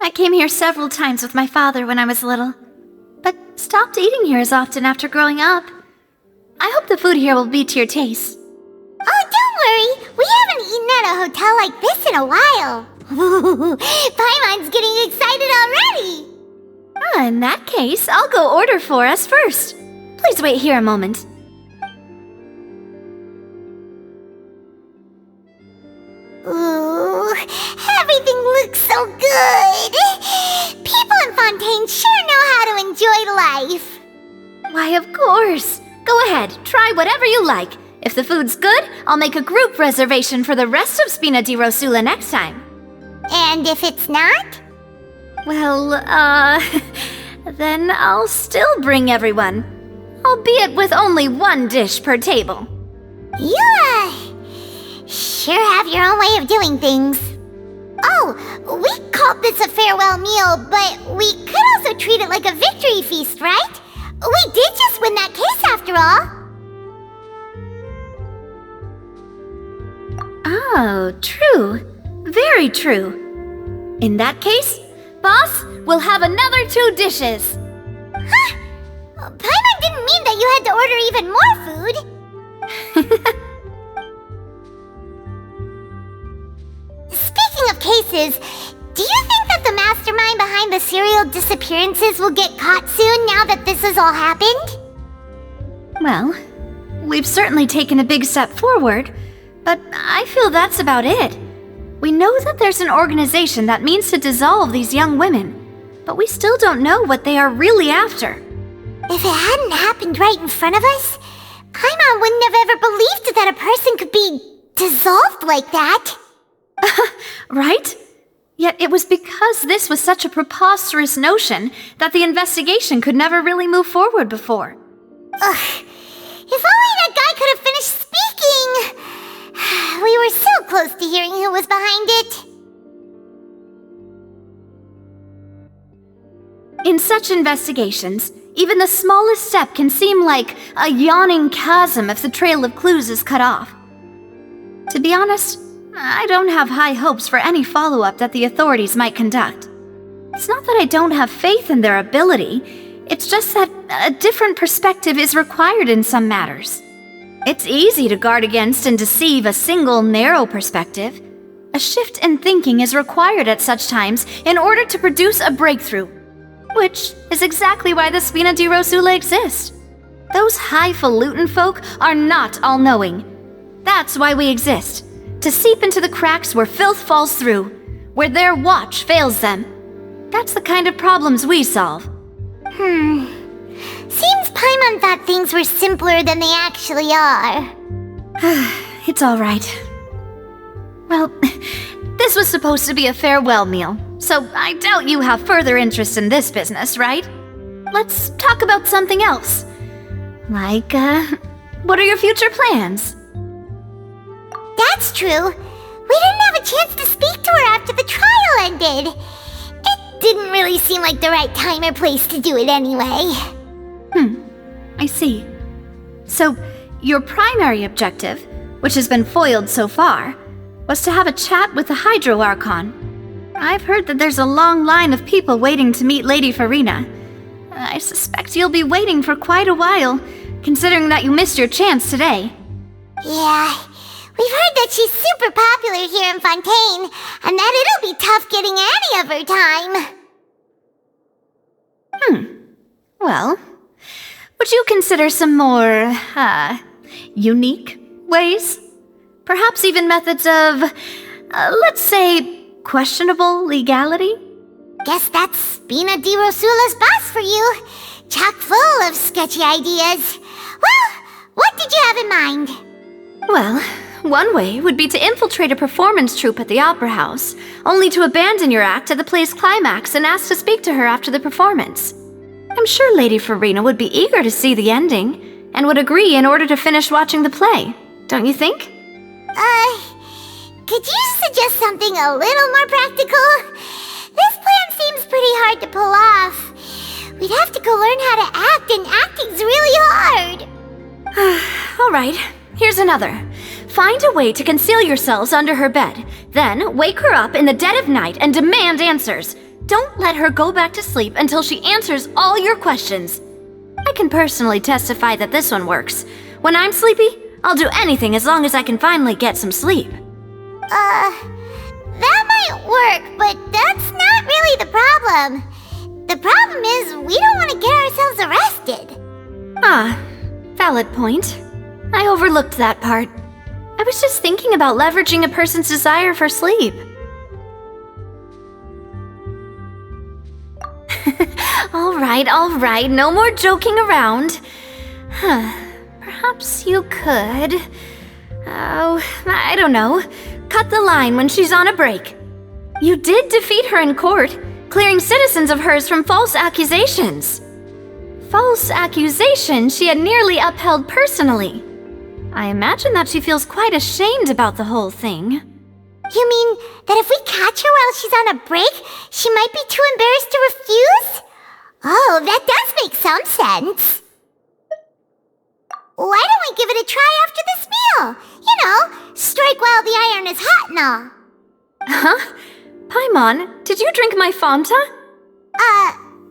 I came here several times with my father when I was little, but stopped eating here as often after growing up. I hope the food here will be to your taste. Oh, don't worry! We haven't eaten at a hotel like this in a while. Paimon's getting excited already! In that case, I'll go order for us first. Please wait here a moment. Ooh, everything looks so good! People in Fontaine sure know how to enjoy life! Why, of course! Go ahead, try whatever you like. If the food's good, I'll make a group reservation for the rest of Spina di Rosula next time. And if it's not? Well, then I'll still bring everyone. Albeit with only one dish per table. You, sure have your own way of doing things. Oh, we called this a farewell meal, but we could also treat it like a victory feast, right? We did just win that case after all. Oh, true. Very true. In that case, boss, we'll have another 2 dishes. Huh? Paimon didn't mean that you had to order even more food. Speaking of cases, do you think that the mastermind behind the serial disappearances will get caught soon now that this has all happened? Well, we've certainly taken a big step forward, but I feel that's about it. We know that there's an organization that means to dissolve these young women, but we still don't know what they are really after. If it hadn't happened right in front of us, Paimon wouldn't have ever believed that a person could be dissolved like that. Right? Yet it was because this was such a preposterous notion that the investigation could never really move forward before. Ugh. If only that guy could have finished speaking! We were so close to hearing who was behind it. In such investigations, even the smallest step can seem like a yawning chasm if the trail of clues is cut off. To be honest, I don't have high hopes for any follow-up that the authorities might conduct. It's not that I don't have faith in their ability, it's just that a different perspective is required in some matters. It's easy to guard against and deceive a single narrow perspective. A shift in thinking is required at such times in order to produce a breakthrough, which is exactly why the Spina di Rosula exists. Those highfalutin folk are not all-knowing. That's why we exist, to seep into the cracks where filth falls through, where their watch fails them. That's the kind of problems we solve. Seems Paimon thought things were simpler than they actually are. It's all right. Well, this was supposed to be a farewell meal, so I doubt you have further interest in this business, right? Let's talk about something else. Like, what are your future plans? That's true. We didn't have a chance to speak to her after the trial ended. It didn't really seem like the right time or place to do it anyway. I see. So, your primary objective, which has been foiled so far, was to have a chat with the Hydro Archon. I've heard that there's a long line of people waiting to meet Lady Farina. I suspect you'll be waiting for quite a while, considering that you missed your chance today. Yeah, we've heard that she's super popular here in Fontaine, and that it'll be tough getting any of her time. Well, would you consider some more, unique ways? Perhaps even methods of, let's say, questionable legality? Guess that's Spina di Rosula's boss for you. Chock full of sketchy ideas. Well, what did you have in mind? Well, one way would be to infiltrate a performance troupe at the Opera House, only to abandon your act at the play's climax and ask to speak to her after the performance. I'm sure Lady Farina would be eager to see the ending, and would agree in order to finish watching the play, don't you think? Could you suggest something a little more practical? This plan seems pretty hard to pull off. We'd have to go learn how to act, and acting's really hard. Alright, here's another. Find a way to conceal yourselves under her bed. Then wake her up in the dead of night and demand answers. Don't let her go back to sleep until she answers all your questions. I can personally testify that this one works. When I'm sleepy, I'll do anything as long as I can finally get some sleep. That might work, but that's not really the problem. The problem is we don't want to get ourselves arrested. Ah, valid point. I overlooked that part. I was just thinking about leveraging a person's desire for sleep. All right, no more joking around. Perhaps you could... Oh, I don't know. Cut the line when she's on a break. You did defeat her in court, clearing citizens of hers from false accusations. False accusations she had nearly upheld personally. I imagine that she feels quite ashamed about the whole thing. You mean that if we catch her while she's on a break, she might be too embarrassed to refuse? Oh, that does make some sense. Why don't we give it a try after this meal? You know, strike while the iron is hot and all. Huh? Paimon, did you drink my Fanta?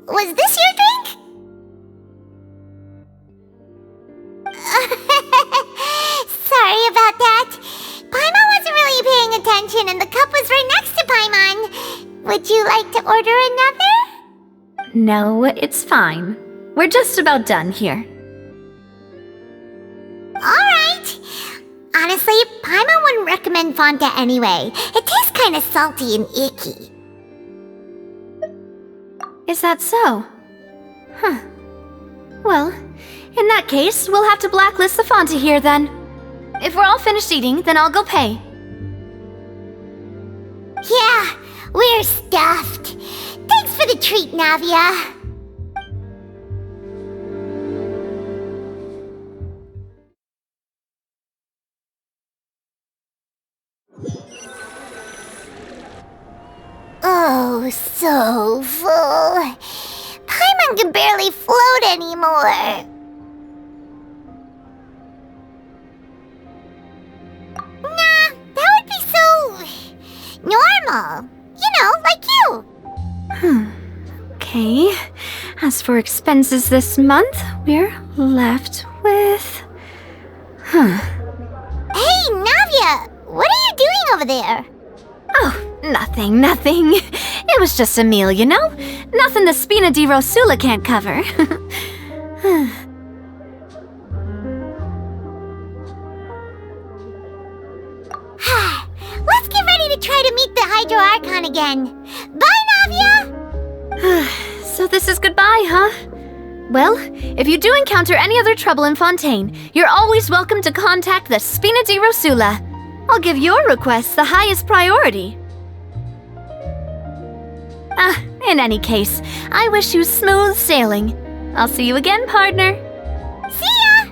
Was this your drink? Sorry about that. Paimon wasn't really paying attention and the cup was right next to Paimon. Would you like to order another? No, it's fine. We're just about done here. Alright. Honestly, Paimon wouldn't recommend Fanta anyway. It tastes kinda salty and icky. Is that so? Huh. Well, in that case, we'll have to blacklist the Fanta here then. If we're all finished eating, then I'll go pay. Yeah, we're stuffed. Thanks for the treat, Navia. Oh, so full. Paimon can barely float anymore. Nah, that would be so... normal. You know, like you. Okay. As for expenses this month, we're left with... Hey, Navia! What are you doing over there? Oh, nothing. It was just a meal, you know? Nothing the Spina di Rosula can't cover. Let's get ready to try to meet the Hydro Archon again. Bye, Navia! So this is goodbye, huh? Well, if you do encounter any other trouble in Fontaine, you're always welcome to contact the Spina di Rosula. I'll give your requests the highest priority. In any case, I wish you smooth sailing. I'll see you again, partner. See ya!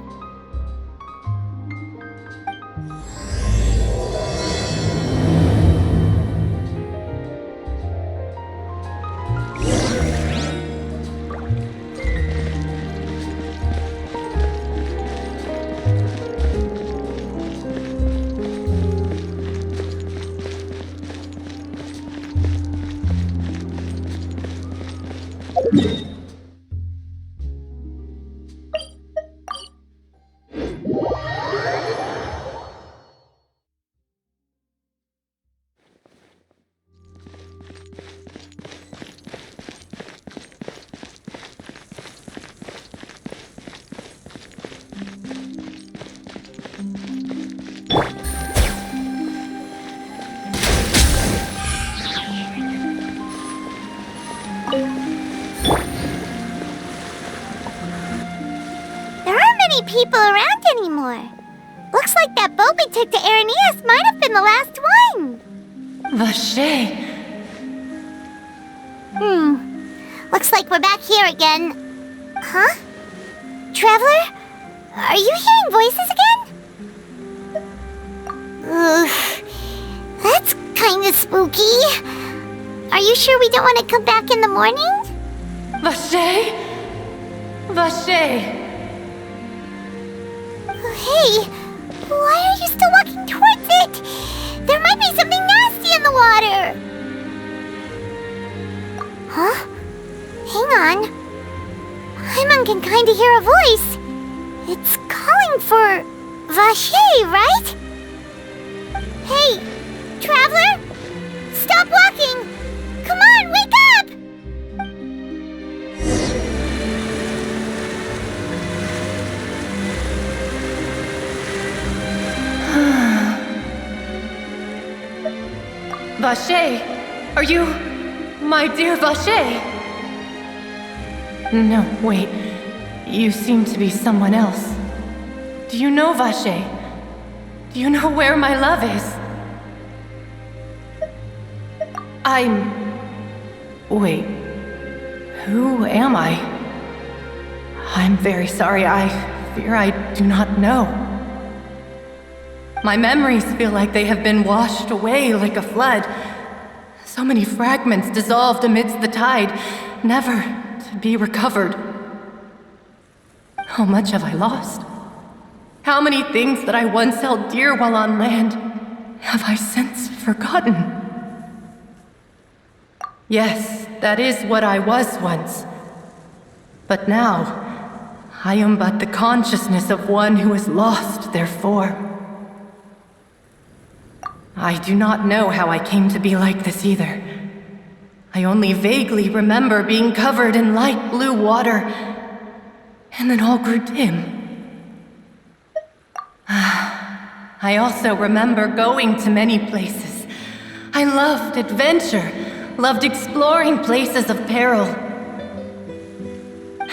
There aren't many people around anymore. Looks like that boat we took to Araneas might have been the last one. Vache. Looks like we're back here again. Huh? Traveler? Are you hearing voices again? Ugh. That's kinda spooky. Are you sure we don't want to come back in the morning? Vache? Vache. Hey, why are you still walking towards it? There might be something nasty in the water. Huh? Hang on. Paimon can kinda hear a voice. It's calling for Vache, right? Hey, Traveler? Stop walking! Come on, wake up! Vache, are you my dear Vache? No, wait. You seem to be someone else. Do you know Vache? Do you know where my love is? Wait. Who am I? I'm very sorry. I fear I do not know. My memories feel like they have been washed away like a flood. So many fragments dissolved amidst the tide, never to be recovered. How much have I lost? How many things that I once held dear while on land have I since forgotten? Yes, that is what I was once. But now, I am but the consciousness of one who has lost their form. I do not know how I came to be like this either. I only vaguely remember being covered in light blue water, and then all grew dim. I also remember going to many places. I loved adventure, loved exploring places of peril.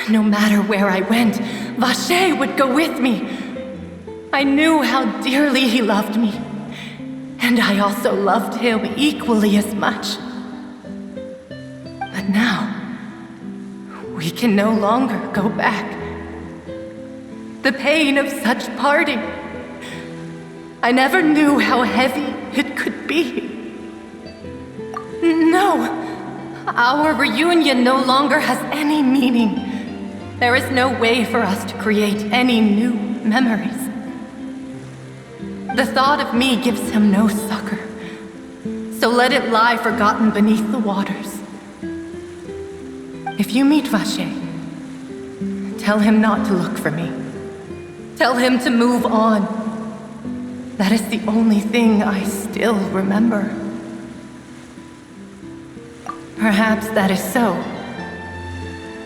No matter where I went, Vache would go with me. I knew how dearly he loved me, and I also loved him equally as much. But now, we can no longer go back. The pain of such parting, I never knew how heavy it could be. No, our reunion no longer has any meaning. There is no way for us to create any new memories. The thought of me gives him no succor, so let it lie forgotten beneath the waters. If you meet Vache, tell him not to look for me. Tell him to move on. That is the only thing I still remember. Perhaps that is so,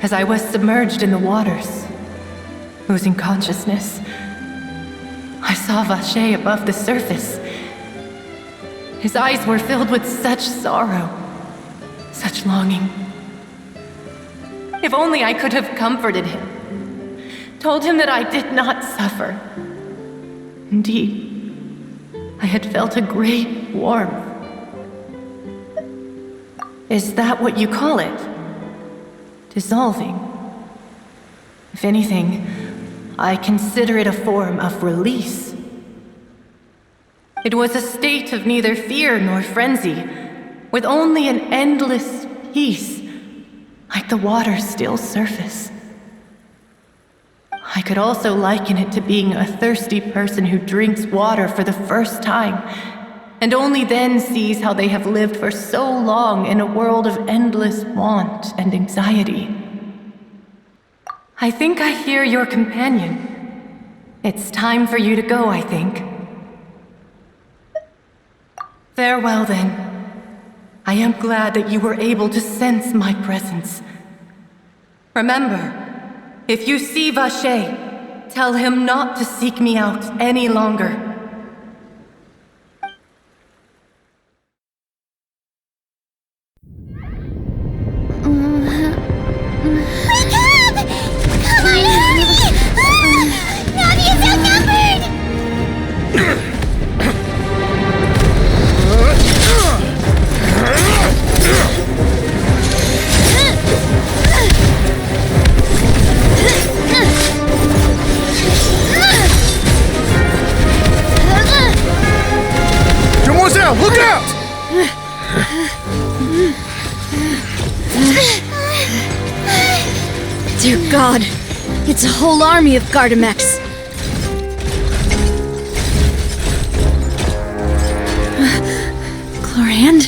as I was submerged in the waters, losing consciousness. I saw Vache above the surface. His eyes were filled with such sorrow, such longing. If only I could have comforted him, told him that I did not suffer. Indeed, I had felt a great warmth. Is that what you call it? Dissolving? If anything, I consider it a form of release. It was a state of neither fear nor frenzy, with only an endless peace, like the water's still surface. I could also liken it to being a thirsty person who drinks water for the first time, and only then sees how they have lived for so long in a world of endless want and anxiety. I think I hear your companion. It's time for you to go, I think. Farewell, then. I am glad that you were able to sense my presence. Remember, if you see Vache, tell him not to seek me out any longer. Wake up! Come on, hurry! Navi is outnumbered! Dear God, it's a whole army of Gardamex. Chlorand?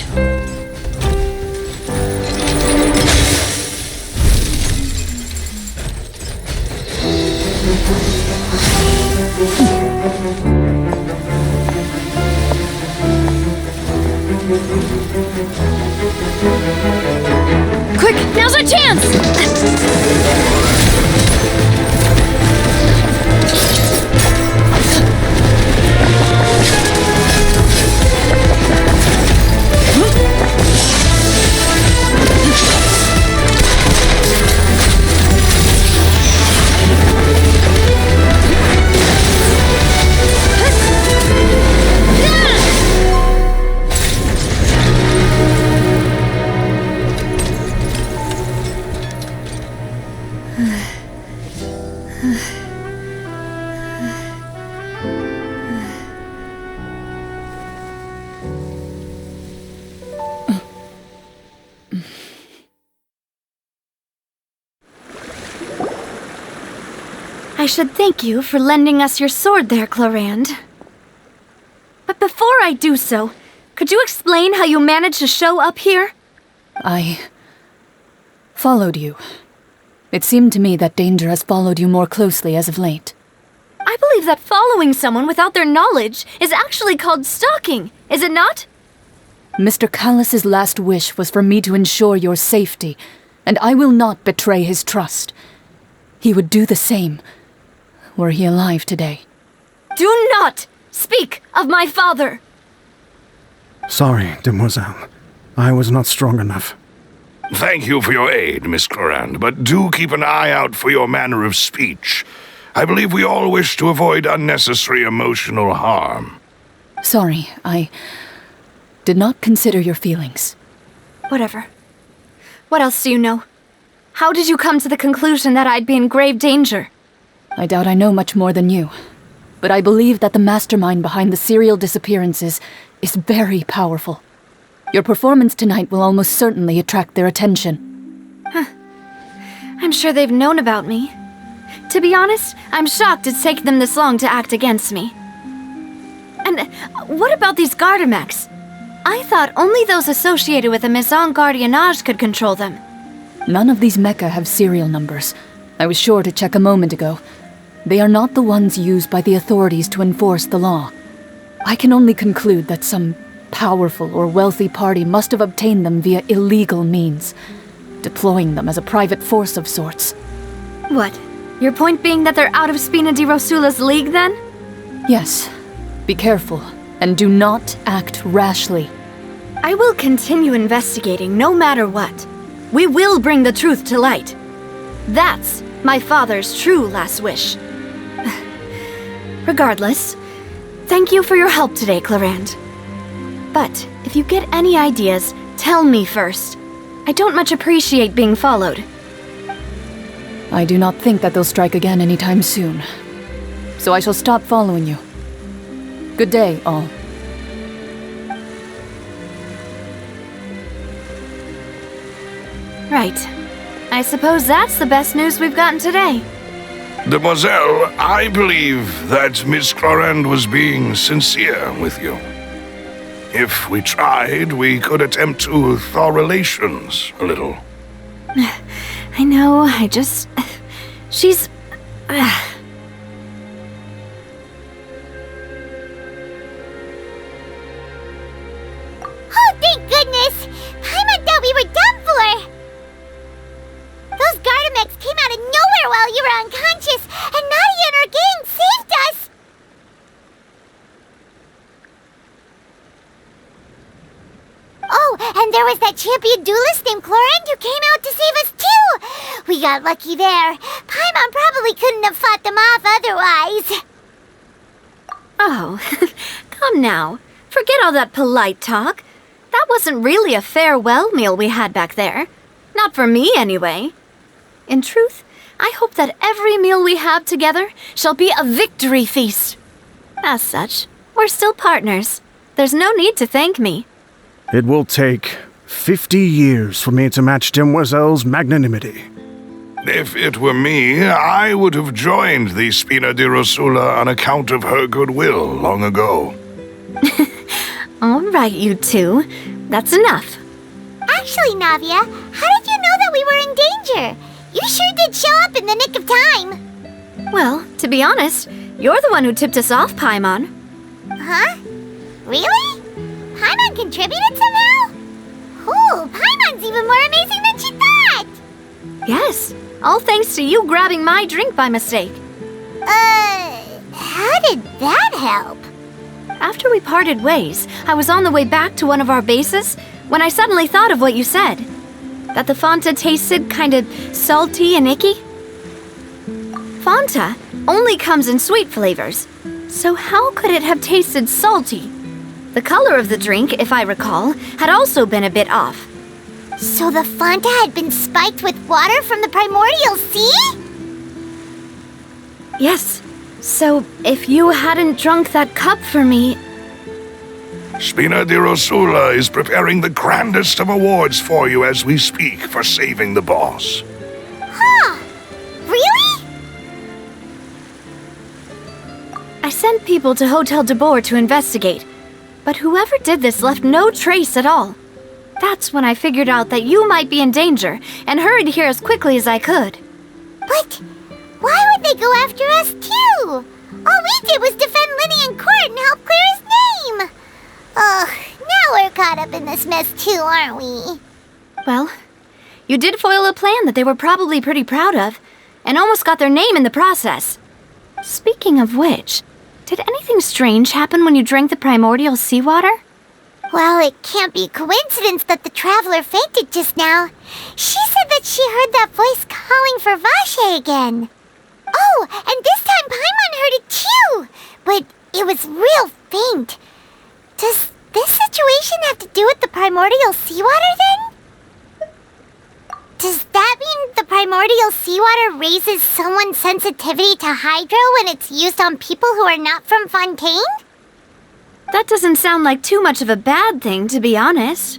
Quick, now's our chance! I should thank you for lending us your sword there, Chlorand. But before I do so, could you explain how you managed to show up here? I followed you. It seemed to me that danger has followed you more closely as of late. I believe that following someone without their knowledge is actually called stalking, is it not? Mr. Callus's last wish was for me to ensure your safety, and I will not betray his trust. He would do the same, were he alive today. Do not speak of my father! Sorry, demoiselle. I was not strong enough. Thank you for your aid, Miss Chlorand, but do keep an eye out for your manner of speech. I believe we all wish to avoid unnecessary emotional harm. Sorry, I did not consider your feelings. Whatever. What else do you know? How did you come to the conclusion that I'd be in grave danger? I doubt I know much more than you, but I believe that the mastermind behind the serial disappearances is very powerful. Your performance tonight will almost certainly attract their attention. I'm sure they've known about me. To be honest, I'm shocked it's taken them this long to act against me. And what about these Gardamex? I thought only those associated with the Maison Gardiennage could control them. None of these mecha have serial numbers. I was sure to check a moment ago. They are not the ones used by the authorities to enforce the law. I can only conclude that some powerful or wealthy party must have obtained them via illegal means, deploying them as a private force of sorts. What? Your point being that they're out of Spina di Rosula's league, then? Yes. Be careful, and do not act rashly. I will continue investigating no matter what. We will bring the truth to light. That's my father's true last wish. Regardless, thank you for your help today, Chlorand. But if you get any ideas, tell me first. I don't much appreciate being followed. I do not think that they'll strike again anytime soon. So I shall stop following you. Good day, all. Right. I suppose that's the best news we've gotten today. Demoiselle, I believe that Miss Chlorand was being sincere with you. If we tried, we could attempt to thaw relations a little. I know, she's... Oh, thank goodness! Paimon thought we were done for! Those Gardamex came out of nowhere while you were unconscious, and Nadia and her gang saved us! Oh, and there was that champion duelist named Chlorand who came out to save us too! We got lucky there. Paimon probably couldn't have fought them off otherwise. Oh, come now. Forget all that polite talk. That wasn't really a farewell meal we had back there. Not for me, anyway. In truth, I hope that every meal we have together shall be a victory feast. As such, we're still partners. There's no need to thank me. It will take 50 years for me to match Demoiselle's magnanimity. If it were me, I would have joined the Spina di Rosula on account of her goodwill long ago. All right, you two. That's enough. Actually, Navia, how did you know that we were in danger? You sure did show up in the nick of time. Well, to be honest, you're the one who tipped us off, Paimon. Huh? Really? Paimon contributed somehow? Ooh, Paimon's even more amazing than she thought! Yes, all thanks to you grabbing my drink by mistake. How did that help? After we parted ways, I was on the way back to one of our bases when I suddenly thought of what you said. That the Fanta tasted kind of salty and icky. Fanta only comes in sweet flavors, so how could it have tasted salty? The color of the drink, if I recall, had also been a bit off. So the Fanta had been spiked with water from the primordial sea? Yes, so if you hadn't drunk that cup for me... Spina di Rosula is preparing the grandest of awards for you as we speak for saving the boss. Huh? Really? I sent people to Hotel de Boer to investigate, but whoever did this left no trace at all. That's when I figured out that you might be in danger and hurried here as quickly as I could. But why would they go after us too? All we did was defend Linny in court and help clear his name. Ugh, now we're caught up in this mess too, aren't we? Well, you did foil a plan that they were probably pretty proud of, and almost got their name in the process. Speaking of which, did anything strange happen when you drank the primordial seawater? Well, it can't be coincidence that the traveler fainted just now. She said that she heard that voice calling for Vache again. Oh, and this time Paimon heard it too, but it was real faint. Does this situation have to do with the primordial seawater then? Does that mean the primordial seawater raises someone's sensitivity to hydro when it's used on people who are not from Fontaine? That doesn't sound like too much of a bad thing, to be honest.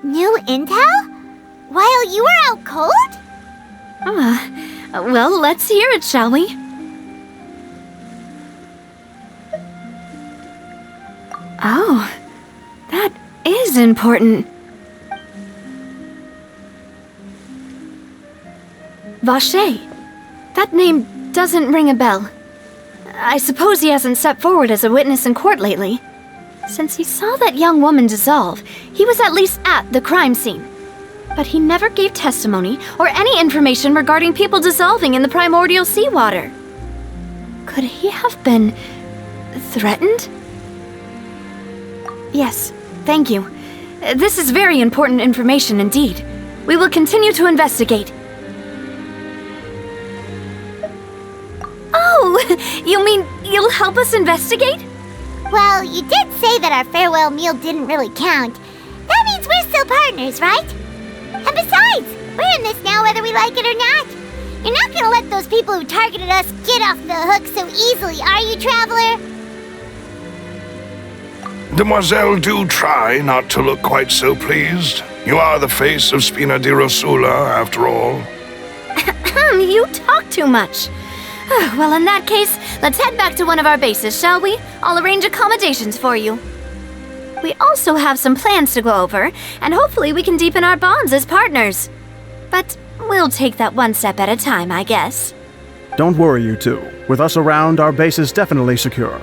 New intel? While you were out cold? Well, let's hear it, shall we? Oh, that is important. Vache. That name doesn't ring a bell. I suppose he hasn't stepped forward as a witness in court lately. Since he saw that young woman dissolve, he was at least at the crime scene. But he never gave testimony or any information regarding people dissolving in the primordial seawater. Could he have been threatened? Yes, thank you. This is very important information indeed. We will continue to investigate. Oh, you mean you'll help us investigate? Well, you did say that our farewell meal didn't really count. That means we're still partners, right? And besides, we're in this now whether we like it or not. You're not gonna let those people who targeted us get off the hook so easily, are you, Traveler? Demoiselle, do try not to look quite so pleased. You are the face of Spina di Rosula, after all. You talk too much. Well, in that case, let's head back to one of our bases, shall we? I'll arrange accommodations for you. We also have some plans to go over, and hopefully we can deepen our bonds as partners. But we'll take that one step at a time, I guess. Don't worry, you two. With us around, our base is definitely secure.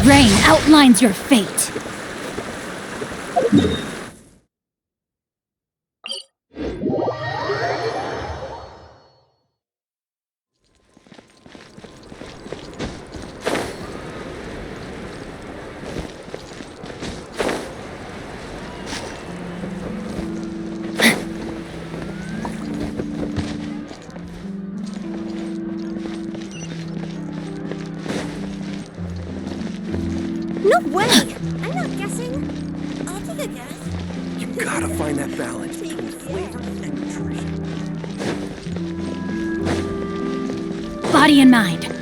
Rain outlines your fate. No way! I'm not guessing. I'll take a guess. You gotta find that balance between flavor and nutrition. Body and mind.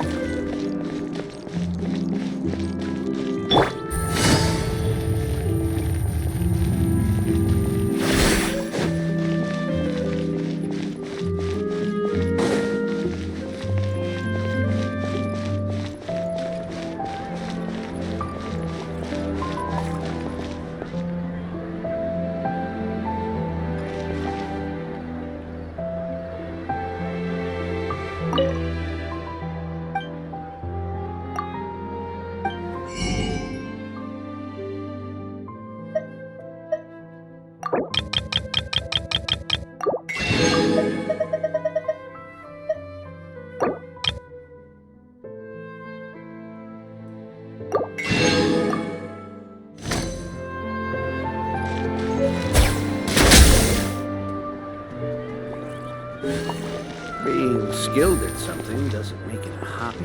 Being skilled at something doesn't make it a hobby.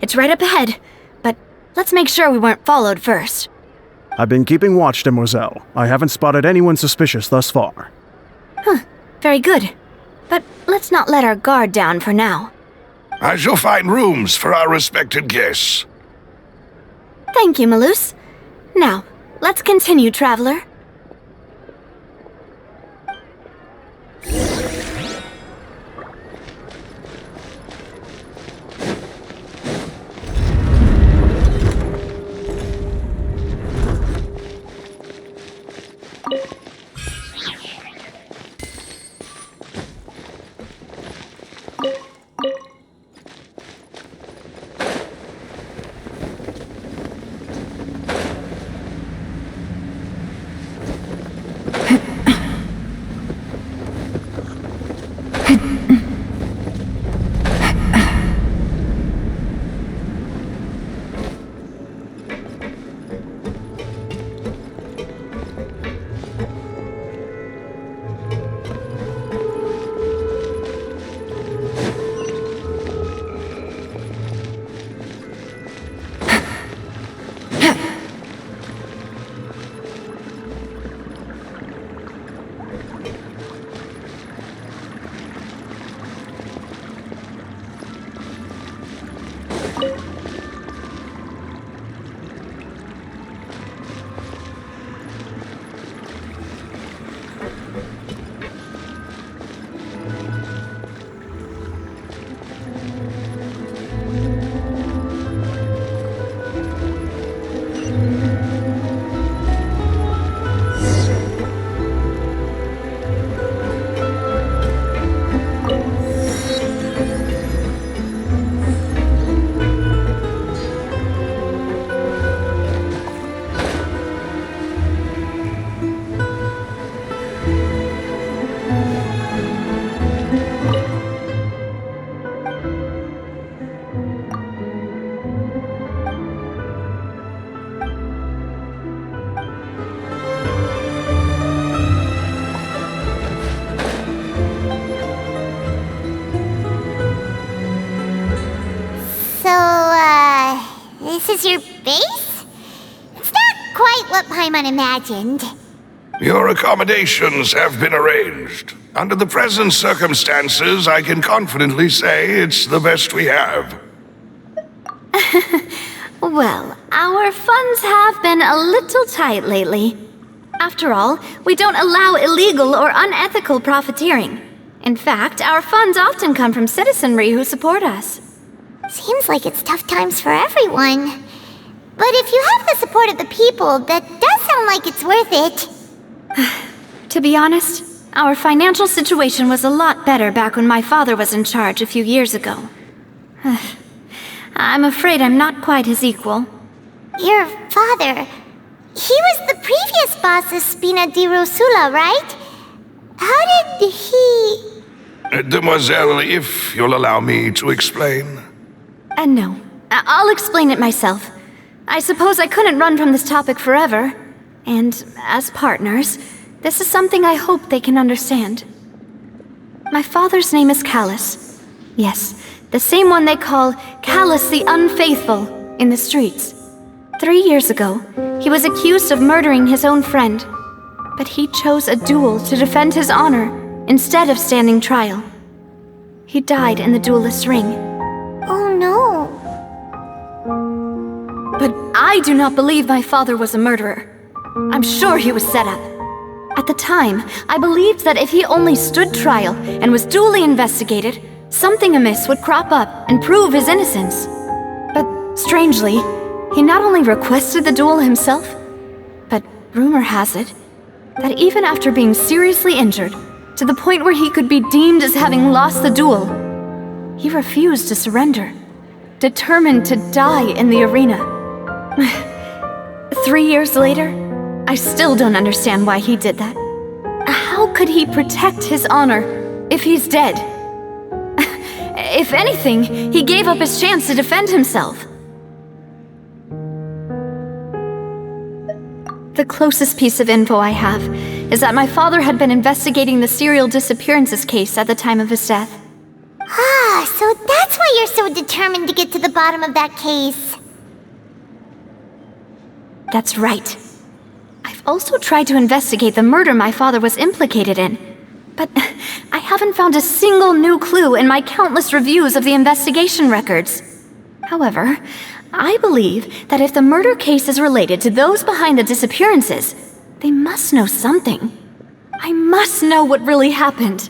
It's right up ahead, but let's make sure we weren't followed first. I've been keeping watch, Demoiselle. I haven't spotted anyone suspicious thus far. Very good. But let's not let our guard down for now. I shall find rooms for our respected guests. Thank you, Malus. Now, let's continue, traveler. This is your base? It's not quite what Paimon imagined. Your accommodations have been arranged. Under the present circumstances, I can confidently say it's the best we have. Well, our funds have been a little tight lately. After all, we don't allow illegal or unethical profiteering. In fact, our funds often come from citizenry who support us. Seems like it's tough times for everyone. But if you have the support of the people, that does sound like it's worth it. To be honest, our financial situation was a lot better back when my father was in charge a few years ago. I'm afraid I'm not quite his equal. Your father... he was the previous boss of Spina di Rosula, right? How did he... Demoiselle, if you'll allow me to explain. No. I'll explain it myself. I suppose I couldn't run from this topic forever. And as partners, This is something I hope they can understand. My father's name is Callus. Yes, the same one they call Callus the Unfaithful in the streets. 3 years ago, he was accused of murdering his own friend, but he chose a duel to defend his honor instead of standing trial. He died in the duelist's ring. Oh no. But I do not believe my father was a murderer. I'm sure he was set up. At the time, I believed that if he only stood trial and was duly investigated, something amiss would crop up and prove his innocence. But strangely, he not only requested the duel himself, but rumor has it that even after being seriously injured, to the point where he could be deemed as having lost the duel, he refused to surrender, determined to die in the arena. 3 years later, I still don't understand why he did that. How could he protect his honor if he's dead? If anything, he gave up his chance to defend himself. The closest piece of info I have is that my father had been investigating the serial disappearances case at the time of his death. Ah, so that's why you're so determined to get to the bottom of that case. That's right. I've also tried to investigate the murder my father was implicated in, but I haven't found a single new clue in my countless reviews of the investigation records. However, I believe that if the murder case is related to those behind the disappearances, they must know something. I must know what really happened.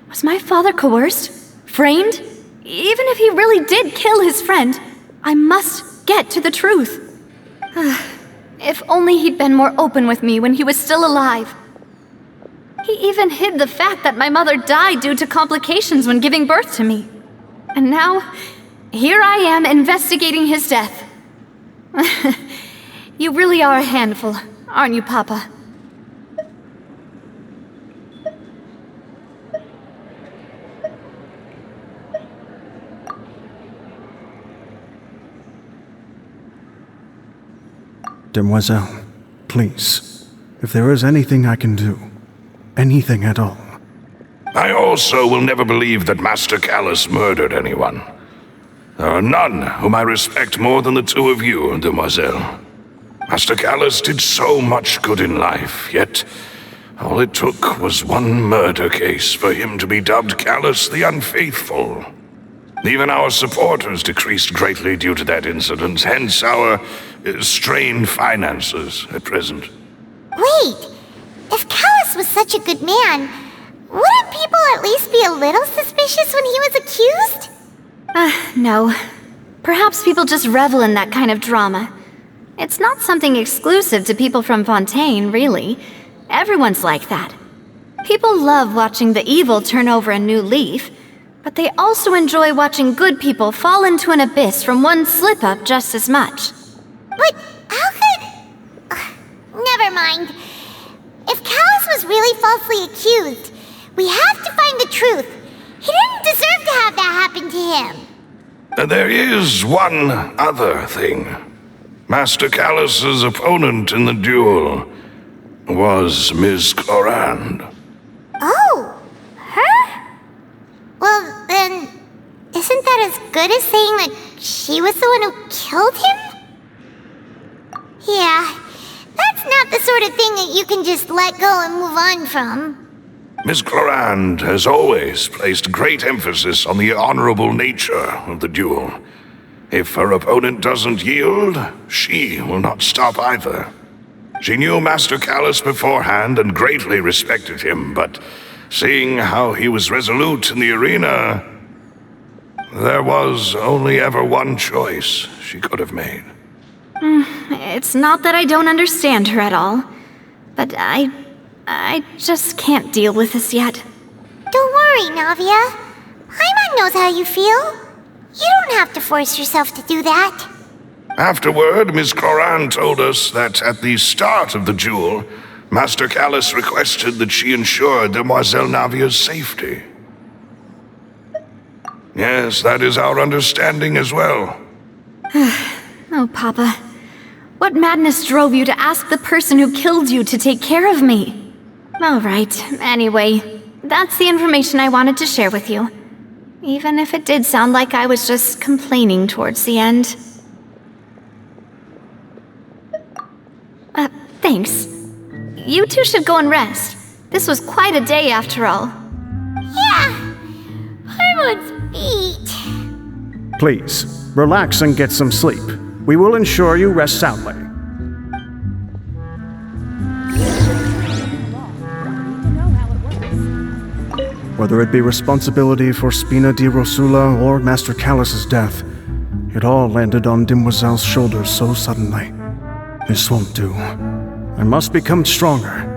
Was my father coerced? Framed? Even if he really did kill his friend, I must get to the truth. If only he'd been more open with me when he was still alive. He even hid the fact that my mother died due to complications when giving birth to me. And now, here I am investigating his death. You really are a handful, aren't you, Papa? Demoiselle, please, if there is anything I can do, anything at all. I also will never believe that Master Callus murdered anyone. There are none whom I respect more than the two of you, Demoiselle. Master Callus did so much good in life, yet all it took was one murder case for him to be dubbed Callus the Unfaithful. Even our supporters decreased greatly due to that incident, hence our strained finances at present. Wait, if Callus was such a good man, wouldn't people at least be a little suspicious when he was accused? No. Perhaps people just revel in that kind of drama. It's not something exclusive to people from Fontaine, really. Everyone's like that. People love watching the evil turn over a new leaf, but they also enjoy watching good people fall into an abyss from one slip-up just as much. But how could... never mind. If Callus was really falsely accused, we have to find the truth. He didn't deserve to have that happen to him. There is one other thing. Master Callus's opponent in the duel was Miss Clorand. Oh, her? Well, then, isn't that as good as saying that she was the one who killed him? Yeah, that's not the sort of thing that you can just let go and move on from. Miss Clorand has always placed great emphasis on the honorable nature of the duel. If her opponent doesn't yield, she will not stop either. She knew Master Callus beforehand and greatly respected him, but seeing how he was resolute in the arena, there was only ever one choice she could have made. It's not that I don't understand her at all, but I just can't deal with this yet. Don't worry, Navia. Paimon knows how you feel. You don't have to force yourself to do that. Afterward, Miss Clorand told us that at the start of the duel, Master Callus requested that she ensure Demoiselle Navia's safety. Yes, that is our understanding as well. Oh, Papa. What madness drove you to ask the person who killed you to take care of me? Alright, anyway, that's the information I wanted to share with you. Even if it did sound like I was just complaining towards the end. Thanks. You two should go and rest. This was quite a day after all. Yeah, Paimon's beat. Please, relax and get some sleep. We will ensure you rest soundly. Whether it be responsibility for Spina di Rosula or Master Callus's death, it all landed on Demoiselle's shoulders so suddenly. This won't do. I must become stronger.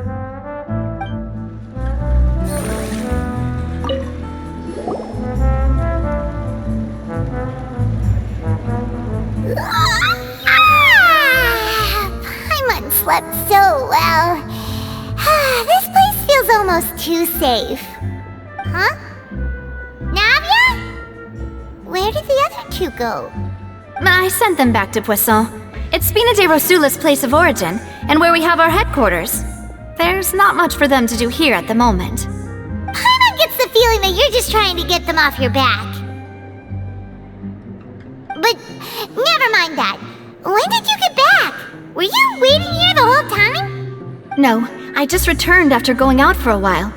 Paimon slept so well. This place feels almost too safe. Huh? Navia? Where did the other two go? I sent them back to Poisson. It's Spina di Rosula's place of origin, and where we have our headquarters. There's not much for them to do here at the moment. Paimon gets the feeling that you're just trying to get them off your back. But never mind that. When did you get back? Were you waiting here the whole time? No, I just returned after going out for a while.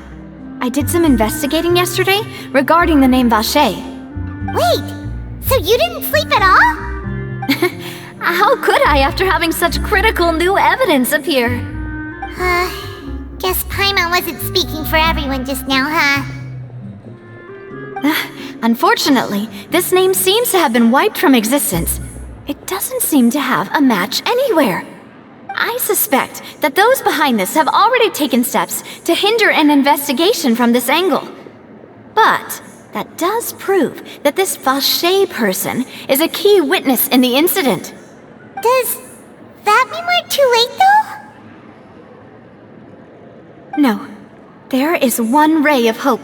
I did some investigating yesterday regarding the name Vacher. Wait, so you didn't sleep at all? How could I after having such critical new evidence appear? Guess Paimon wasn't speaking for everyone just now, huh? Unfortunately, this name seems to have been wiped from existence. It doesn't seem to have a match anywhere. I suspect that those behind this have already taken steps to hinder an investigation from this angle. But that does prove that this Vacher person is a key witness in the incident. Does that mean we're too late, though? No. There is one ray of hope.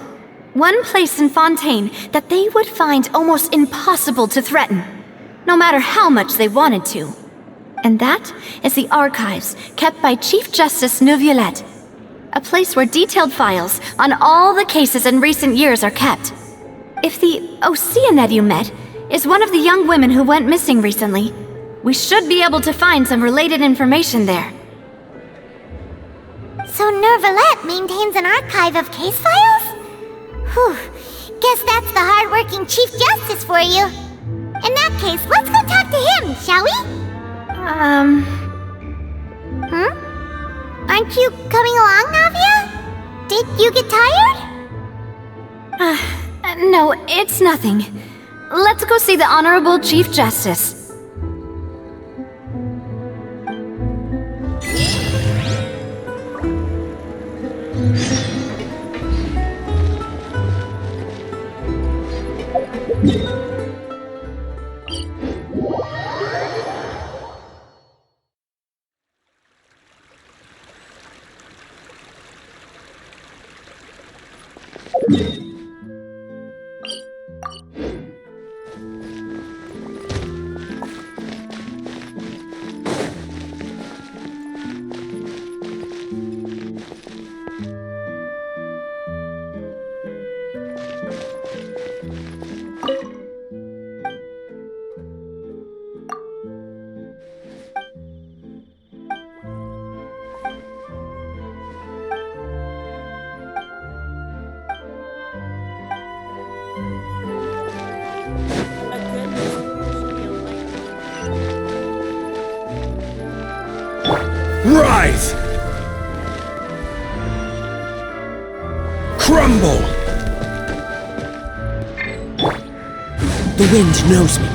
One place in Fontaine that they would find almost impossible to threaten, no matter how much they wanted to. And that is the archives kept by Chief Justice Neuvillette, a place where detailed files on all the cases in recent years are kept. If the Oceanette you met is one of the young women who went missing recently, we should be able to find some related information there. So Neuvillette maintains an archive of case files? Whew, guess that's the hard-working Chief Justice for you. In that case, let's go talk to him, shall we? Aren't you coming along, Navia? Did you get tired? No, it's nothing. Let's go see the Honorable Chief Justice. Rise! Crumble! The wind knows me.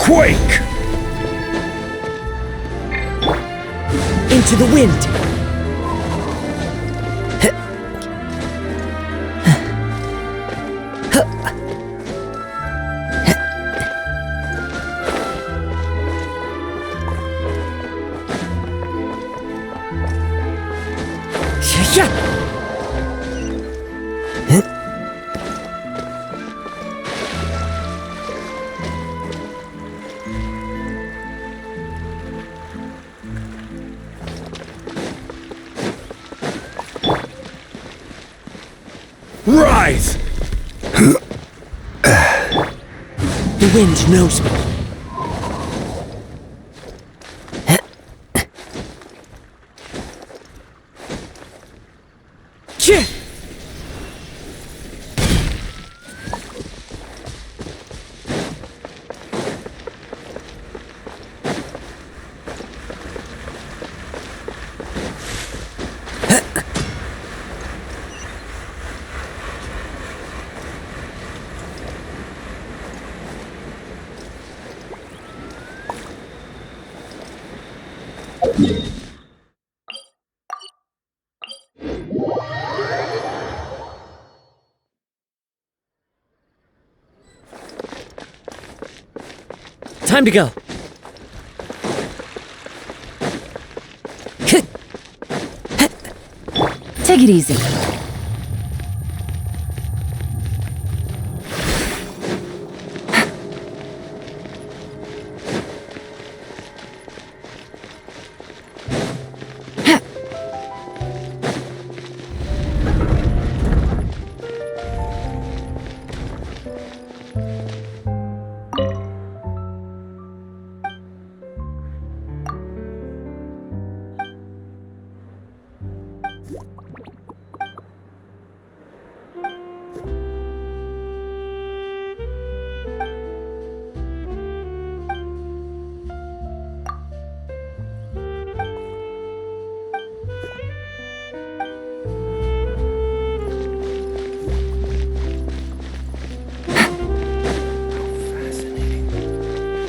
Quake! Into the wind! Rise! The wind knows me. Time to go. Take it easy.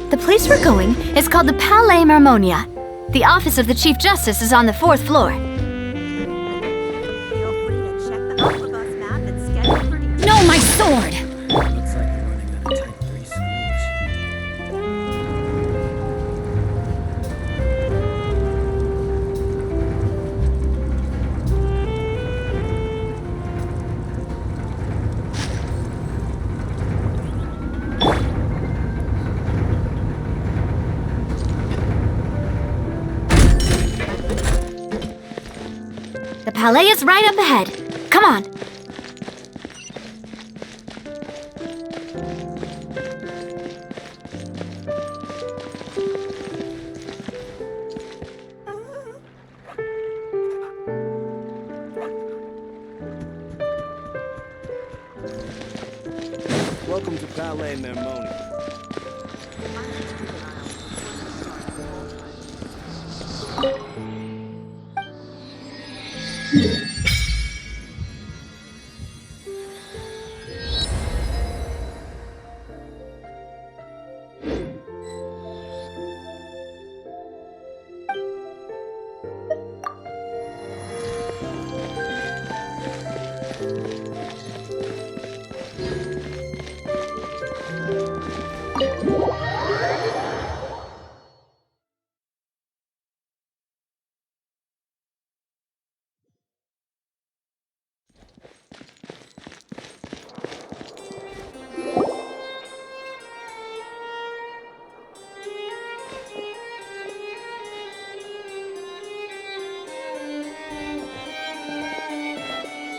The place we're going is called the Palais Mermonia. The office of the Chief Justice is on the 4th floor. Feel free to check the omnibus map and schedule for No, my sword! Looks like you're running on a tight grease fuse. The Palais is right up ahead. Come on. Welcome to Palais Mermonia.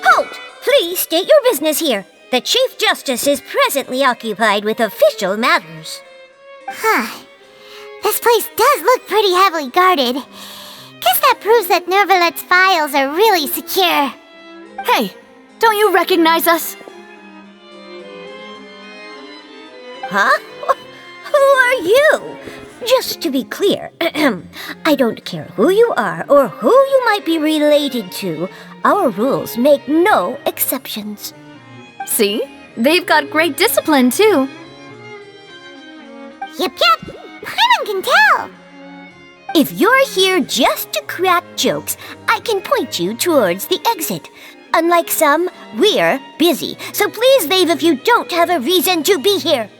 Halt! Please state your business here. The Chief Justice is presently occupied with official matters. Huh. This place does look pretty heavily guarded. Guess that proves that Nervalet's files are really secure. Hey, don't you recognize us? Huh? Who are you? Just to be clear, I don't care who you are or who you might be related to. Our rules make no exceptions. See? They've got great discipline, too. Yep, yep. can tell. If you're here just to crack jokes, I can point you towards the exit. Unlike some, we're busy, so please leave if you don't have a reason to be here.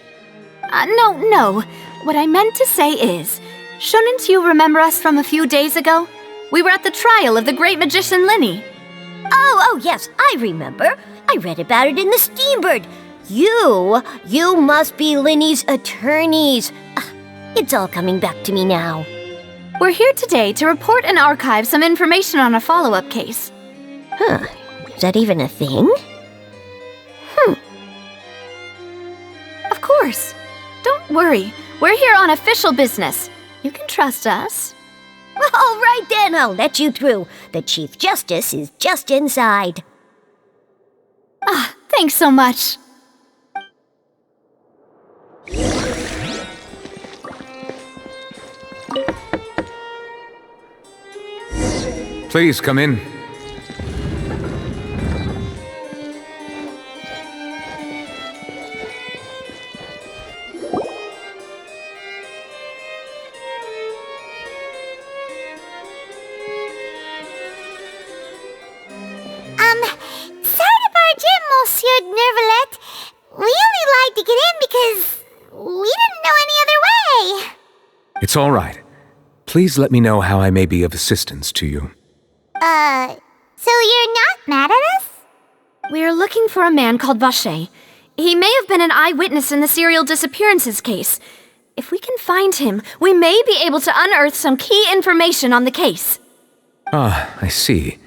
No. What I meant to say is, shouldn't you remember us from a few days ago? We were at the trial of the great magician Linny. Oh, yes, I remember. I read about it in the Steambird. You must be Linny's attorneys. It's all coming back to me now. We're here today to report and archive some information on a follow-up case. Huh, is that even a thing? Of course. Don't worry, we're here on official business. You can trust us. All right then, I'll let you through. The Chief Justice is just inside. Thanks so much. Please come in. Sorry to barge in, Monsieur Nervalet. We only lied to get in because we didn't know any other way. It's all right. Please let me know how I may be of assistance to you. So you're not mad at us? We're looking for a man called Vacher. He may have been an eyewitness in the serial disappearances case. If we can find him, we may be able to unearth some key information on the case. Ah, I see.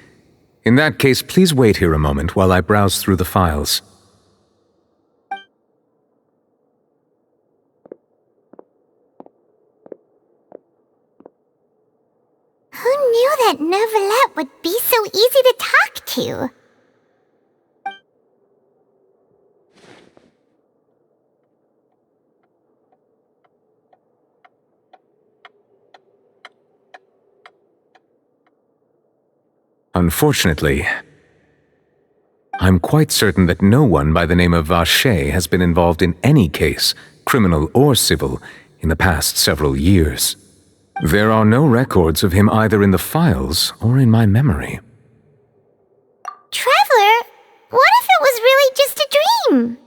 In that case, please wait here a moment while I browse through the files. Who knew that Nervalet would be so easy to talk to? Unfortunately, I'm quite certain that no one by the name of Vacher has been involved in any case, criminal or civil, in the past several years. There are no records of him either in the files or in my memory. Traveler, what if it was really just a dream?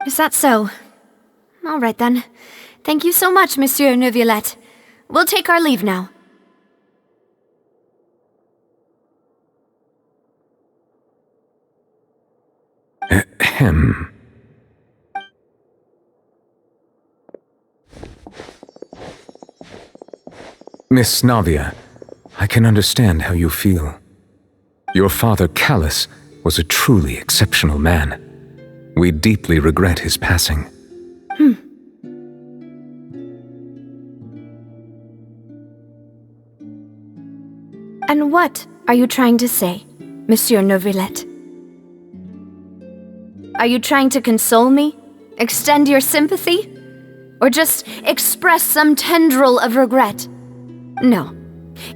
Is that so? All right then. Thank you so much, Monsieur Neuvillette. We'll take our leave now. Ahem. Miss Navia, I can understand how you feel. Your father, Callus, was a truly exceptional man. We deeply regret his passing. And what are you trying to say, Monsieur Neuvillette? Are you trying to console me? Extend your sympathy? Or just express some tendril of regret? No,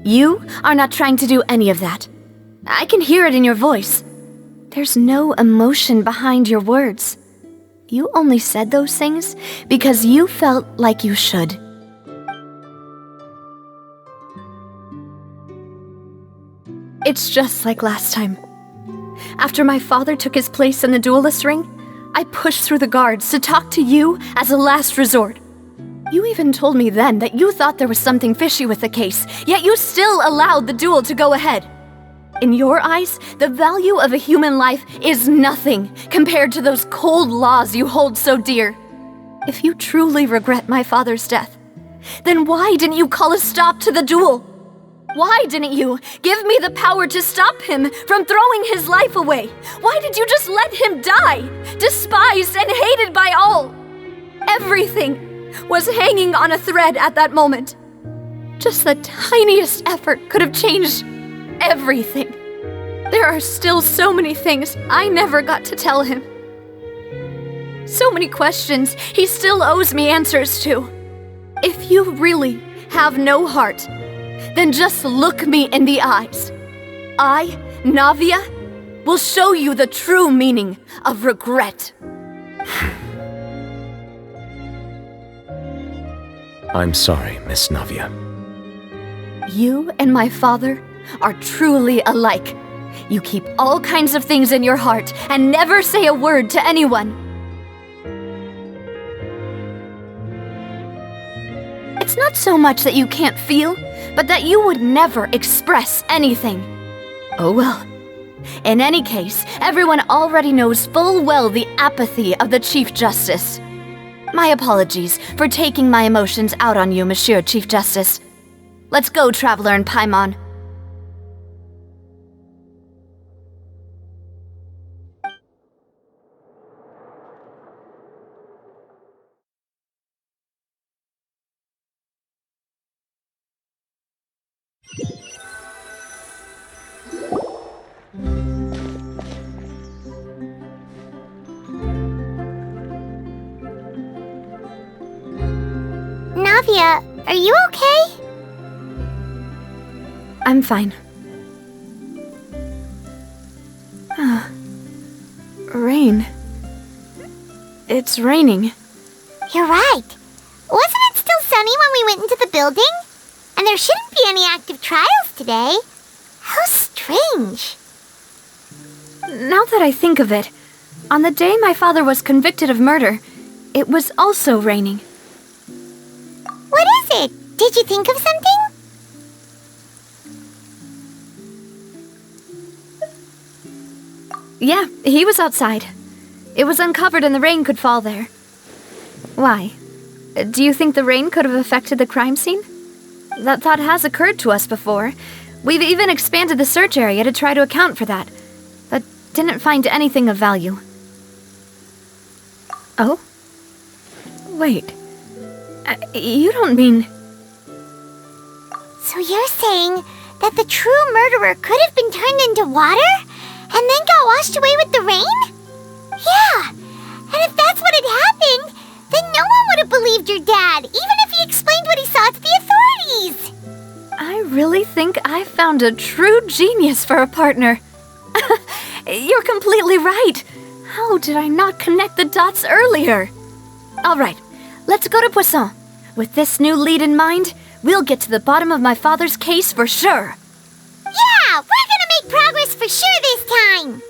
you are not trying to do any of that. I can hear it in your voice. There's no emotion behind your words. You only said those things because you felt like you should. It's just like last time. After my father took his place in the duelist ring, I pushed through the guards to talk to you as a last resort. You even told me then that you thought there was something fishy with the case, yet you still allowed the duel to go ahead. In your eyes, the value of a human life is nothing compared to those cold laws you hold so dear. If you truly regret my father's death, then why didn't you call a stop to the duel? Why didn't you give me the power to stop him from throwing his life away? Why did you just let him die, despised and hated by all? Everything was hanging on a thread at that moment. Just the tiniest effort could have changed everything. There are still so many things I never got to tell him. So many questions he still owes me answers to. If you really have no heart, then just look me in the eyes. I, Navia, will show you the true meaning of regret. I'm sorry, Miss Navia. You and my father are truly alike. You keep all kinds of things in your heart and never say a word to anyone. It's not so much that you can't feel, but that you would never express anything. Oh well. In any case, everyone already knows full well the apathy of the Chief Justice. My apologies for taking my emotions out on you, Monsieur Chief Justice. Let's go, Traveler and Paimon. Navia, are you okay? I'm fine. Rain. It's raining. You're right. Wasn't it still sunny when we went into the building? And there shouldn't be any active trials today. How strange. Now that I think of it, on the day my father was convicted of murder, it was also raining. What is it? Did you think of something? Yeah, he was outside. It was uncovered and the rain could fall there. Why? Do you think the rain could have affected the crime scene? That thought has occurred to us before. We've even expanded the search area to try to account for that, but didn't find anything of value. Oh? Wait. You don't mean... So you're saying that the true murderer could have been turned into water and then got washed away with the rain? Yeah, and if that's what had happened, then no one would have believed your dad, even if he explained what he saw to the authorities. I really think I found a true genius for a partner. You're completely right. How did I not connect the dots earlier? All right, let's go to Poisson. With this new lead in mind, we'll get to the bottom of my father's case for sure. Yeah, we're gonna make progress for sure this time.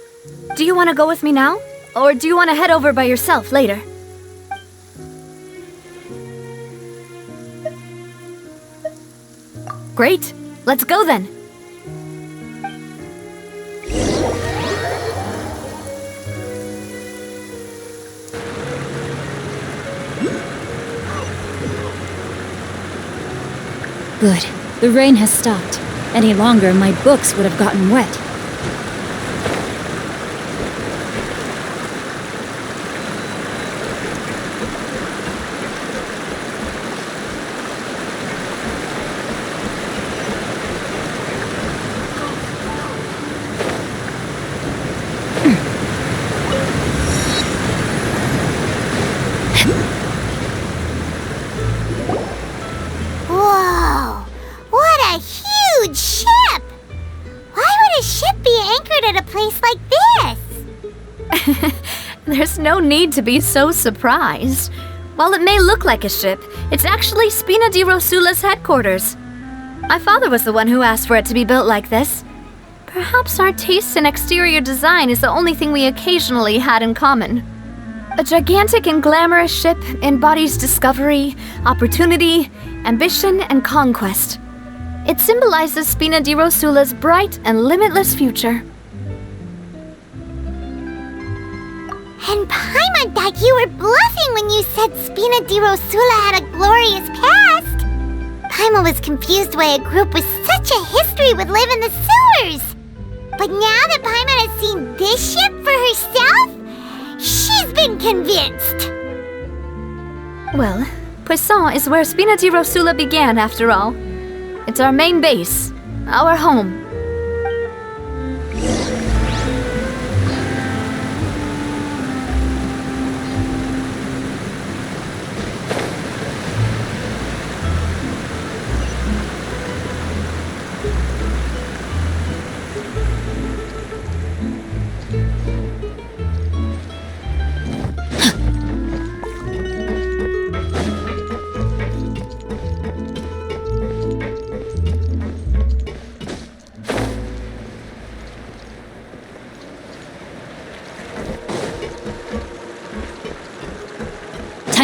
Do you want to go with me now? Or do you want to head over by yourself later? Great. Let's go then. Good. The rain has stopped. Any longer, my books would have gotten wet. Whoa, what a huge ship! Why would a ship be anchored at a place like this? There's no need to be so surprised. While it may look like a ship, it's actually Spina di Rosula's headquarters. My father was the one who asked for it to be built like this. Perhaps our taste in exterior design is the only thing we occasionally had in common. A gigantic and glamorous ship embodies discovery, opportunity, ambition, and conquest. It symbolizes Spina di Rosula's bright and limitless future. And Paimon thought you were bluffing when you said Spina di Rosula had a glorious past. Paimon was confused why a group with such a history would live in the sewers. But now that Paimon has seen this ship for herself, she's been convinced. Well, Poisson is where Spina di Rosula began, after all. It's our main base, our home.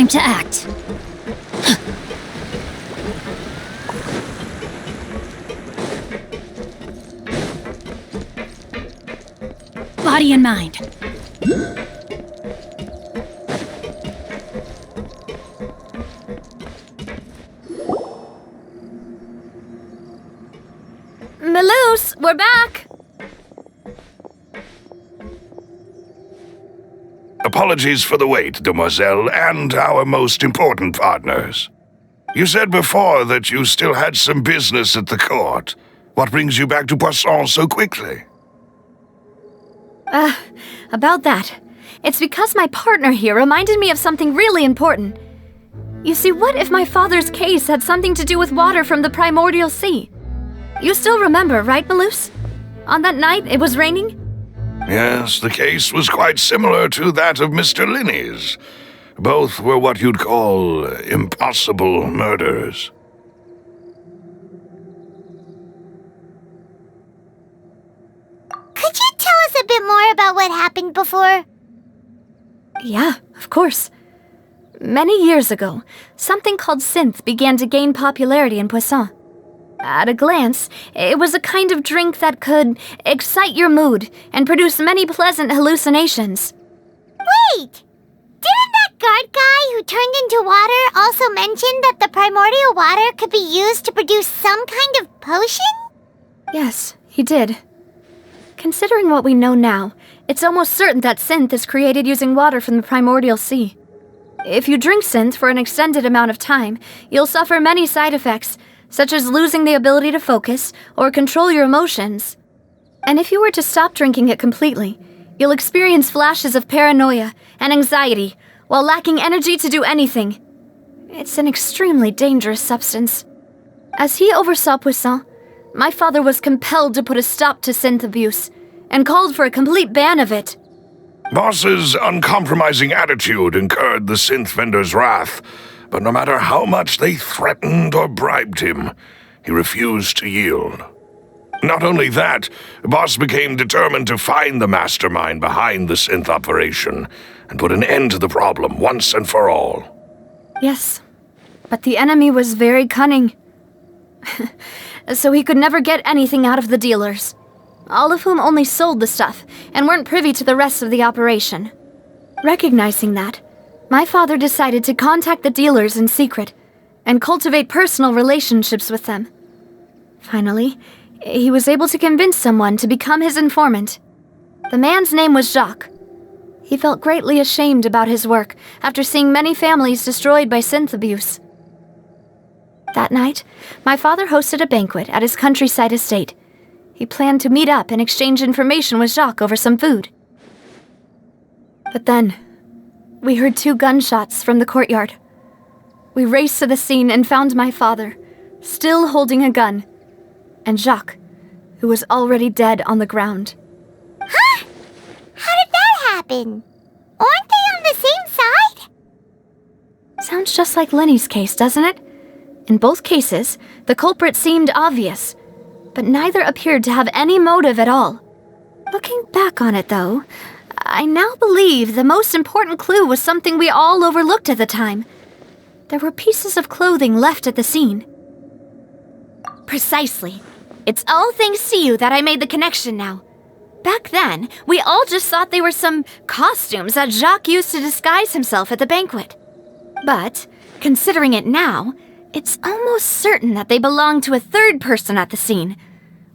to act. Body and mind. Melus, we're back! Apologies for the wait, demoiselle, and our most important partners. You said before that you still had some business at the court. What brings you back to Poisson so quickly? About that. It's because my partner here reminded me of something really important. You see, what if my father's case had something to do with water from the primordial sea? You still remember, right, Melus? On that night, it was raining? Yes, the case was quite similar to that of Mr. Linney's. Both were what you'd call impossible murders. Could you tell us a bit more about what happened before? Yeah, of course. Many years ago, something called synth began to gain popularity in Poisson. At a glance, it was a kind of drink that could excite your mood and produce many pleasant hallucinations. Wait! Didn't that guard guy who turned into water also mention that the primordial water could be used to produce some kind of potion? Yes, he did. Considering what we know now, it's almost certain that synth is created using water from the primordial sea. If you drink synth for an extended amount of time, you'll suffer many side effects, such as losing the ability to focus or control your emotions. And if you were to stop drinking it completely, you'll experience flashes of paranoia and anxiety while lacking energy to do anything. It's an extremely dangerous substance. As he oversaw Poisson, my father was compelled to put a stop to synth abuse and called for a complete ban of it. Boss's uncompromising attitude incurred the synth vendor's wrath, but no matter how much they threatened or bribed him, he refused to yield. Not only that, Boss became determined to find the mastermind behind the synth operation and put an end to the problem once and for all. Yes, but the enemy was very cunning. So he could never get anything out of the dealers, all of whom only sold the stuff and weren't privy to the rest of the operation. Recognizing that, my father decided to contact the dealers in secret and cultivate personal relationships with them. Finally, he was able to convince someone to become his informant. The man's name was Jacques. He felt greatly ashamed about his work after seeing many families destroyed by synth abuse. That night, my father hosted a banquet at his countryside estate. He planned to meet up and exchange information with Jacques over some food. But then, we heard 2 gunshots from the courtyard. We raced to the scene and found my father, still holding a gun, and Jacques, who was already dead on the ground. Huh? How did that happen? Aren't they on the same side? Sounds just like Lenny's case, doesn't it? In both cases, the culprit seemed obvious, but neither appeared to have any motive at all. Looking back on it, though, I now believe the most important clue was something we all overlooked at the time. There were pieces of clothing left at the scene. Precisely. It's all thanks to you that I made the connection now. Back then, we all just thought they were some costumes that Jacques used to disguise himself at the banquet. But, considering it now, it's almost certain that they belong to a third person at the scene.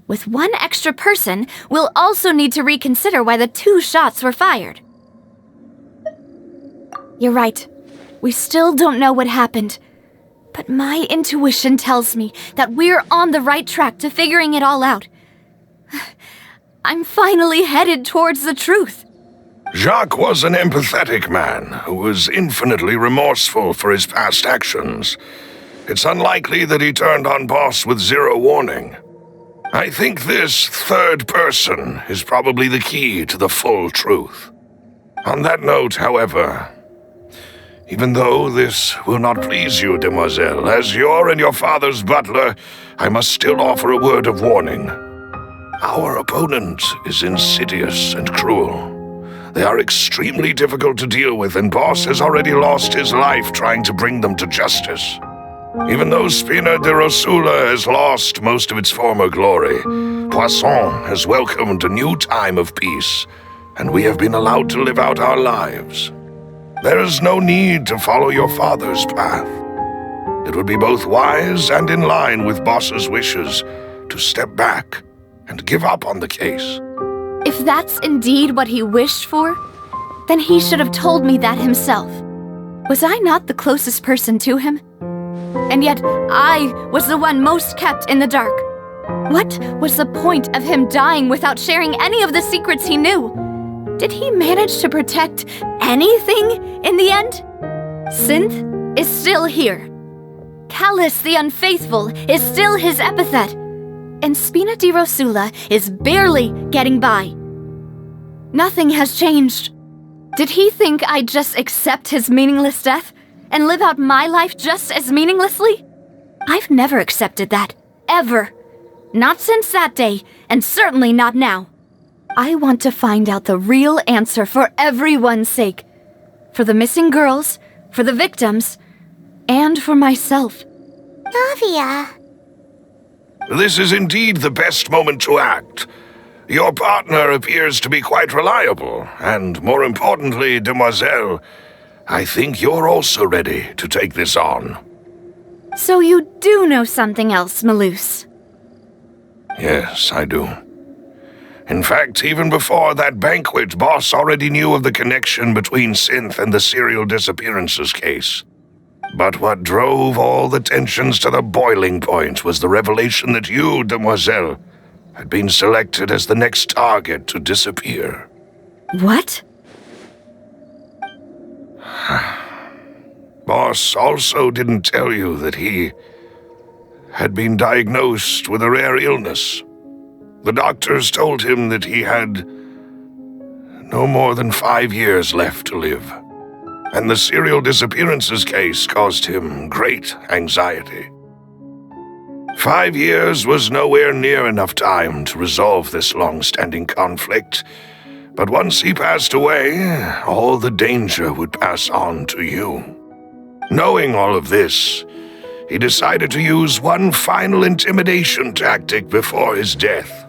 With one extra person, we'll also need to reconsider why the 2 shots were fired. You're right. We still don't know what happened. But my intuition tells me that we're on the right track to figuring it all out. I'm finally headed towards the truth. Jacques was an empathetic man who was infinitely remorseful for his past actions. It's unlikely that he turned on Boss with 0 warning. I think this third person is probably the key to the full truth. On that note, however, even though this will not please you, demoiselle, as your and your father's butler, I must still offer a word of warning. Our opponent is insidious and cruel. They are extremely difficult to deal with, and Boss has already lost his life trying to bring them to justice. Even though Spina de Rosula has lost most of its former glory, Poisson has welcomed a new time of peace, and we have been allowed to live out our lives. There is no need to follow your father's path. It would be both wise and in line with Boss's wishes to step back and give up on the case. If that's indeed what he wished for, then he should have told me that himself. Was I not the closest person to him? And yet, I was the one most kept in the dark. What was the point of him dying without sharing any of the secrets he knew? Did he manage to protect anything in the end? Synth is still here. Callus the Unfaithful is still his epithet. And Spina di Rosula is barely getting by. Nothing has changed. Did he think I'd just accept his meaningless death and live out my life just as meaninglessly? I've never accepted that. Ever. Not since that day, and certainly not now. I want to find out the real answer for everyone's sake. For the missing girls, for the victims, and for myself. Navia. This is indeed the best moment to act. Your partner appears to be quite reliable, and more importantly, Demoiselle, I think you're also ready to take this on. So you do know something else, Malus? Yes, I do. In fact, even before that banquet, Boss already knew of the connection between Synth and the serial disappearances case. But what drove all the tensions to the boiling point was the revelation that you, Demoiselle, had been selected as the next target to disappear. What? Boss also didn't tell you that he had been diagnosed with a rare illness. The doctors told him that he had no more than 5 years left to live, and the serial disappearances case caused him great anxiety. 5 years was nowhere near enough time to resolve this long-standing conflict, but once he passed away, all the danger would pass on to you. Knowing all of this, he decided to use one final intimidation tactic before his death.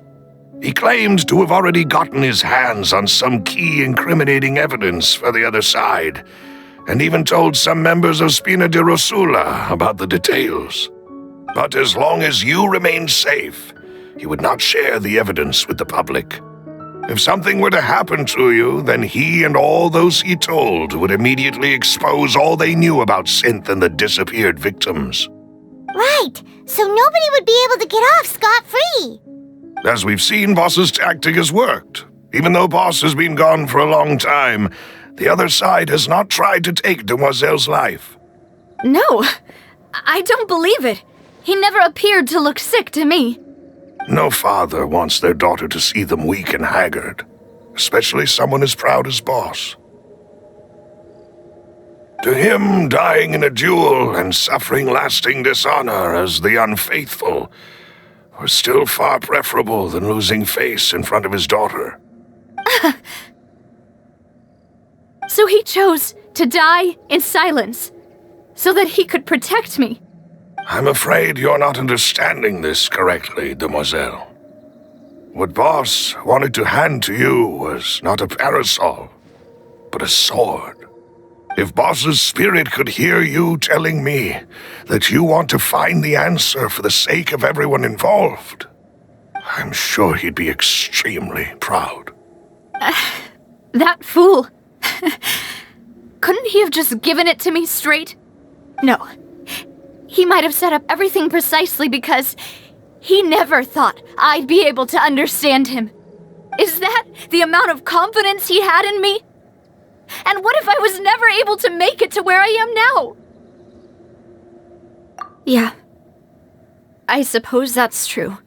He claimed to have already gotten his hands on some key incriminating evidence for the other side, and even told some members of Spina di Rosula about the details. But as long as you remained safe, he would not share the evidence with the public. If something were to happen to you, then he and all those he told would immediately expose all they knew about Synth and the disappeared victims. Right, so nobody would be able to get off scot-free. As we've seen, Boss's tactic has worked. Even though Boss has been gone for a long time, the other side has not tried to take Demoiselle's life. No, I don't believe it. He never appeared to look sick to me. No father wants their daughter to see them weak and haggard, especially someone as proud as Boss. To him, dying in a duel and suffering lasting dishonor as the Unfaithful were still far preferable than losing face in front of his daughter. So he chose to die in silence, so that he could protect me. I'm afraid you're not understanding this correctly, Demoiselle. What Boss wanted to hand to you was not a parasol, but a sword. If Boss's spirit could hear you telling me that you want to find the answer for the sake of everyone involved, I'm sure he'd be extremely proud. That fool. Couldn't he have just given it to me straight? No. He might have set up everything precisely because he never thought I'd be able to understand him. Is that the amount of confidence he had in me? And what if I was never able to make it to where I am now? Yeah. I suppose that's true.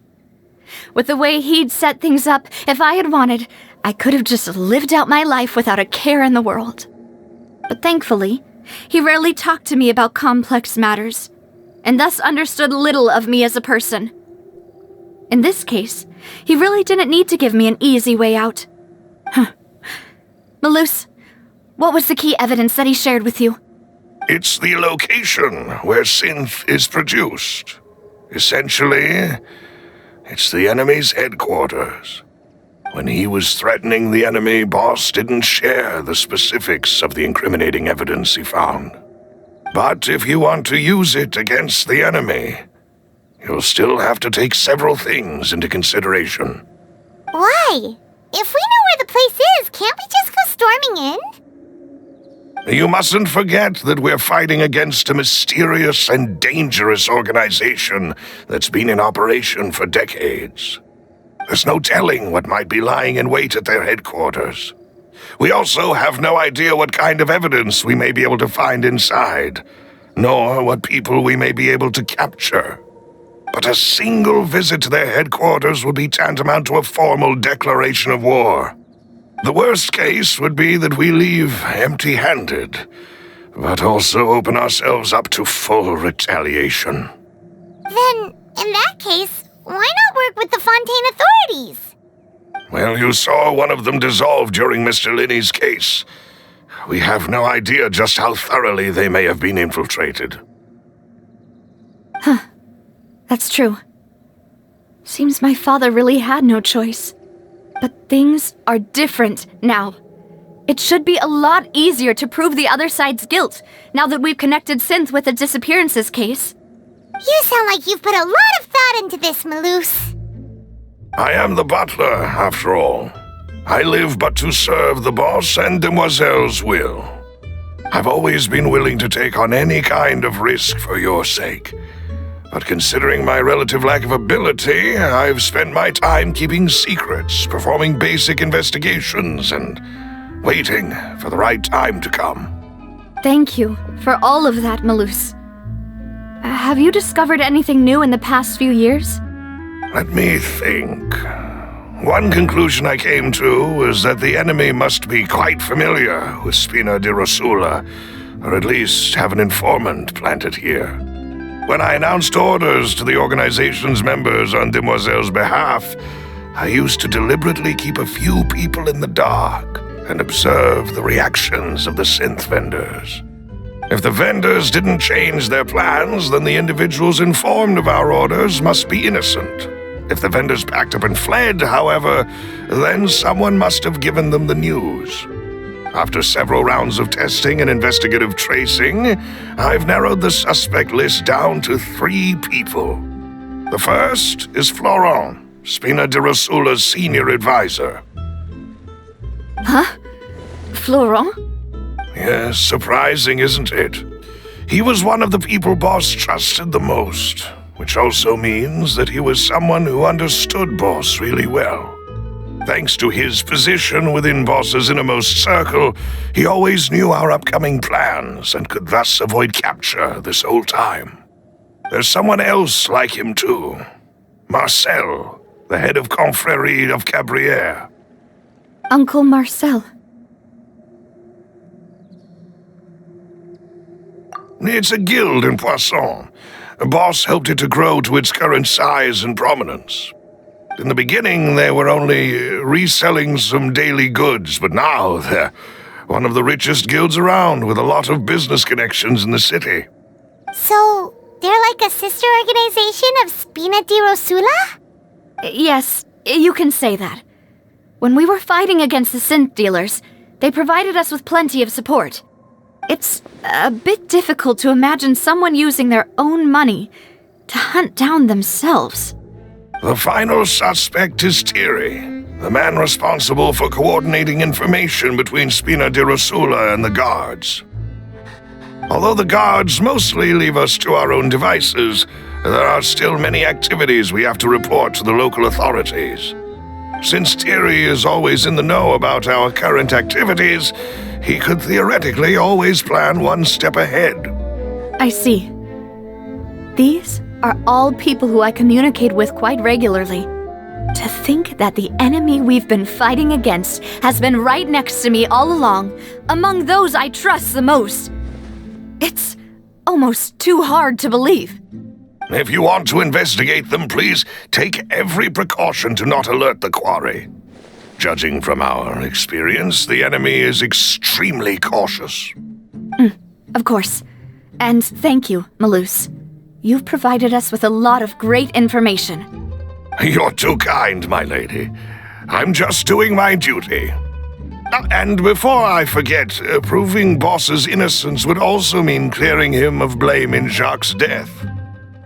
With the way he'd set things up, if I had wanted, I could have just lived out my life without a care in the world. But thankfully, he rarely talked to me about complex matters, and thus understood little of me as a person. In this case, he really didn't need to give me an easy way out. Malus, what was the key evidence that he shared with you? It's the location where synth is produced. Essentially, it's the enemy's headquarters. When he was threatening the enemy, Boss didn't share the specifics of the incriminating evidence he found. But if you want to use it against the enemy, you'll still have to take several things into consideration. Why? If we know where the place is, can't we just go storming in? You mustn't forget that we're fighting against a mysterious and dangerous organization that's been in operation for decades. There's no telling what might be lying in wait at their headquarters. We also have no idea what kind of evidence we may be able to find inside, nor what people we may be able to capture. But a single visit to their headquarters would be tantamount to a formal declaration of war. The worst case would be that we leave empty-handed, but also open ourselves up to full retaliation. Then, in that case, why not work with the Fontaine authorities? Well, you saw one of them dissolve during Mr. Linney's case. We have no idea just how thoroughly they may have been infiltrated. Huh. That's true. Seems my father really had no choice. But things are different now. It should be a lot easier to prove the other side's guilt, now that we've connected Synth with the disappearances case. You sound like you've put a lot of thought into this, Malus. I am the butler, after all. I live but to serve the boss and Demoiselle's will. I've always been willing to take on any kind of risk for your sake. But considering my relative lack of ability, I've spent my time keeping secrets, performing basic investigations, and waiting for the right time to come. Thank you for all of that, Malus. Have you discovered anything new in the past few years? Let me think. One conclusion I came to is that the enemy must be quite familiar with Spina di Rosula, or at least have an informant planted here. When I announced orders to the organization's members on Demoiselle's behalf, I used to deliberately keep a few people in the dark and observe the reactions of the synth vendors. If the vendors didn't change their plans, then the individuals informed of our orders must be innocent. If the vendors packed up and fled, however, then someone must have given them the news. After several rounds of testing and investigative tracing, I've narrowed the suspect list down to 3 people. The first is Florent, Spina di Rosula's senior advisor. Huh? Florent? Yes, surprising, isn't it? He was one of the people Boss trusted the most, which also means that he was someone who understood Boss really well. Thanks to his position within Boss's innermost circle, he always knew our upcoming plans and could thus avoid capture this whole time. There's someone else like him too. Marcel, the head of Confrérie of Cabrières. Uncle Marcel. It's a guild in Poisson. Boss helped it to grow to its current size and prominence. In the beginning, they were only reselling some daily goods, but now they're one of the richest guilds around with a lot of business connections in the city. So, they're like a sister organization of Spina di Rosula? Yes, you can say that. When we were fighting against the synth dealers, they provided us with plenty of support. It's a bit difficult to imagine someone using their own money to hunt down themselves. The final suspect is Thierry, the man responsible for coordinating information between Spina di Rosula and the guards. Although the guards mostly leave us to our own devices, there are still many activities we have to report to the local authorities. Since Thierry is always in the know about our current activities, he could theoretically always plan one step ahead. I see. These are all people who I communicate with quite regularly. To think that the enemy we've been fighting against has been right next to me all along, among those I trust the most. It's almost too hard to believe. If you want to investigate them, please take every precaution to not alert the quarry. Judging from our experience, the enemy is extremely cautious. Of course. And thank you, Malus. You've provided us with a lot of great information. You're too kind, my lady. I'm just doing my duty. And before I forget, proving Boss's innocence would also mean clearing him of blame in Jacques' death.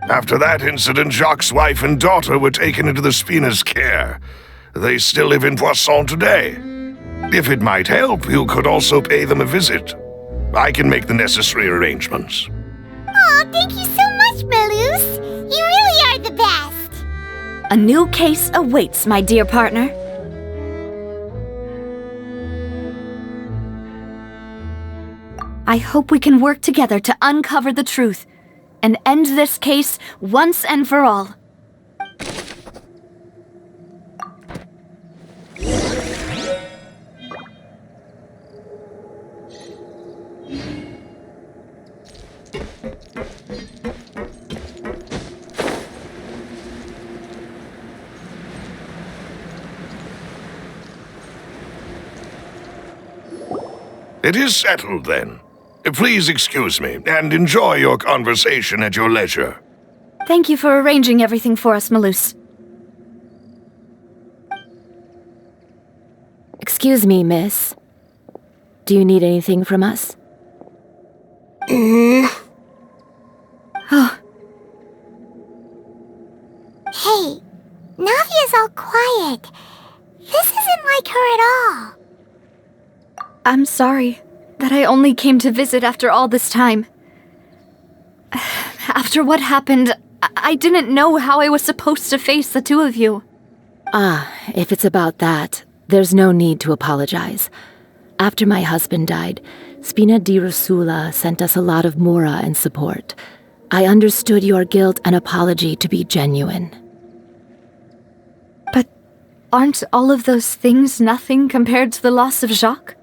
After that incident, Jacques' wife and daughter were taken into the Spina's care. They still live in Poisson today. If it might help, you could also pay them a visit. I can make the necessary arrangements. Aw, thank you so much, Malus. You really are the best. A new case awaits, my dear partner. I hope we can work together to uncover the truth and end this case once and for all. It is settled, then. Please excuse me, and enjoy your conversation at your leisure. Thank you for arranging everything for us, Malus. Excuse me, miss. Do you need anything from us? Oh, Hey, Navia's all quiet. This isn't like her at all. I'm sorry that I only came to visit after all this time. After what happened, I didn't know how I was supposed to face the two of you. Ah, if it's about that, there's no need to apologize. After my husband died, Spina di Rosula sent us a lot of mora and support. I understood your guilt and apology to be genuine. But aren't all of those things nothing compared to the loss of Jacques?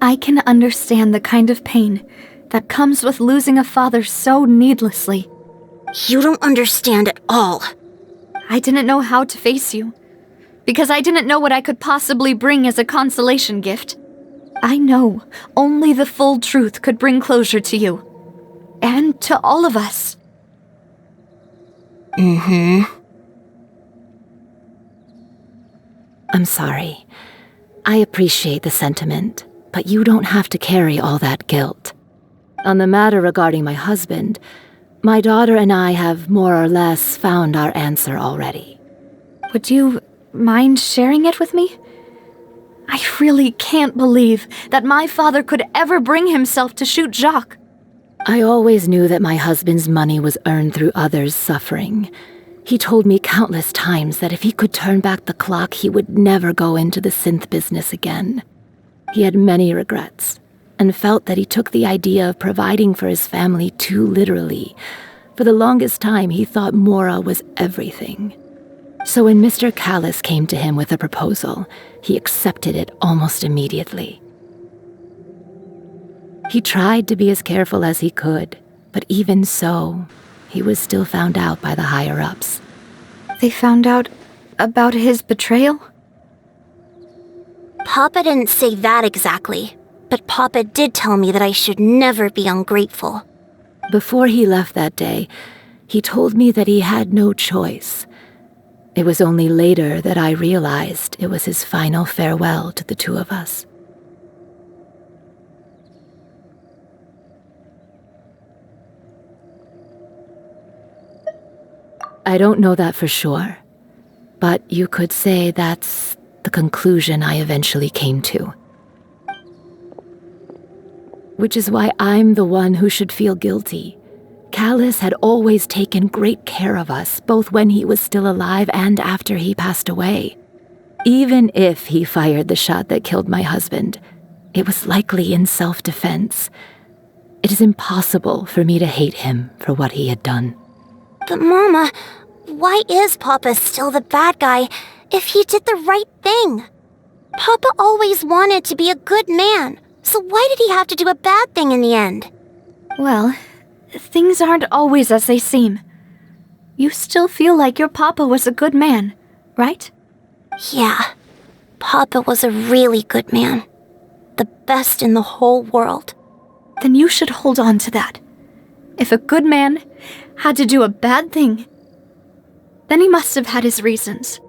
I can understand the kind of pain that comes with losing a father so needlessly. You don't understand at all. I didn't know how to face you, because I didn't know what I could possibly bring as a consolation gift. I know only the full truth could bring closure to you, and to all of us. I'm sorry. I appreciate the sentiment, but you don't have to carry all that guilt. On the matter regarding my husband, my daughter and I have more or less found our answer already. Would you mind sharing it with me? I really can't believe that my father could ever bring himself to shoot Jacques. I always knew that my husband's money was earned through others' suffering. He told me countless times that if he could turn back the clock, he would never go into the synth business again. He had many regrets, and felt that he took the idea of providing for his family too literally. For the longest time, he thought Mora was everything. So when Mr. Callis came to him with a proposal, he accepted it almost immediately. He tried to be as careful as he could, but even so, he was still found out by the higher-ups. They found out about his betrayal? Papa didn't say that exactly, but Papa did tell me that I should never be ungrateful. Before he left that day, he told me that he had no choice. It was only later that I realized it was his final farewell to the two of us. I don't know that for sure, but you could say that's the conclusion I eventually came to. Which is why I'm the one who should feel guilty. Callis had always taken great care of us, both when he was still alive and after he passed away. Even if he fired the shot that killed my husband, it was likely in self-defense. It is impossible for me to hate him for what he had done. But Mama, why is Papa still the bad guy if he did the right thing? Papa always wanted to be a good man, so why did he have to do a bad thing in the end? Well, things aren't always as they seem. you still feel like your papa was a good man, right? Yeah, Papa was a really good man. The best in the whole world. Then you should hold on to that. If a good man had to do a bad thing, then he must have had his reasons,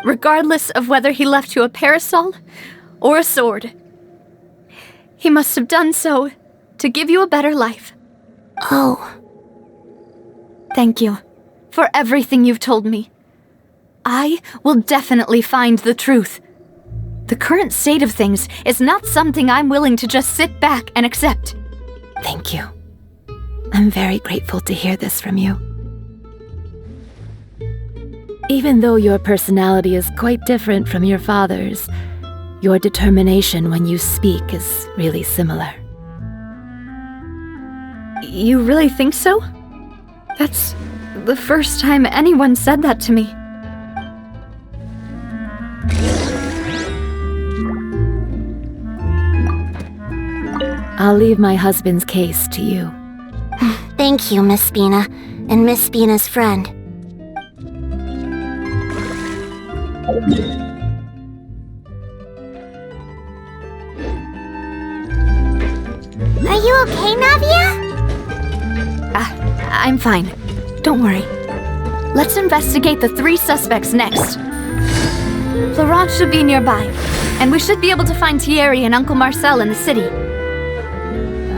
regardless of whether he left you a parasol or a sword. He must have done so to give you a better life. Oh. Thank you for everything you've told me. I will definitely find the truth. The current state of things is not something I'm willing to just sit back and accept. Thank you. I'm very grateful to hear this from you. Even though your personality is quite different from your father's, your determination when you speak is really similar. You really think so? That's the first time anyone said that to me. I'll leave my husband's case to you. Thank you, Miss Spina, and Miss Spina's friend. Are you okay, Navia? I'm fine. Don't worry. Let's investigate the 3 suspects next. Florent should be nearby, and we should be able to find Thierry and Uncle Marcel in the city.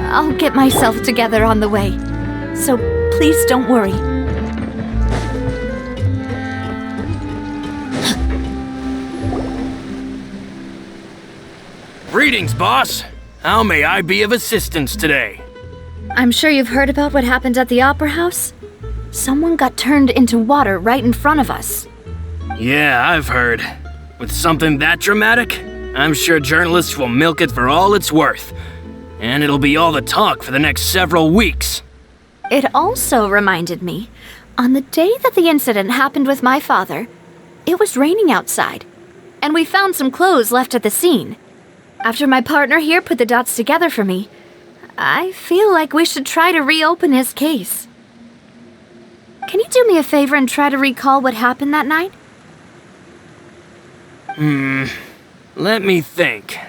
I'll get myself together on the way, so please don't worry. Greetings, boss. How may I be of assistance today? I'm sure you've heard about what happened at the Opera House. Someone got turned into water right in front of us. Yeah, I've heard. With something that dramatic, I'm sure journalists will milk it for all it's worth. And it'll be all the talk for the next several weeks. It also reminded me, on the day that the incident happened with my father, it was raining outside, and we found some clothes left at the scene. After my partner here put the dots together for me, I feel like we should try to reopen his case. Can you do me a favor and try to recall what happened that night? Let me think.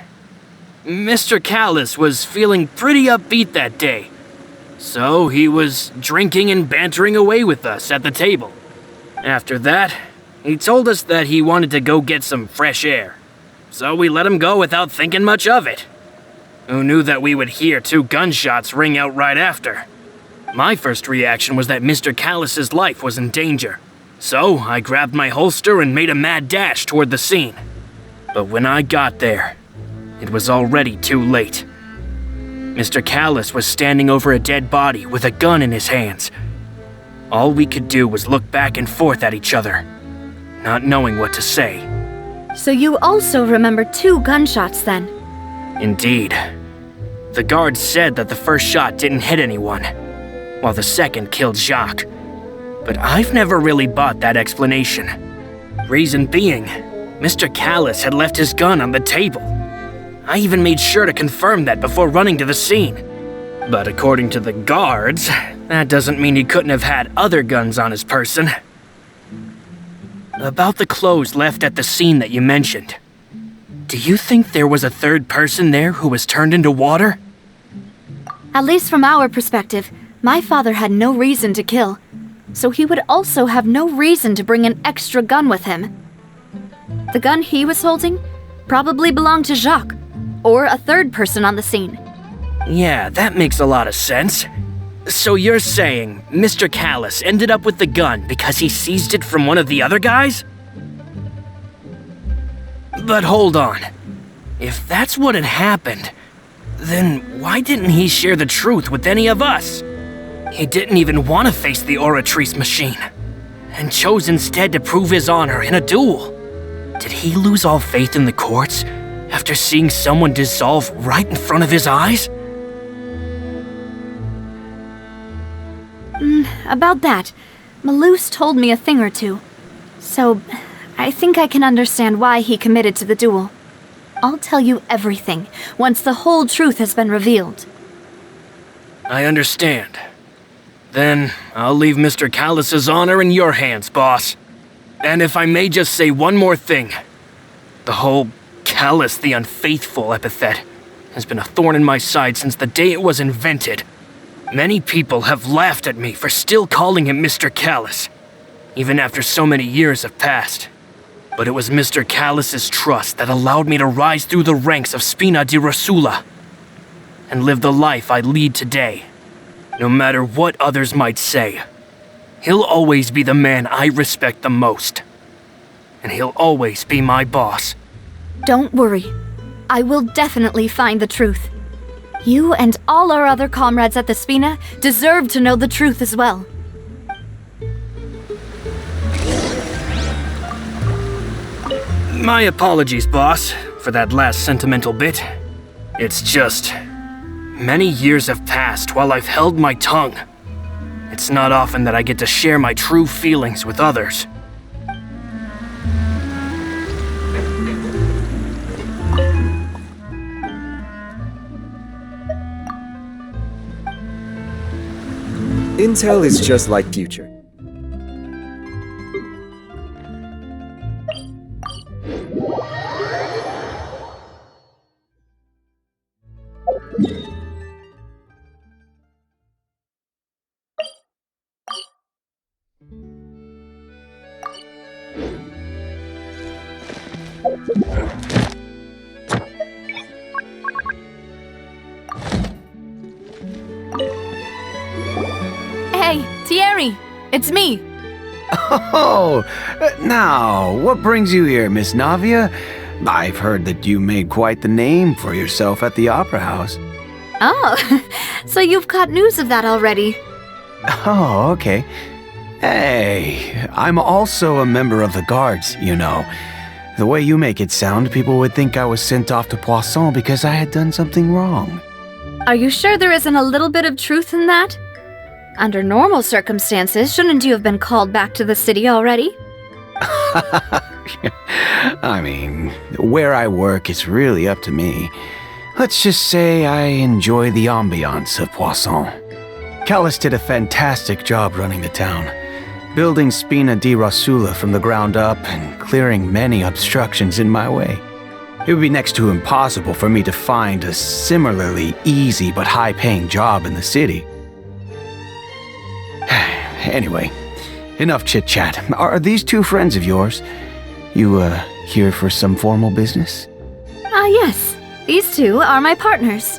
Mr. Callis was feeling pretty upbeat that day. So he was drinking and bantering away with us at the table. After that, he told us that he wanted to go get some fresh air. So we let him go without thinking much of it. Who knew that we would hear 2 gunshots ring out right after? My first reaction was that Mr. Callis's life was in danger. So I grabbed my holster and made a mad dash toward the scene. But when I got there, it was already too late. Mr. Callis was standing over a dead body with a gun in his hands. All we could do was look back and forth at each other, not knowing what to say. So you also remember 2 gunshots then? Indeed. The guard said that the first shot didn't hit anyone, while the second killed Jacques. But I've never really bought that explanation. Reason being, Mr. Callis had left his gun on the table. I even made sure to confirm that before running to the scene. But according to the guards, that doesn't mean he couldn't have had other guns on his person. About the clothes left at the scene that you mentioned. Do you think there was a 3rd person there who was turned into water? At least from our perspective, my father had no reason to kill, so he would also have no reason to bring an extra gun with him. The gun he was holding probably belonged to Jacques, or a 3rd person on the scene. Yeah, that makes a lot of sense. So you're saying Mr. Callis ended up with the gun because he seized it from one of the other guys? But hold on. If that's what had happened, then why didn't he share the truth with any of us? He didn't even want to face the Oratrice machine, and chose instead to prove his honor in a duel. Did he lose all faith in the courts after seeing someone dissolve right in front of his eyes? About that, Malouse told me a thing or two, so I think I can understand why he committed to the duel. I'll tell you everything once the whole truth has been revealed. I understand. Then I'll leave Mr. Callus's honor in your hands, boss. And if I may just say one more thing. The whole Callus the Unfaithful epithet has been a thorn in my side since the day it was invented. Many people have laughed at me for still calling him Mr. Callus, even after so many years have passed. But it was Mr. Callus's trust that allowed me to rise through the ranks of Spina di Rosula and live the life I lead today. No matter what others might say, he'll always be the man I respect the most. And he'll always be my boss. Don't worry. I will definitely find the truth. You and all our other comrades at the Spina deserve to know the truth as well. My apologies, boss, for that last sentimental bit. It's just... many years have passed while I've held my tongue. It's not often that I get to share my true feelings with others. Intel is just like Future. Hey, Thierry! It's me! Oh, now, what brings you here, Miss Navia? I've heard that you made quite the name for yourself at the Opera House. Oh, so you've got news of that already. Oh, okay. Hey, I'm also a member of the Guards, you know. The way you make it sound, people would think I was sent off to Poisson because I had done something wrong. Are you sure there isn't a little bit of truth in that? Under normal circumstances, shouldn't you have been called back to the city already? I mean, where I work is really up to me. Let's just say I enjoy the ambiance of Poisson. Callus did a fantastic job running the town, building Spina di Rosula from the ground up and clearing many obstructions in my way. It would be next to impossible for me to find a similarly easy but high-paying job in the city. Anyway, enough chit-chat. Are these two friends of yours? You, here for some formal business? Yes. These two are my partners.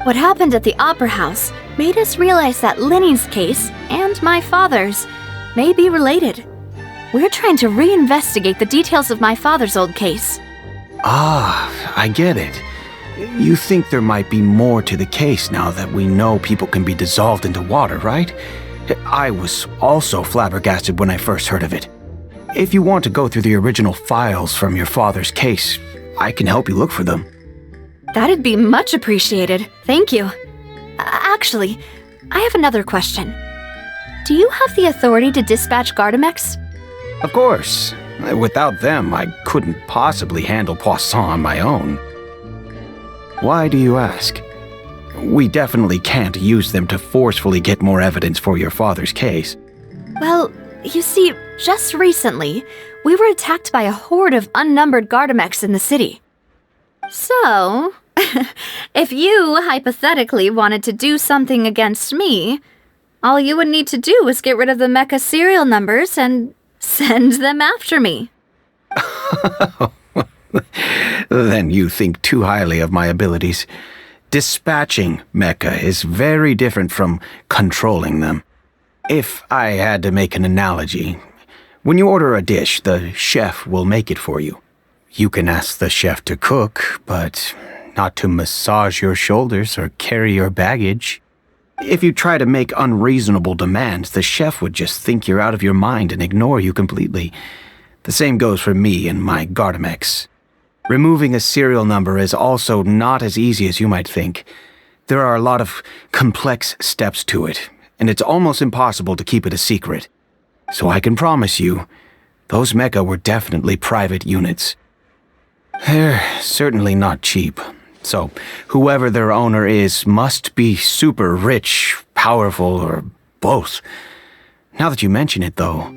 What happened at the Opera House made us realize that Linny's case and my father's may be related. We're trying to reinvestigate the details of my father's old case. Ah, I get it. You think there might be more to the case now that we know people can be dissolved into water, right? I was also flabbergasted when I first heard of it. If you want to go through the original files from your father's case, I can help you look for them. That'd be much appreciated. Thank you. Actually, I have another question. Do you have the authority to dispatch Gardamex? Of course. Without them, I couldn't possibly handle Poisson on my own. Why do you ask? We definitely can't use them to forcefully get more evidence for your father's case. Well, you see, just recently, we were attacked by a horde of unnumbered Gardamex in the city. So, if you hypothetically wanted to do something against me, all you would need to do is get rid of the mecha serial numbers and send them after me. Then you think too highly of my abilities. Dispatching mecha is very different from controlling them. If I had to make an analogy, when you order a dish, the chef will make it for you. You can ask the chef to cook, but not to massage your shoulders or carry your baggage. If you try to make unreasonable demands, the chef would just think you're out of your mind and ignore you completely. The same goes for me and my Gardamex. Removing a serial number is also not as easy as you might think. There are a lot of complex steps to it, and it's almost impossible to keep it a secret. So I can promise you, those mecha were definitely private units. They're certainly not cheap, so whoever their owner is must be super rich, powerful, or both. Now that you mention it, though,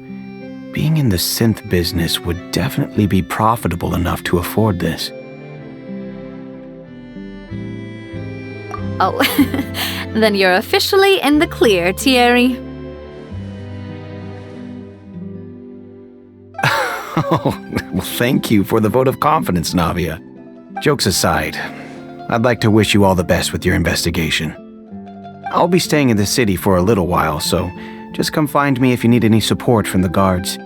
being in the synth business would definitely be profitable enough to afford this. Oh, then you're officially in the clear, Thierry. Oh, well, thank you for the vote of confidence, Navia. Jokes aside, I'd like to wish you all the best with your investigation. I'll be staying in the city for a little while, so just come find me if you need any support from the guards.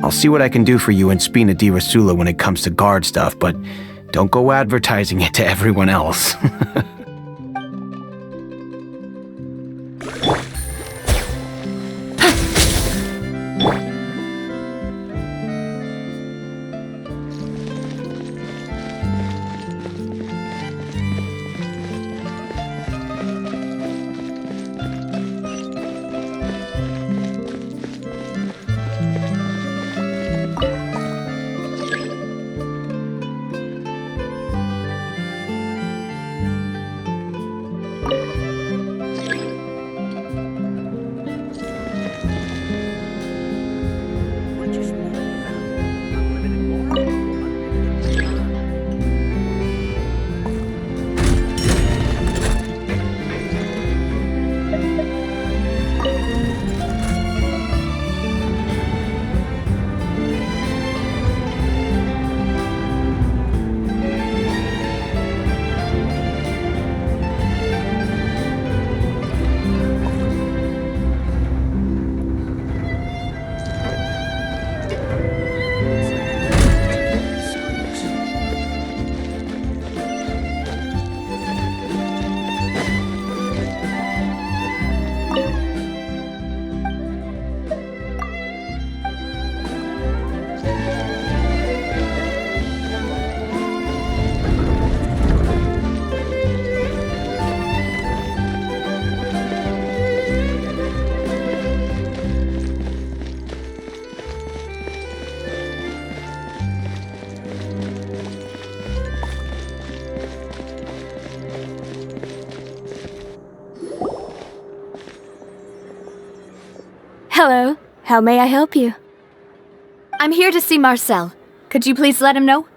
I'll see what I can do for you in Spina di Rosula when it comes to guard stuff, but don't go advertising it to everyone else. Hello. How may I help you? I'm here to see Marcel. Could you please let him know?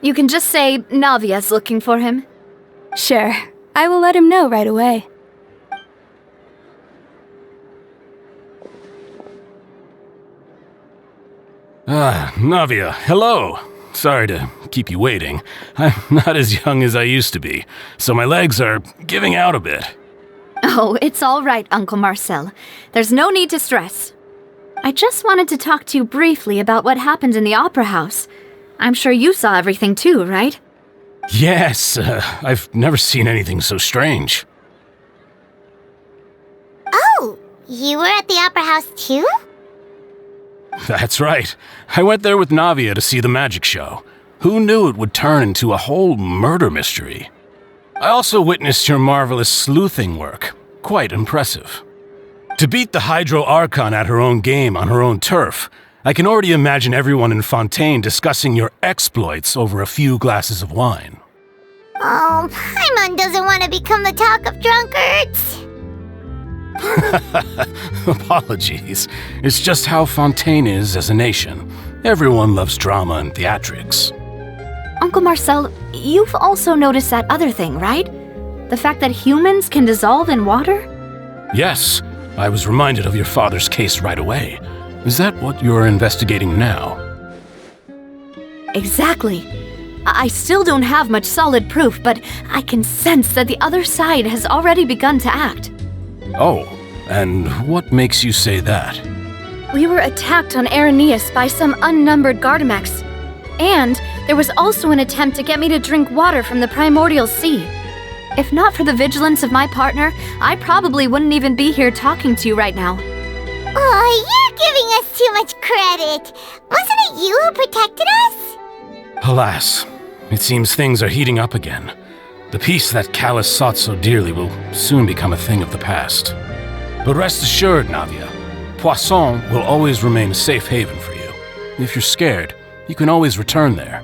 You can just say Navia's looking for him. Sure. I will let him know right away. Ah, Navia, hello. Sorry to keep you waiting. I'm not as young as I used to be, so my legs are giving out a bit. Oh, it's all right, Uncle Marcel. There's no need to stress. I just wanted to talk to you briefly about what happened in the Opera House. I'm sure you saw everything too, right? Yes, I've never seen anything so strange. Oh, you were at the Opera House too? That's right. I went there with Navia to see the magic show. Who knew it would turn into a whole murder mystery? I also witnessed your marvelous sleuthing work. Quite impressive. To beat the Hydro Archon at her own game on her own turf, I can already imagine everyone in Fontaine discussing your exploits over a few glasses of wine. Oh, Paimon doesn't want to become the talk of drunkards. Apologies. It's just how Fontaine is as a nation. Everyone loves drama and theatrics. Uncle Marcel, you've also noticed that other thing, right? The fact that humans can dissolve in water? Yes, I was reminded of your father's case right away. Is that what you're investigating now? Exactly. I still don't have much solid proof, but I can sense that the other side has already begun to act. Oh, and what makes you say that? We were attacked on Araneus by some unnumbered Gardamex. And there was also an attempt to get me to drink water from the primordial sea. If not for the vigilance of my partner, I probably wouldn't even be here talking to you right now. Oh, you're giving us too much credit. Wasn't it you who protected us? Alas, it seems things are heating up again. The peace that Callus sought so dearly will soon become a thing of the past. But rest assured, Navia, Poisson will always remain a safe haven for you. If you're scared, you can always return there.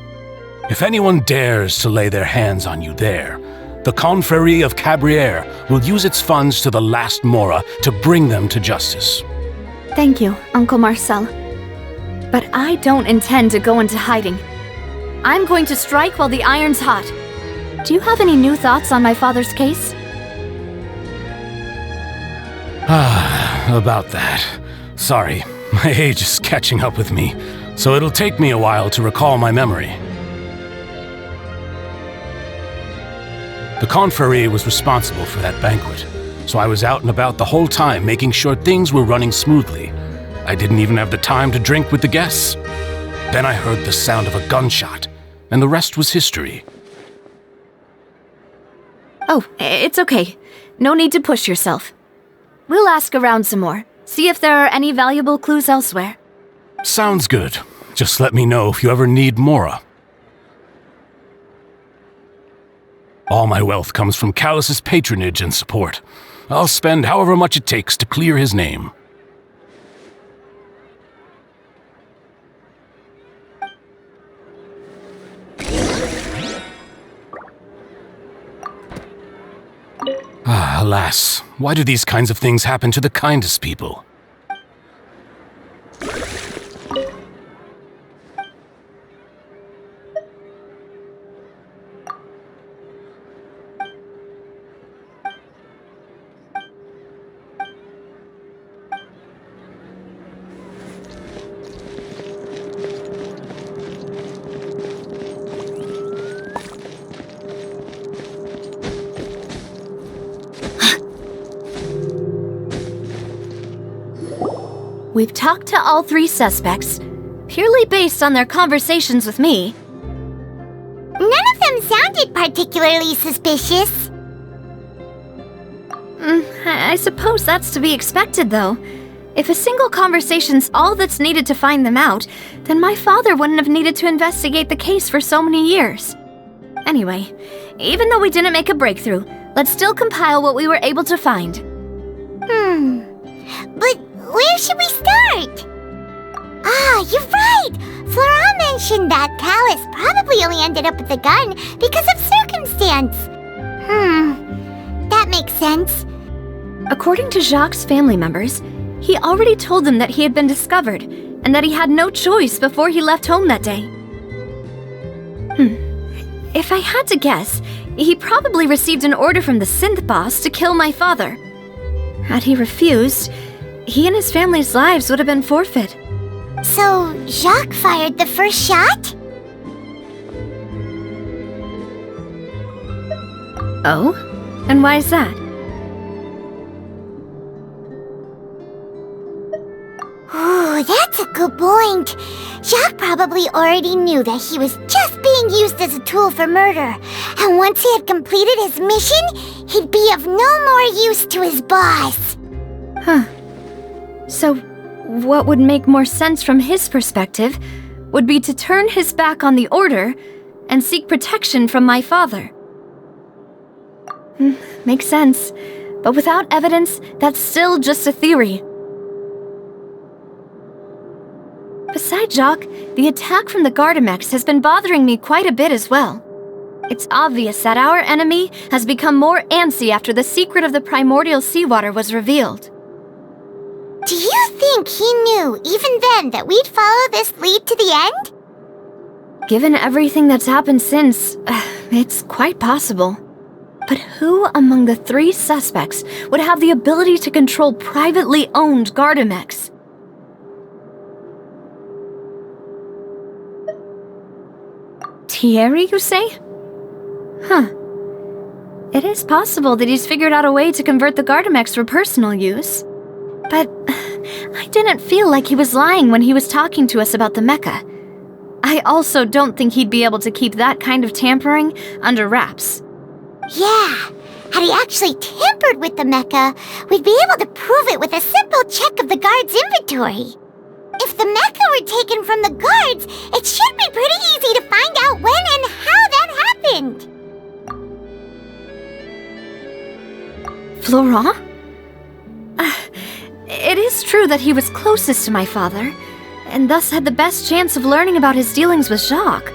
If anyone dares to lay their hands on you there, the Confrérie of Cabrières will use its funds to the last Mora to bring them to justice. Thank you, Uncle Marcel. But I don't intend to go into hiding. I'm going to strike while the iron's hot. Do you have any new thoughts on my father's case? About that. Sorry, my age is catching up with me, so it'll take me a while to recall my memory. The Confrérie was responsible for that banquet, so I was out and about the whole time making sure things were running smoothly. I didn't even have the time to drink with the guests. Then I heard the sound of a gunshot, and the rest was history. Oh, it's okay. No need to push yourself. We'll ask around some more, see if there are any valuable clues elsewhere. Sounds good. Just let me know if you ever need Mora. All my wealth comes from Callus's patronage and support. I'll spend however much it takes to clear his name. Alas, why do these kinds of things happen to the kindest people? We've talked to all three suspects, purely based on their conversations with me. None of them sounded particularly suspicious. I suppose that's to be expected, though. If a single conversation's all that's needed to find them out, then my father wouldn't have needed to investigate the case for so many years. Anyway, even though we didn't make a breakthrough, let's still compile what we were able to find. But where should we start? You're right! Flora mentioned that Callus probably only ended up with the gun because of circumstance. That makes sense. According to Jacques' family members, he already told them that he had been discovered, and that he had no choice before he left home that day. If I had to guess, he probably received an order from the synth boss to kill my father. Had he refused, he and his family's lives would have been forfeit. So, Jacques fired the first shot? Oh? And why is that? Ooh, that's a good point. Jacques probably already knew that he was just being used as a tool for murder. And once he had completed his mission, he'd be of no more use to his boss. So, what would make more sense from his perspective would be to turn his back on the Order and seek protection from my father. Makes sense. But without evidence, that's still just a theory. Besides Jacques, the attack from the Gardamex has been bothering me quite a bit as well. It's obvious that our enemy has become more antsy after the secret of the primordial seawater was revealed. Do you think he knew, even then, that we'd follow this lead to the end? Given everything that's happened since, it's quite possible. But who among the three suspects would have the ability to control privately owned Gardamex? Thierry, you say? It is possible that he's figured out a way to convert the Gardamex for personal use. But I didn't feel like he was lying when he was talking to us about the mecha. I also don't think he'd be able to keep that kind of tampering under wraps. Yeah, had he actually tampered with the mecha, we'd be able to prove it with a simple check of the guard's inventory. If the mecha were taken from the guards, it should be pretty easy to find out when and how that happened. Florent? It is true that he was closest to my father, and thus had the best chance of learning about his dealings with Jacques.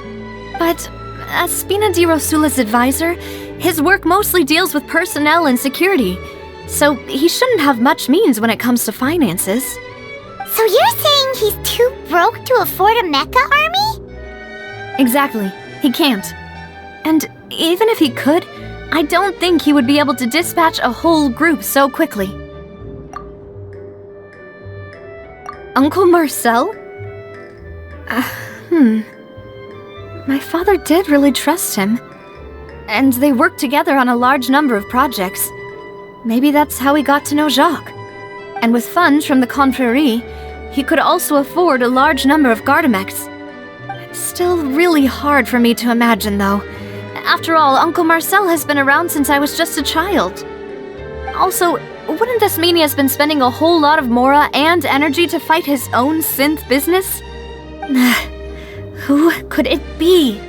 But as Spina di Rosula's advisor, his work mostly deals with personnel and security, so he shouldn't have much means when it comes to finances. So you're saying he's too broke to afford a mecha army? Exactly. He can't. And even if he could, I don't think he would be able to dispatch a whole group so quickly. Uncle Marcel? My father did really trust him. And they worked together on a large number of projects. Maybe that's how he got to know Jacques. And with funds from the Confrérie, he could also afford a large number of Gardamex. It's still really hard for me to imagine, though. After all, Uncle Marcel has been around since I was just a child. Also, wouldn't this mean he has been spending a whole lot of mora and energy to fight his own synth business? Who could it be?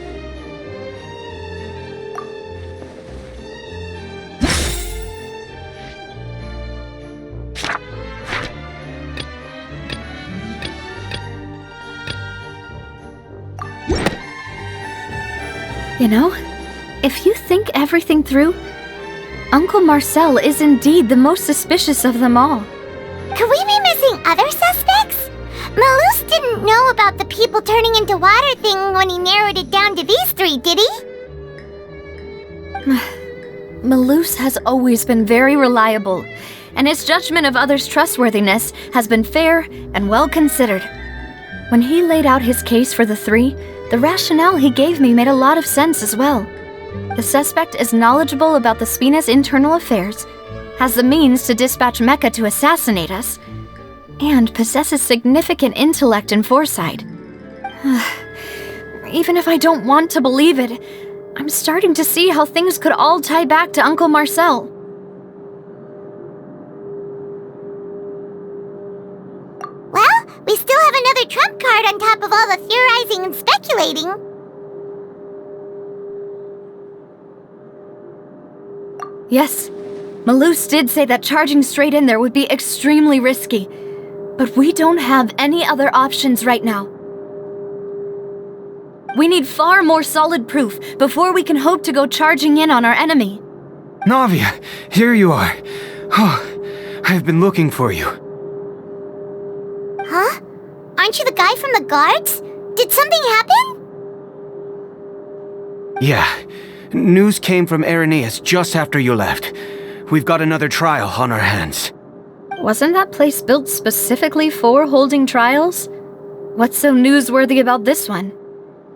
You know, if you think everything through, Uncle Marcel is indeed the most suspicious of them all. Could we be missing other suspects? Malus didn't know about the people turning into water thing when he narrowed it down to these three, did he? Malus has always been very reliable, and his judgment of others' trustworthiness has been fair and well considered. When he laid out his case for the three, the rationale he gave me made a lot of sense as well. The suspect is knowledgeable about the Spina's internal affairs, has the means to dispatch Mecha to assassinate us, and possesses significant intellect and foresight. Even if I don't want to believe it, I'm starting to see how things could all tie back to Uncle Marcel. Well, we still have another trump card on top of all the theorizing and speculating. Yes, Malus did say that charging straight in there would be extremely risky, but we don't have any other options right now. We need far more solid proof before we can hope to go charging in on our enemy. Navia, here you are. Oh, I've been looking for you. Huh? Aren't you the guy from the guards? Did something happen? Yeah. News came from Irenaeus just after you left. We've got another trial on our hands. Wasn't that place built specifically for holding trials? What's so newsworthy about this one?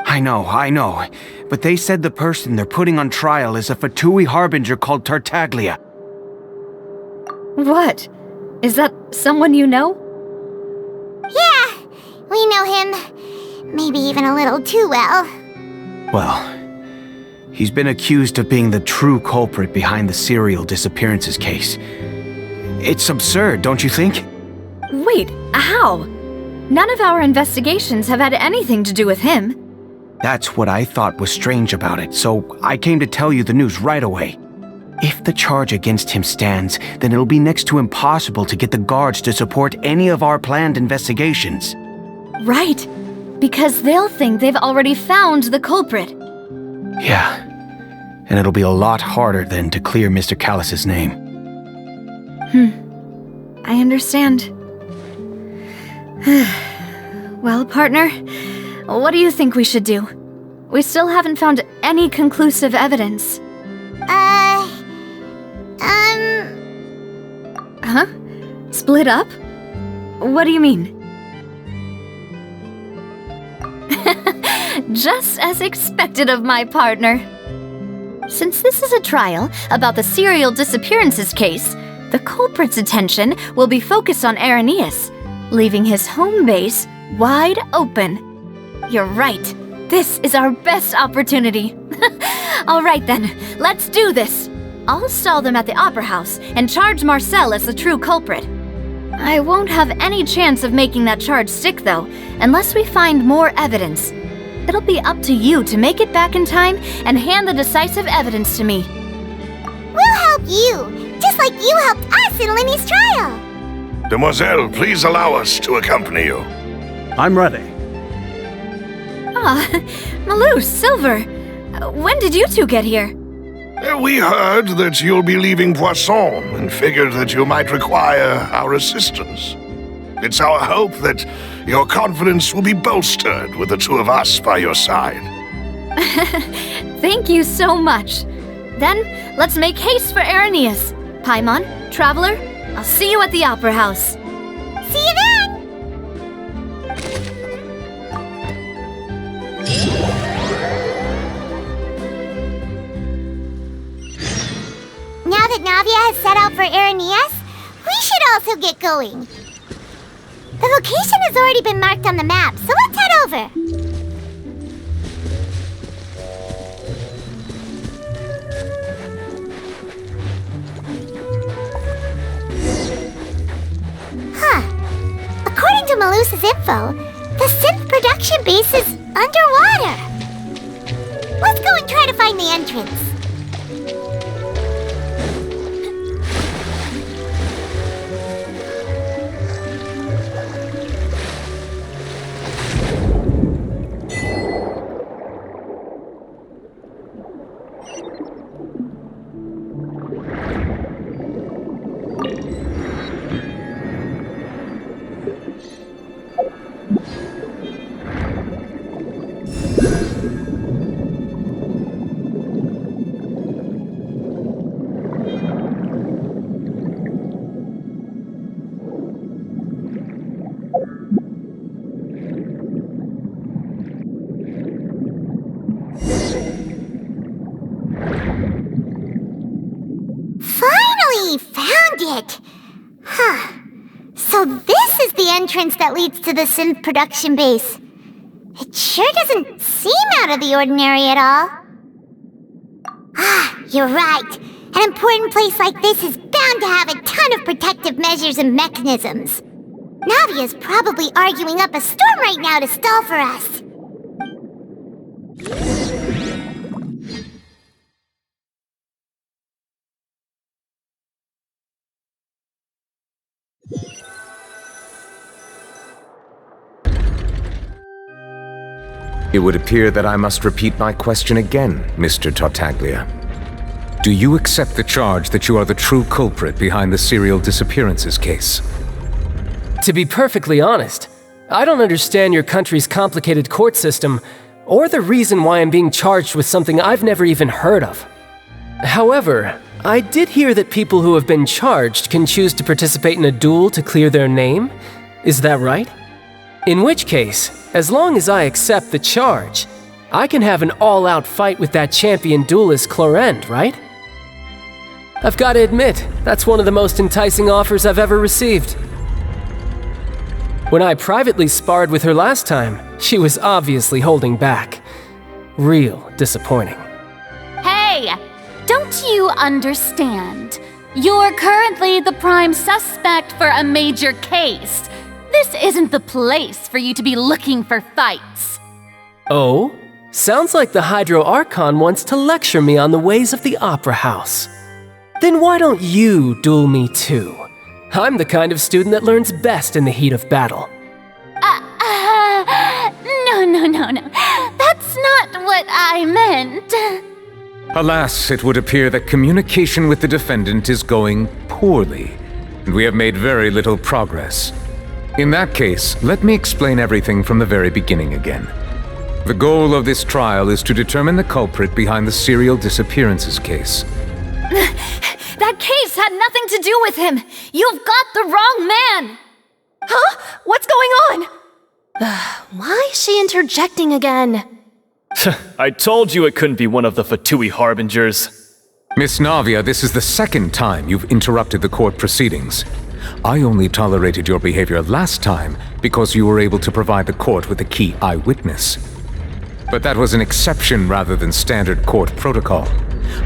I know. But they said the person they're putting on trial is a Fatui harbinger called Tartaglia. What? Is that someone you know? Yeah, we know him. Maybe even a little too well. Well, he's been accused of being the true culprit behind the serial disappearances case. It's absurd, don't you think? Wait, how? None of our investigations have had anything to do with him. That's what I thought was strange about it, so I came to tell you the news right away. If the charge against him stands, then it'll be next to impossible to get the guards to support any of our planned investigations. Right, because they'll think they've already found the culprit. Yeah, and it'll be a lot harder then to clear Mr. Callus's name. I understand. Well, partner, what do you think we should do? We still haven't found any conclusive evidence. Huh? Split up? What do you mean? Just as expected of my partner. Since this is a trial about the serial disappearances case, the culprit's attention will be focused on Irenaeus, leaving his home base wide open. You're right. This is our best opportunity. All right then, let's do this. I'll stall them at the Opera House and charge Marcel as the true culprit. I won't have any chance of making that charge stick, though, unless we find more evidence. It'll be up to you to make it back in time and hand the decisive evidence to me. We'll help you, just like you helped us in Linny's trial. Demoiselle, please allow us to accompany you. I'm ready. Ah, Malus, Silver. When did you two get here? We heard that you'll be leaving Poisson and figured that you might require our assistance. It's our hope that your confidence will be bolstered with the two of us by your side. Thank you so much. Then, let's make haste for Arrhenius. Paimon, Traveler, I'll see you at the Opera House. See you then! Now that Navia has set out for Arrhenius, we should also get going. The location has already been marked on the map, so let's head over. According to Malusa's info, the synth production base is underwater. Let's go and try to find the entrance. So this is the entrance that leads to the synth production base. It sure doesn't seem out of the ordinary at all. You're right. An important place like this is bound to have a ton of protective measures and mechanisms. Navia's probably arguing up a storm right now to stall for us. It would appear that I must repeat my question again, Mr. Tartaglia. Do you accept the charge that you are the true culprit behind the serial disappearances case? To be perfectly honest, I don't understand your country's complicated court system, or the reason why I'm being charged with something I've never even heard of. However, I did hear that people who have been charged can choose to participate in a duel to clear their name. Is that right? In which case, as long as I accept the charge, I can have an all-out fight with that champion duelist Clorend, right? I've got to admit, that's one of the most enticing offers I've ever received. When I privately sparred with her last time, she was obviously holding back. Real disappointing. Hey! Don't you understand? You're currently the prime suspect for a major case. This isn't the place for you to be looking for fights. Oh? Sounds like the Hydro Archon wants to lecture me on the ways of the Opera House. Then why don't you duel me too? I'm the kind of student that learns best in the heat of battle. No. That's not what I meant. Alas, it would appear that communication with the defendant is going poorly, and we have made very little progress. In that case, let me explain everything from the very beginning again. The goal of this trial is to determine the culprit behind the serial disappearances case. That case had nothing to do with him! You've got the wrong man! Huh? What's going on? Why is she interjecting again? I told you it couldn't be one of the Fatui harbingers. Miss Navia, this is the second time you've interrupted the court proceedings. I only tolerated your behavior last time because you were able to provide the court with a key eyewitness. But that was an exception rather than standard court protocol.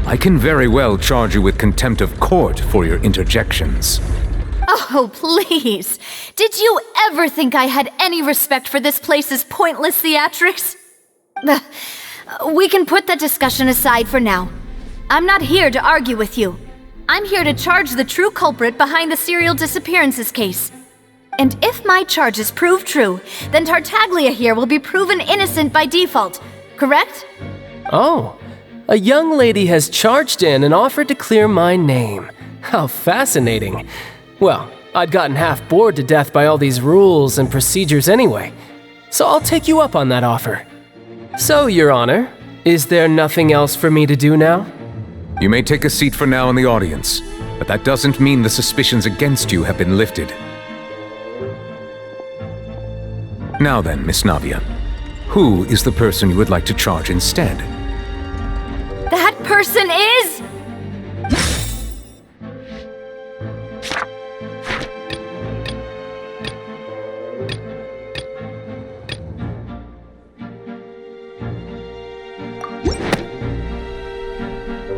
I can very well charge you with contempt of court for your interjections. Oh, please! Did you ever think I had any respect for this place's pointless theatrics? We can put that discussion aside for now. I'm not here to argue with you. I'm here to charge the true culprit behind the serial disappearances case. And if my charges prove true, then Tartaglia here will be proven innocent by default, correct? Oh, A young lady has charged in and offered to clear my name. How fascinating. Well, I'd gotten half bored to death by all these rules and procedures anyway, so I'll take you up on that offer. So, Your Honor, is there nothing else for me to do now? You may take a seat for now in the audience, but that doesn't mean the suspicions against you have been lifted. Now then, Miss Navia, who is the person you would like to charge instead? That person is...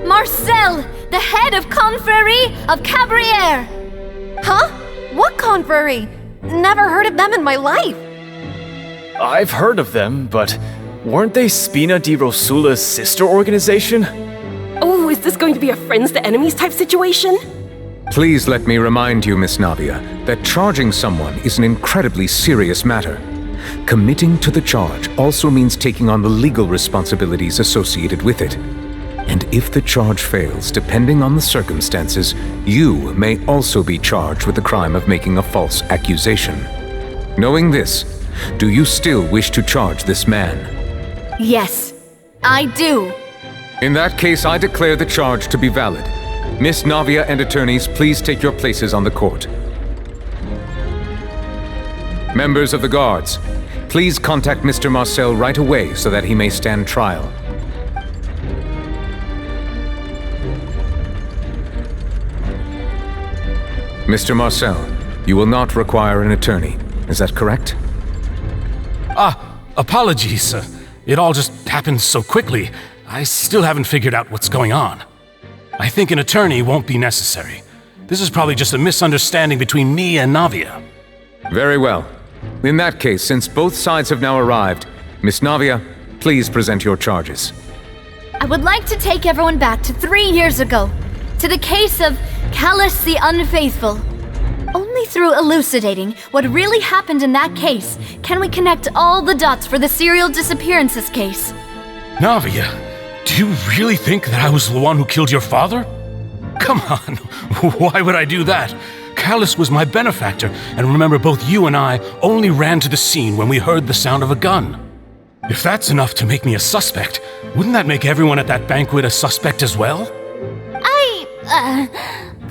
Marcel, the head of Confrérie of Cabrières! Huh? What confrérie? Never heard of them in my life. I've heard of them, but weren't they Spina di Rosula's sister organization? Oh, is this going to be a friends to enemies type situation? Please let me remind you, Miss Navia, that charging someone is an incredibly serious matter. Committing to the charge also means taking on the legal responsibilities associated with it. And if the charge fails, depending on the circumstances, you may also be charged with the crime of making a false accusation. Knowing this, do you still wish to charge this man? Yes, I do. In that case, I declare the charge to be valid. Miss Navia and attorneys, please take your places on the court. Members of the guards, please contact Mr. Marcel right away so that he may stand trial. Mr. Marcel, you will not require an attorney. Is that correct? Apologies. It all just happened so quickly. I still haven't figured out what's going on. I think an attorney won't be necessary. This is probably just a misunderstanding between me and Navia. Very well. In that case, since both sides have now arrived, Miss Navia, please present your charges. I would like to take everyone back to 3 years ago, to the case of Callus the Unfaithful. Only through elucidating what really happened in that case can we connect all the dots for the serial disappearances case. Navia, do you really think that I was the one who killed your father? Come on, why would I do that? Callus was my benefactor, and remember, both you and I only ran to the scene when we heard the sound of a gun. If that's enough to make me a suspect, wouldn't that make everyone at that banquet a suspect as well?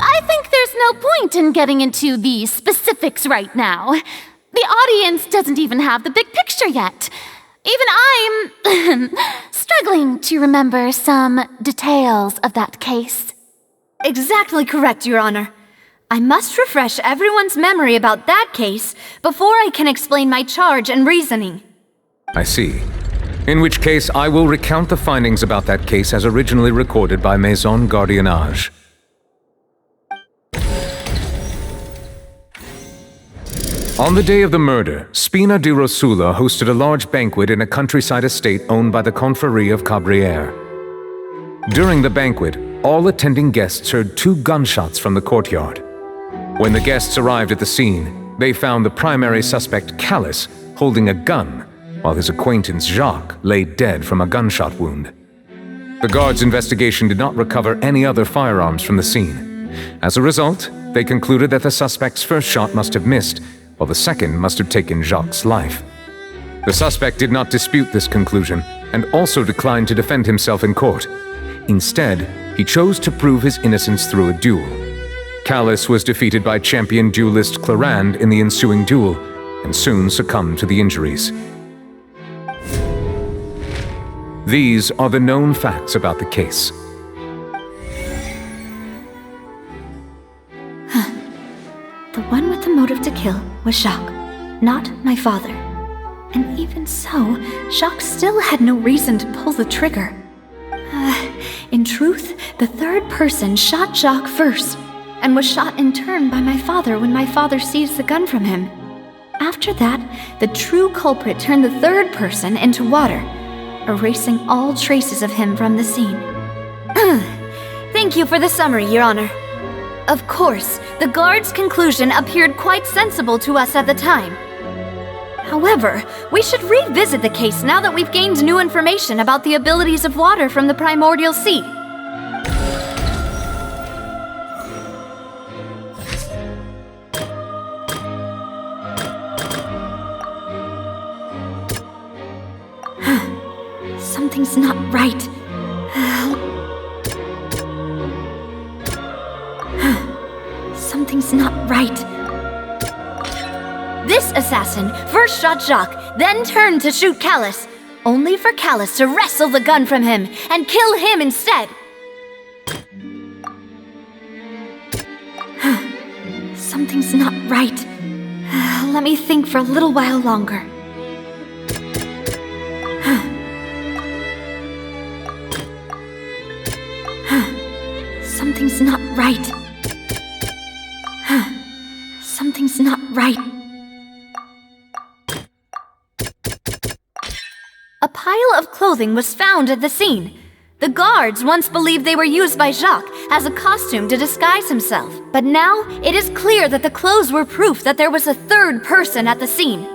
I think there's no point in getting into the specifics right now. The audience doesn't even have the big picture yet. Even I'm struggling to remember some details of that case. Exactly correct, Your Honor. I must refresh everyone's memory about that case before I can explain my charge and reasoning. I see. In which case, I will recount the findings about that case as originally recorded by Maison Gardiennage. On the day of the murder, Spina di Rosula hosted a large banquet in a countryside estate owned by the Confrérie of Cabrières. During the banquet, all attending guests heard 2 gunshots from the courtyard. When the guests arrived at the scene, they found the primary suspect, Callus, holding a gun, while his acquaintance Jacques lay dead from a gunshot wound. The guards' investigation did not recover any other firearms from the scene. As a result, they concluded that the suspect's first shot must have missed, while the second must have taken Jacques' life. The suspect did not dispute this conclusion, and also declined to defend himself in court. Instead, he chose to prove his innocence through a duel. Callus was defeated by champion duelist Clarand in the ensuing duel, and soon succumbed to the injuries. These are the known facts about the case. The one with the motive to kill was Jacques, not my father. And even so, Jacques still had no reason to pull the trigger. In truth, the third person shot Jacques first, and was shot in turn by my father when my father seized the gun from him. After that, the true culprit turned the third person into water, erasing all traces of him from the scene. Thank you for the summary, Your Honor. Of course, the guard's conclusion appeared quite sensible to us at the time. However, we should revisit the case now that we've gained new information about the abilities of water from the primordial sea. Something's not right. Something's not right. This assassin first shot Jacques, then turned to shoot Callus, only for Callus to wrestle the gun from him and kill him instead. Something's not right. Let me think for a little while longer. Something's not right. Something's not right. A pile of clothing was found at the scene. The guards once believed they were used by Jacques as a costume to disguise himself. But now it is clear that the clothes were proof that there was a third person at the scene,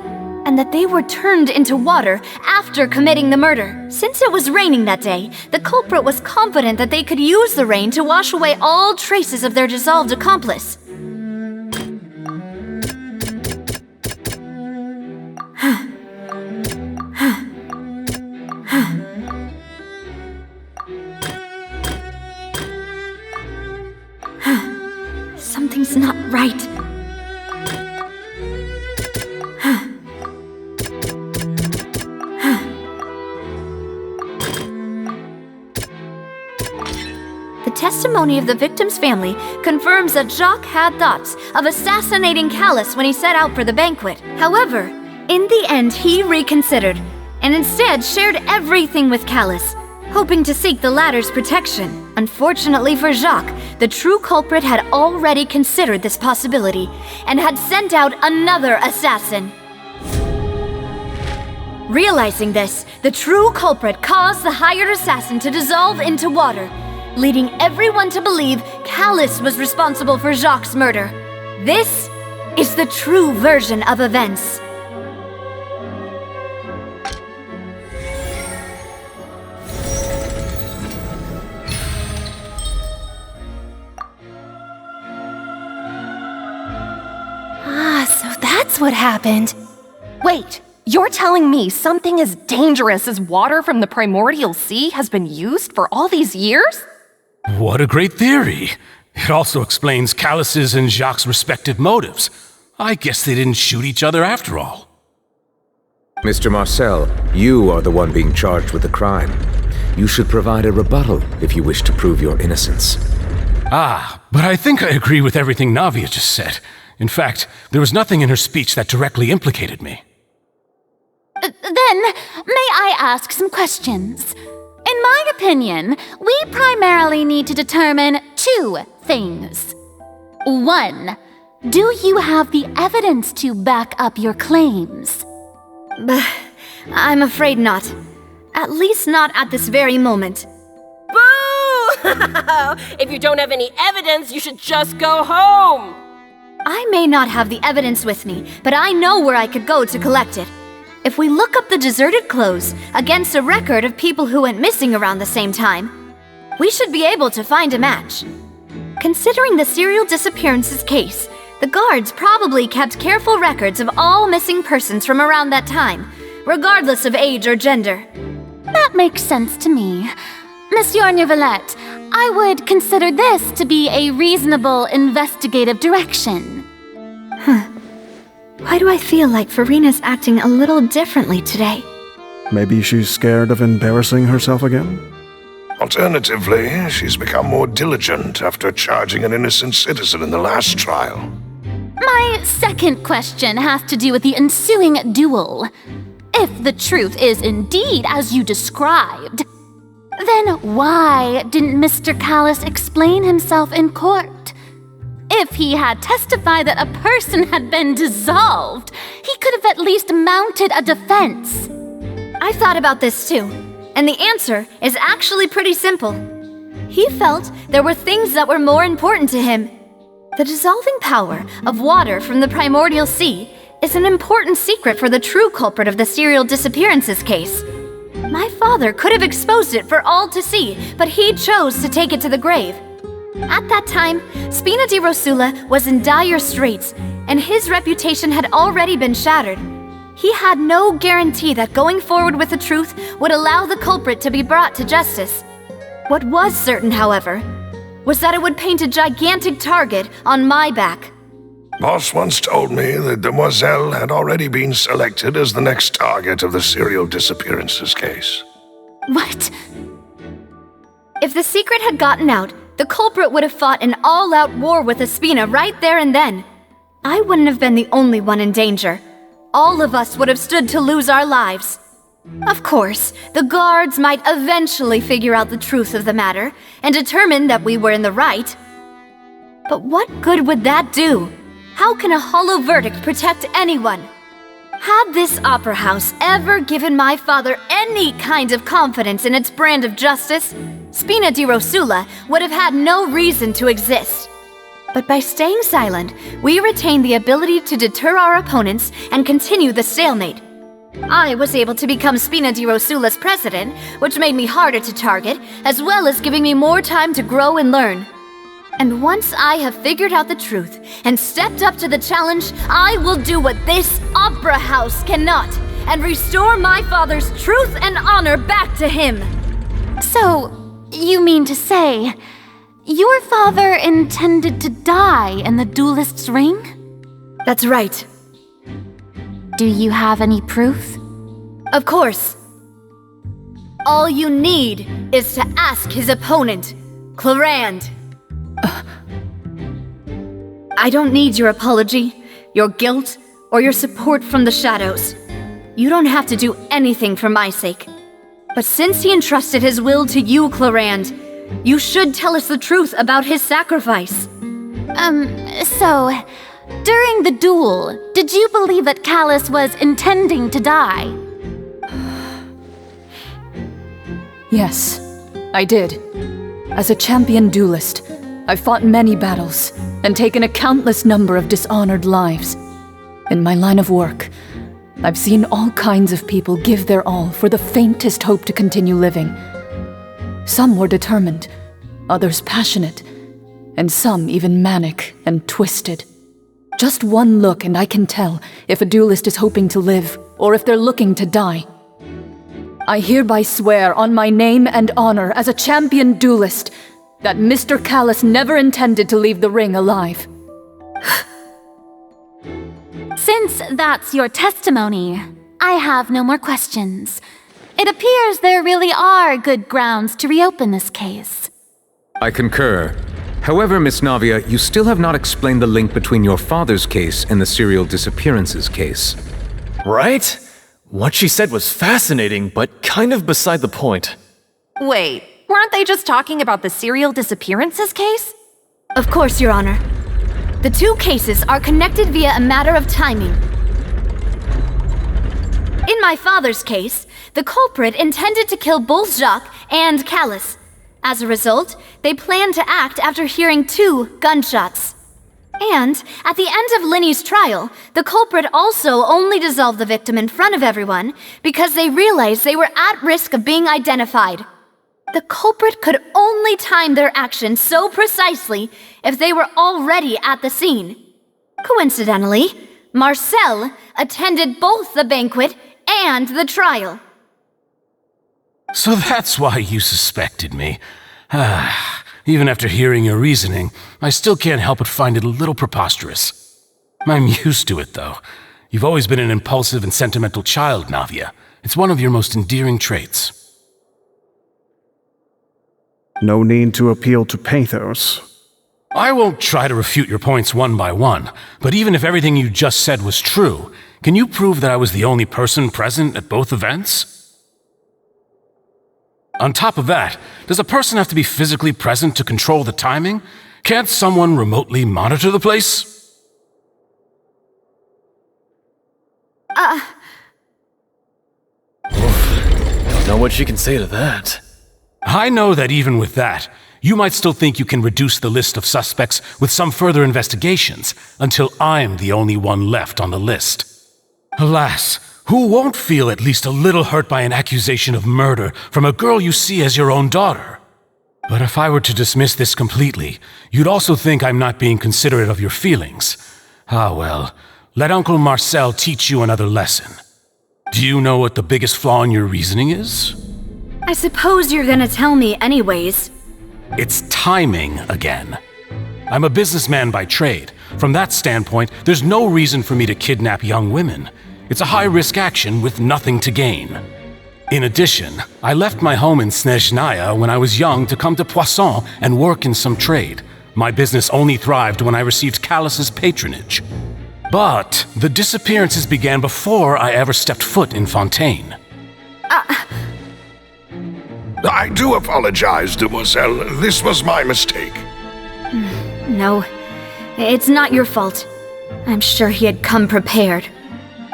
and that they were turned into water after committing the murder. Since it was raining that day, the culprit was confident that they could use the rain to wash away all traces of their dissolved accomplice. Something's not right. The testimony of the victim's family confirms that Jacques had thoughts of assassinating Callus when he set out for the banquet. However, in the end he reconsidered, and instead shared everything with Callus, hoping to seek the latter's protection. Unfortunately for Jacques, the true culprit had already considered this possibility, and had sent out another assassin. Realizing this, the true culprit caused the hired assassin to dissolve into water, leading everyone to believe Callus was responsible for Jacques' murder. This is the true version of events. So that's what happened. Wait, you're telling me something as dangerous as water from the primordial sea has been used for all these years? What a great theory! It also explains Callus's and Jacques' respective motives. I guess they didn't shoot each other after all. Mr. Marcel, you are the one being charged with the crime. You should provide a rebuttal if you wish to prove your innocence. Ah, but I think I agree with everything Navia just said. In fact, there was nothing in her speech that directly implicated me. Then, may I ask some questions? In my opinion, we primarily need to determine two things. One, do you have the evidence to back up your claims? I'm afraid not. At least not at this very moment. Boo! If you don't have any evidence, you should just go home! I may not have the evidence with me, but I know where I could go to collect it. If we look up the deserted clothes against a record of people who went missing around the same time, we should be able to find a match. Considering the serial disappearances case, the guards probably kept careful records of all missing persons from around that time, regardless of age or gender. That makes sense to me. Monsieur Neuvillette, I would consider this to be a reasonable investigative direction. Why do I feel like Farina's acting a little differently today? Maybe she's scared of embarrassing herself again? Alternatively, she's become more diligent after charging an innocent citizen in the last trial. My second question has to do with the ensuing duel. If the truth is indeed as you described, then why didn't Mr. Callus explain himself in court? If he had testified that a person had been dissolved, he could have at least mounted a defense. I thought about this too, and the answer is actually pretty simple. He felt there were things that were more important to him. The dissolving power of water from the primordial sea, is an important secret for the true culprit of the serial disappearances case. My father could have exposed it for all to see, but he chose to take it to the grave. At that time, Spina di Rosula was in dire straits, and his reputation had already been shattered. He had no guarantee that going forward with the truth would allow the culprit to be brought to justice. What was certain, however, was that it would paint a gigantic target on my back. Boss once told me that Demoiselle had already been selected as the next target of the serial disappearances case. What? If the secret had gotten out, the culprit would have fought an all-out war with Espina right there and then. I wouldn't have been the only one in danger. All of us would have stood to lose our lives. Of course, the guards might eventually figure out the truth of the matter and determine that we were in the right. But what good would that do? How can a hollow verdict protect anyone? Had this opera house ever given my father any kind of confidence in its brand of justice, Spina di Rosula would have had no reason to exist. But by staying silent, we retained the ability to deter our opponents and continue the stalemate. I was able to become Spina di Rosula's president, which made me harder to target, as well as giving me more time to grow and learn. And once I have figured out the truth and stepped up to the challenge, I will do what this opera house cannot, and restore my father's truth and honor back to him. So, you mean to say, your father intended to die in the duelist's ring? That's right. Do you have any proof? Of course. All you need is to ask his opponent, Clorand. I don't need your apology, your guilt, or your support from the shadows. You don't have to do anything for my sake. But since he entrusted his will to you, Clorand, you should tell us the truth about his sacrifice. So, during the duel, did you believe that Callus was intending to die? Yes, I did. As a champion duelist, I've fought many battles and taken a countless number of dishonored lives. In my line of work, I've seen all kinds of people give their all for the faintest hope to continue living. Some were determined, others passionate, and some even manic and twisted. Just one look and I can tell if a duelist is hoping to live or if they're looking to die. I hereby swear on my name and honor as a champion duelist that Mr. Callus never intended to leave the ring alive. Since that's your testimony, I have no more questions. It appears there really are good grounds to reopen this case. I concur. However, Miss Navia, you still have not explained the link between your father's case and the serial disappearances case. Right? What she said was fascinating, but kind of beside the point. Wait, weren't they just talking about the serial disappearances case? Of course, Your Honor. The two cases are connected via a matter of timing. In my father's case, the culprit intended to kill both Jacques and Callus. As a result, they planned to act after hearing 2 gunshots. And at the end of Linny's trial, the culprit also only dissolved the victim in front of everyone because they realized they were at risk of being identified. The culprit could only time their actions so precisely if they were already at the scene. Coincidentally, Marcel attended both the banquet and the trial. So that's why you suspected me. Even after hearing your reasoning, I still can't help but find it a little preposterous. I'm used to it, though. You've always been an impulsive and sentimental child, Navia. It's one of your most endearing traits. No need to appeal to pathos. I won't try to refute your points one by one, but even if everything you just said was true, can you prove that I was the only person present at both events? On top of that, does a person have to be physically present to control the timing? Can't someone remotely monitor the place? Don't know what she can say to that. I know that even with that, you might still think you can reduce the list of suspects with some further investigations until I'm the only one left on the list. Alas, who won't feel at least a little hurt by an accusation of murder from a girl you see as your own daughter? But if I were to dismiss this completely, you'd also think I'm not being considerate of your feelings. Ah well, let Uncle Marcel teach you another lesson. Do you know what the biggest flaw in your reasoning is? I suppose you're gonna tell me anyways. It's timing again. I'm a businessman by trade. From that standpoint, there's no reason for me to kidnap young women. It's a high-risk action with nothing to gain. In addition, I left my home in Snezhnaya when I was young to come to Poisson and work in some trade. My business only thrived when I received Callus's patronage. But the disappearances began before I ever stepped foot in Fontaine. I do apologize, demoiselle. This was my mistake. No, it's not your fault. I'm sure he had come prepared.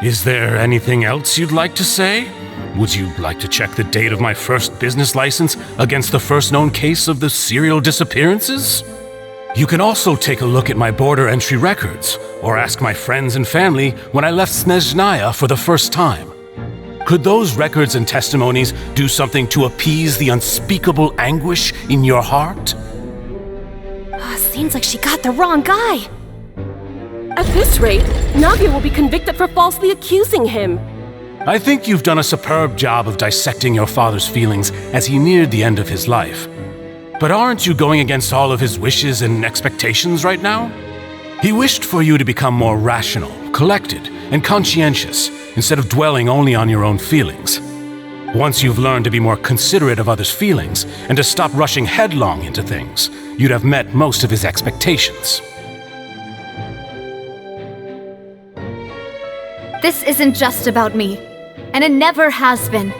Is there anything else you'd like to say? Would you like to check the date of my first business license against the first known case of the serial disappearances? You can also take a look at my border entry records, or ask my friends and family when I left Snezhnaya for the first time. Could those records and testimonies do something to appease the unspeakable anguish in your heart? Seems like she got the wrong guy. At this rate, Navia will be convicted for falsely accusing him. I think you've done a superb job of dissecting your father's feelings as he neared the end of his life. But aren't you going against all of his wishes and expectations right now? He wished for you to become more rational, collected, and conscientious, instead of dwelling only on your own feelings. Once you've learned to be more considerate of others' feelings, and to stop rushing headlong into things, you'd have met most of his expectations. This isn't just about me, and it never has been.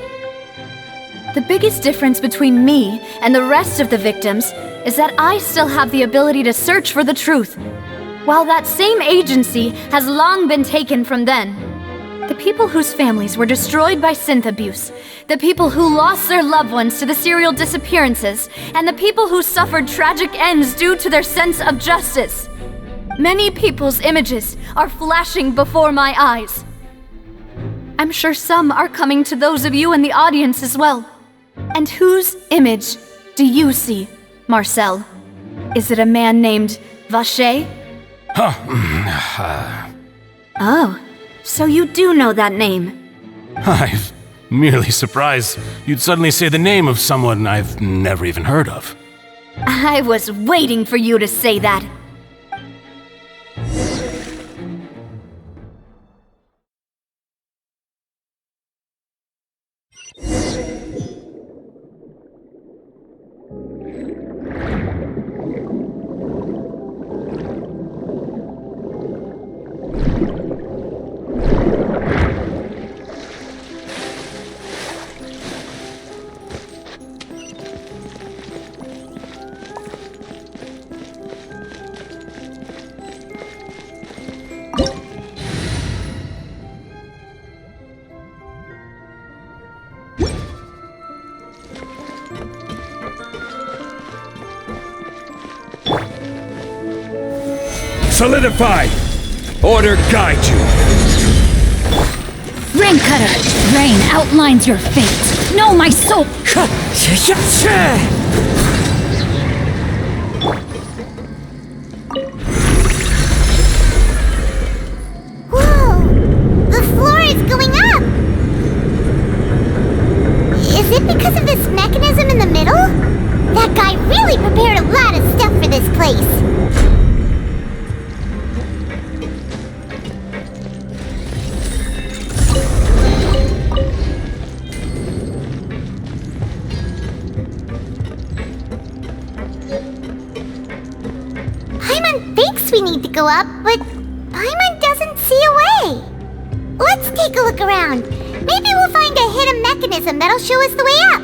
The biggest difference between me and the rest of the victims is that I still have the ability to search for the truth, while that same agency has long been taken from them. The people whose families were destroyed by synth abuse, the people who lost their loved ones to the serial disappearances, and the people who suffered tragic ends due to their sense of justice. Many people's images are flashing before my eyes. I'm sure some are coming to those of you in the audience as well. And whose image do you see, Marcel? Is it a man named Vacher? Oh, so you do know that name. I'm merely surprised you'd suddenly say the name of someone I've never even heard of. I was waiting for you to say that. Solidify! Order guide you! Rain Cutter! Rain outlines your fate! Know my soul! Whoa! The floor is going up! Is it because of this mechanism in the middle? That guy really prepared a lot of stuff for this place. We need to go up, but Paimon doesn't see a way. Let's take a look around. Maybe we'll find a hidden mechanism that'll show us the way up.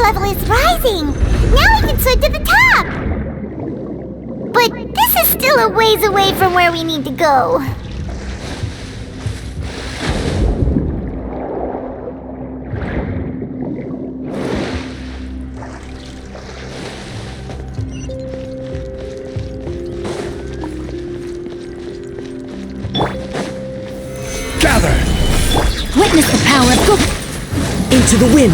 water level is rising! Now we can swim to the top! But this is still a ways away from where we need to go. Gather! Witness the power of Gook! Into the wind!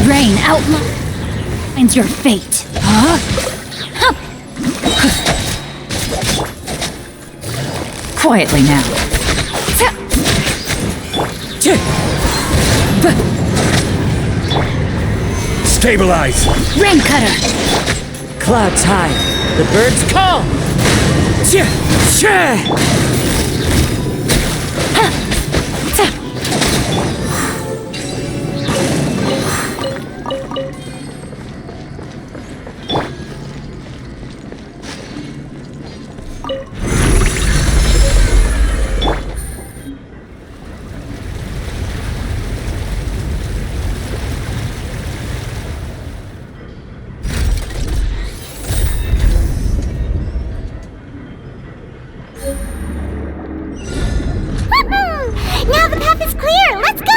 Rain outlines your fate. Huh? Quietly now. Stabilize! Rain cutter! Clouds high. The birds call! Now the path is clear! Let's go!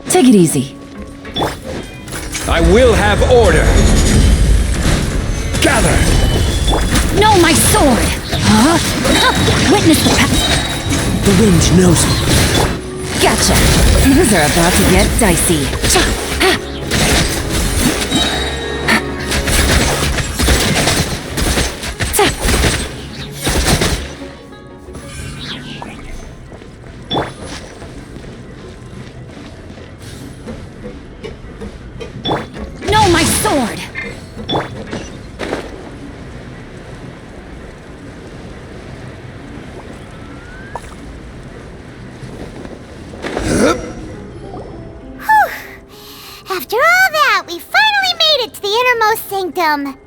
Take it easy. I will have order! Gather! No, my sword! Huh? Witness the The wind knows me. Gotcha! Things are about to get dicey. No, my sword! After all that, we finally made it to the innermost sanctum.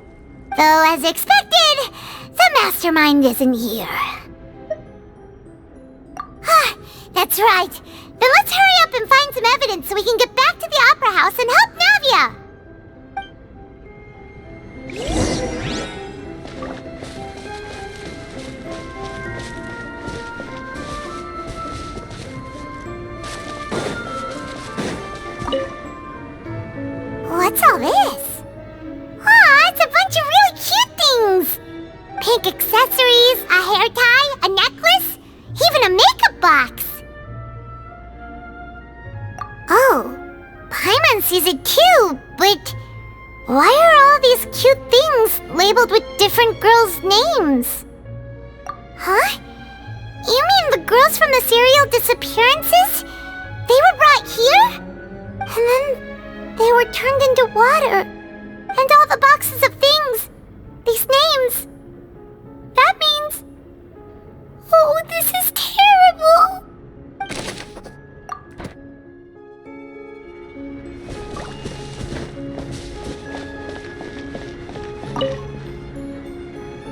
Though, as expected, the mastermind isn't here. That's right. Then let's hurry up and find some evidence so we can get back to the Opera House and help Navia! What's all this? Aw, it's a bunch of really cute things! Pink accessories, a hair tie, a necklace, even a makeup box! Oh, Paimon sees it too, but why are all these cute things labeled with different girls' names? Huh? You mean the girls from the serial disappearances? They were brought here? And then they were turned into water. And all the boxes of things, these names. That means... Oh, this is terrible!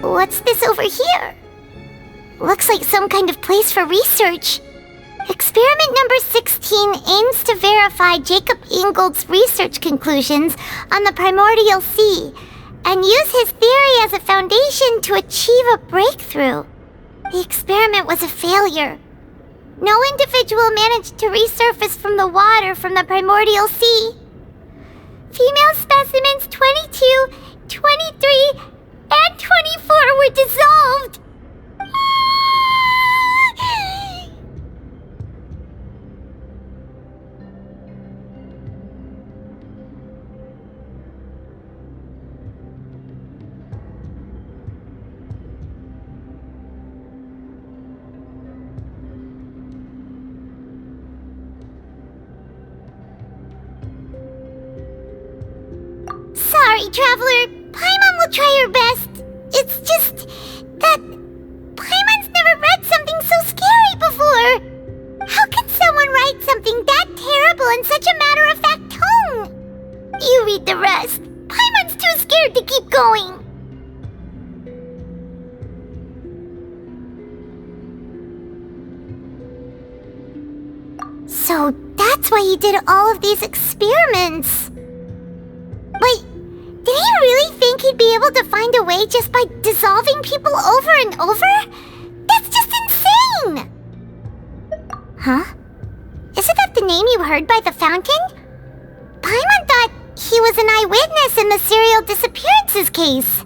What's this over here? Looks like some kind of place for research. Experiment number 16 aims to verify Jacob Ingold's research conclusions on the primordial sea and use his theory as a foundation to achieve a breakthrough. The experiment was a failure. No individual managed to resurface from the water from the primordial sea. Female specimens 22, 23, and 24 were dissolved. sorry, Traveler. Paimon will try her best. It's just that Paimon's never read something so scary before. How can someone write something that terrible in such a matter-of-fact tone? You read the rest. Paimon's too scared to keep going. So that's why he did all of these experiments. Wait, did he really think he'd be able to find a way just by dissolving people over and over? That's just insane! Huh? Isn't that the name you heard by the fountain? Paimon thought he was an eyewitness in the serial disappearances case.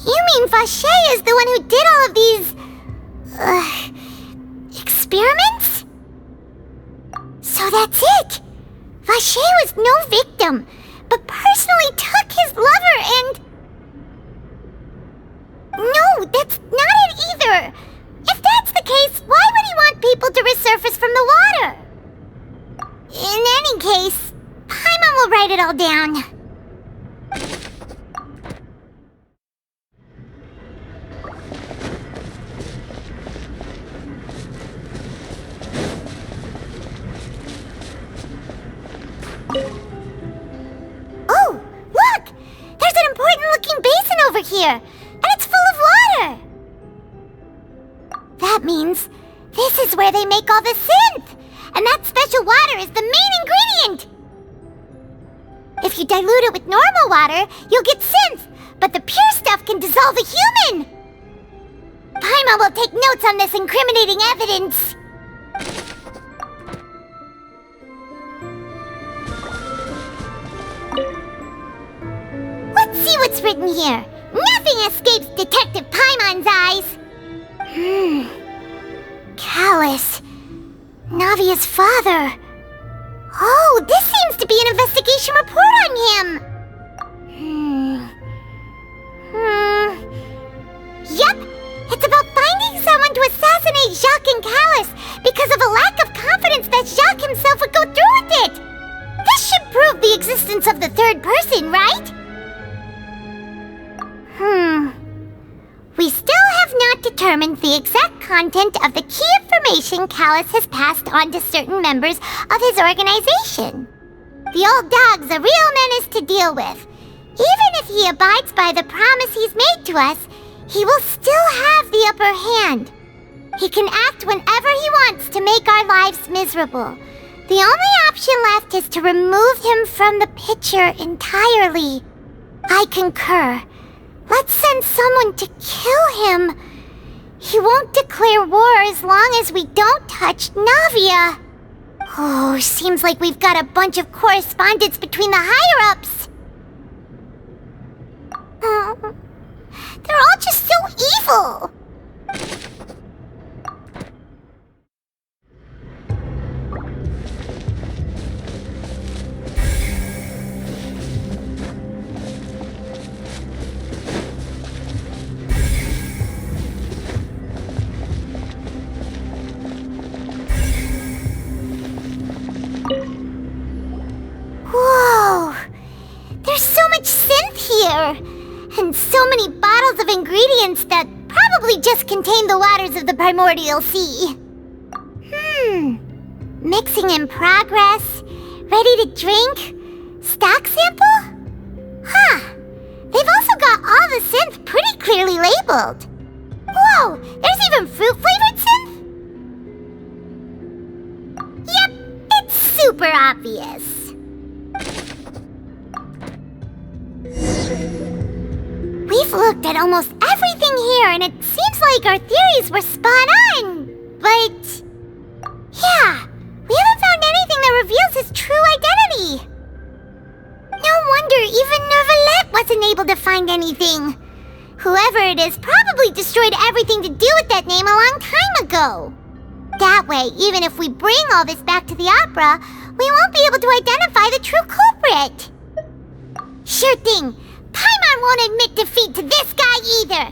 You mean Vache is the one who did all of these... experiments? So that's it! Vache was no victim, but personally took his lover and... No, that's not it either! If that's the case, why would he want people to resurface from the water? In any case, Paimon will write it all down. Oh, look! There's an important-looking basin over here, and it's full of water! That means this is where they make all the synth! And that special water is the main ingredient! If you dilute it with normal water, you'll get synth, but the pure stuff can dissolve a human! Paimon will take notes on this incriminating evidence! Let's see what's written here. Nothing escapes Detective Paimon's eyes! Callus. Navia's father. Oh, this seems to be an investigation report on him. Yep, it's about finding someone to assassinate Jacques and Callus because of a lack of confidence that Jacques himself would go through with it. This should prove the existence of the third person, right? We still have not determined the exact content of the key information Callus has passed on to certain members of his organization. The old dog's a real menace to deal with. Even if he abides by the promise he's made to us, he will still have the upper hand. He can act whenever he wants to make our lives miserable. The only option left is to remove him from the picture entirely. I concur. Let's send someone to kill him. He won't declare war as long as we don't touch Navia. Oh, seems like we've got a bunch of correspondence between the higher-ups. They're all just so evil. Whoa! There's so much synth here! And so many bottles of ingredients that probably just contain the waters of the primordial sea. Mixing in progress, ready to drink, stock sample? Huh. They've also got all the synth pretty clearly labeled. Whoa, there's even fruit-flavored synth? Yep, it's super obvious. We've looked at almost everything here, and it seems like our theories were spot on. But... yeah, we haven't found anything that reveals his true identity. No wonder even Nervalette wasn't able to find anything. Whoever it is probably destroyed everything to do with that name a long time ago. That way, even if we bring all this back to the opera, we won't be able to identify the true culprit. Sure thing. Paimon won't admit defeat to this guy either!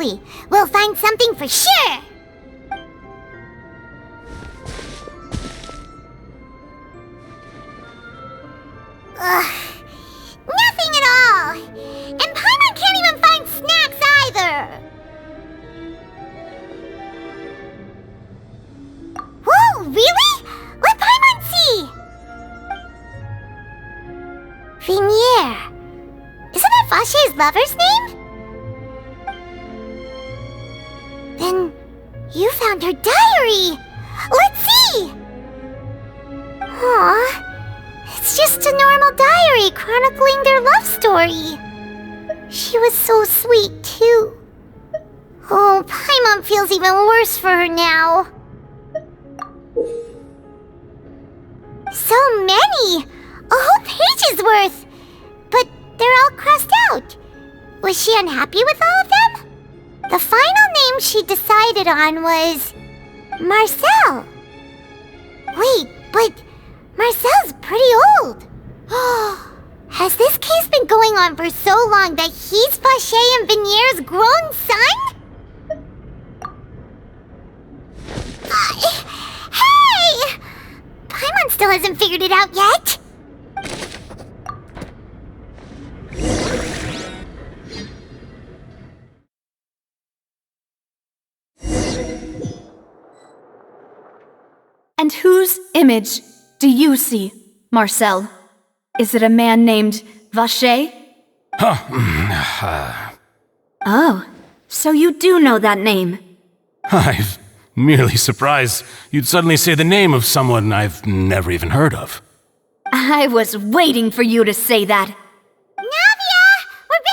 quickly. We'll find something for sure. Ugh. Nothing at all. And Paimon can't even find snacks either. Whoa, really? Let Paimon see. Vinier. Isn't that Vache's lover's name? Then you found her diary. Let's see. Aww. It's just a normal diary chronicling their love story. She was so sweet, too. Oh, Paimon feels even worse for her now. So many! A whole page's worth! But they're all crossed out. Was she unhappy with all of them? The final name she decided on was... Marcel. Wait, but... Marcel's pretty old. Has this case been going on for so long that he's Vache and Vinier's grown son? Hey! Paimon still hasn't figured it out yet. And whose image do you see, Marcel? Is it a man named Vache? Oh, so you do know that name. I'm merely surprised you'd suddenly say the name of someone I've never even heard of. I was waiting for you to say that. Navia! We're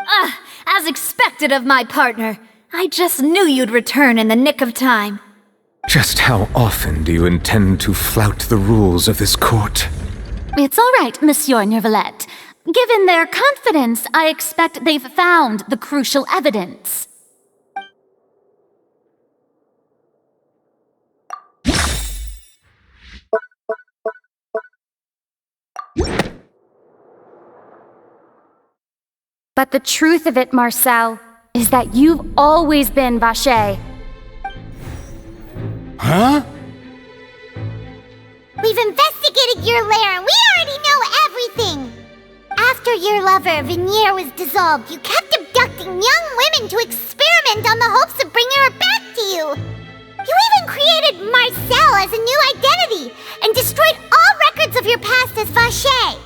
back! As expected of my partner. I just knew you'd return in the nick of time. Just how often do you intend to flout the rules of this court? It's all right, Monsieur Nervalette. Given their confidence, I expect they've found the crucial evidence. But the truth of it, Marcel, is that you've always been Vache. Huh? We've investigated your lair and we already know everything! After your lover, Vinier, was dissolved, you kept abducting young women to experiment on the hopes of bringing her back to you! You even created Marcel as a new identity and destroyed all records of your past as Vache!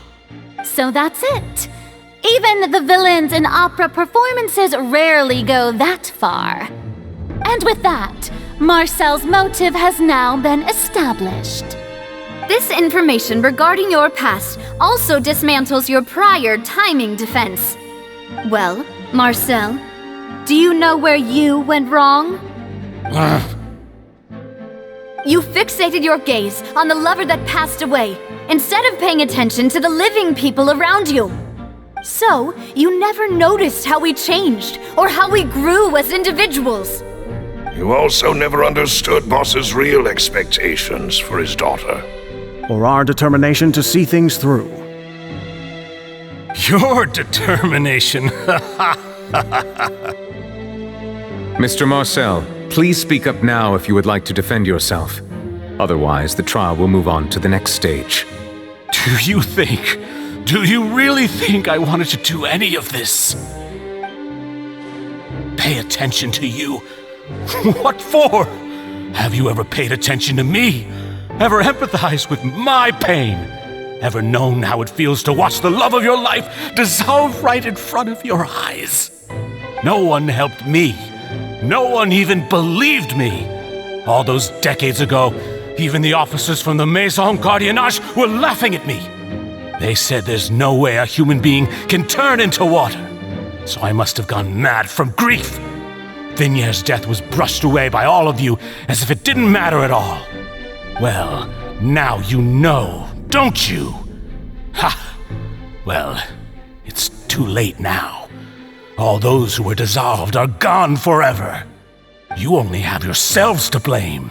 So that's it. Even the villains in opera performances rarely go that far. And with that, Marcel's motive has now been established. This information regarding your past also dismantles your prior timing defense. Well, Marcel, do you know where you went wrong? You fixated your gaze on the lover that passed away, instead of paying attention to the living people around you. So, you never noticed how we changed, or how we grew as individuals. You also never understood Boss's real expectations for his daughter. Or our determination to see things through. Your determination. Mr. Marcel, please speak up now if you would like to defend yourself. Otherwise, the trial will move on to the next stage. Do you really think I wanted to do any of this? Pay attention to you? What for? Have you ever paid attention to me? Ever empathized with my pain? Ever known how it feels to watch the love of your life dissolve right in front of your eyes? No one helped me. No one even believed me. All those decades ago, even the officers from the Maison Gardiennage were laughing at me. They said there's no way a human being can turn into water. So I must have gone mad from grief. Vinier's death was brushed away by all of you as if it didn't matter at all. Well, now you know, don't you? Ha! Well, it's too late now. All those who were dissolved are gone forever. You only have yourselves to blame.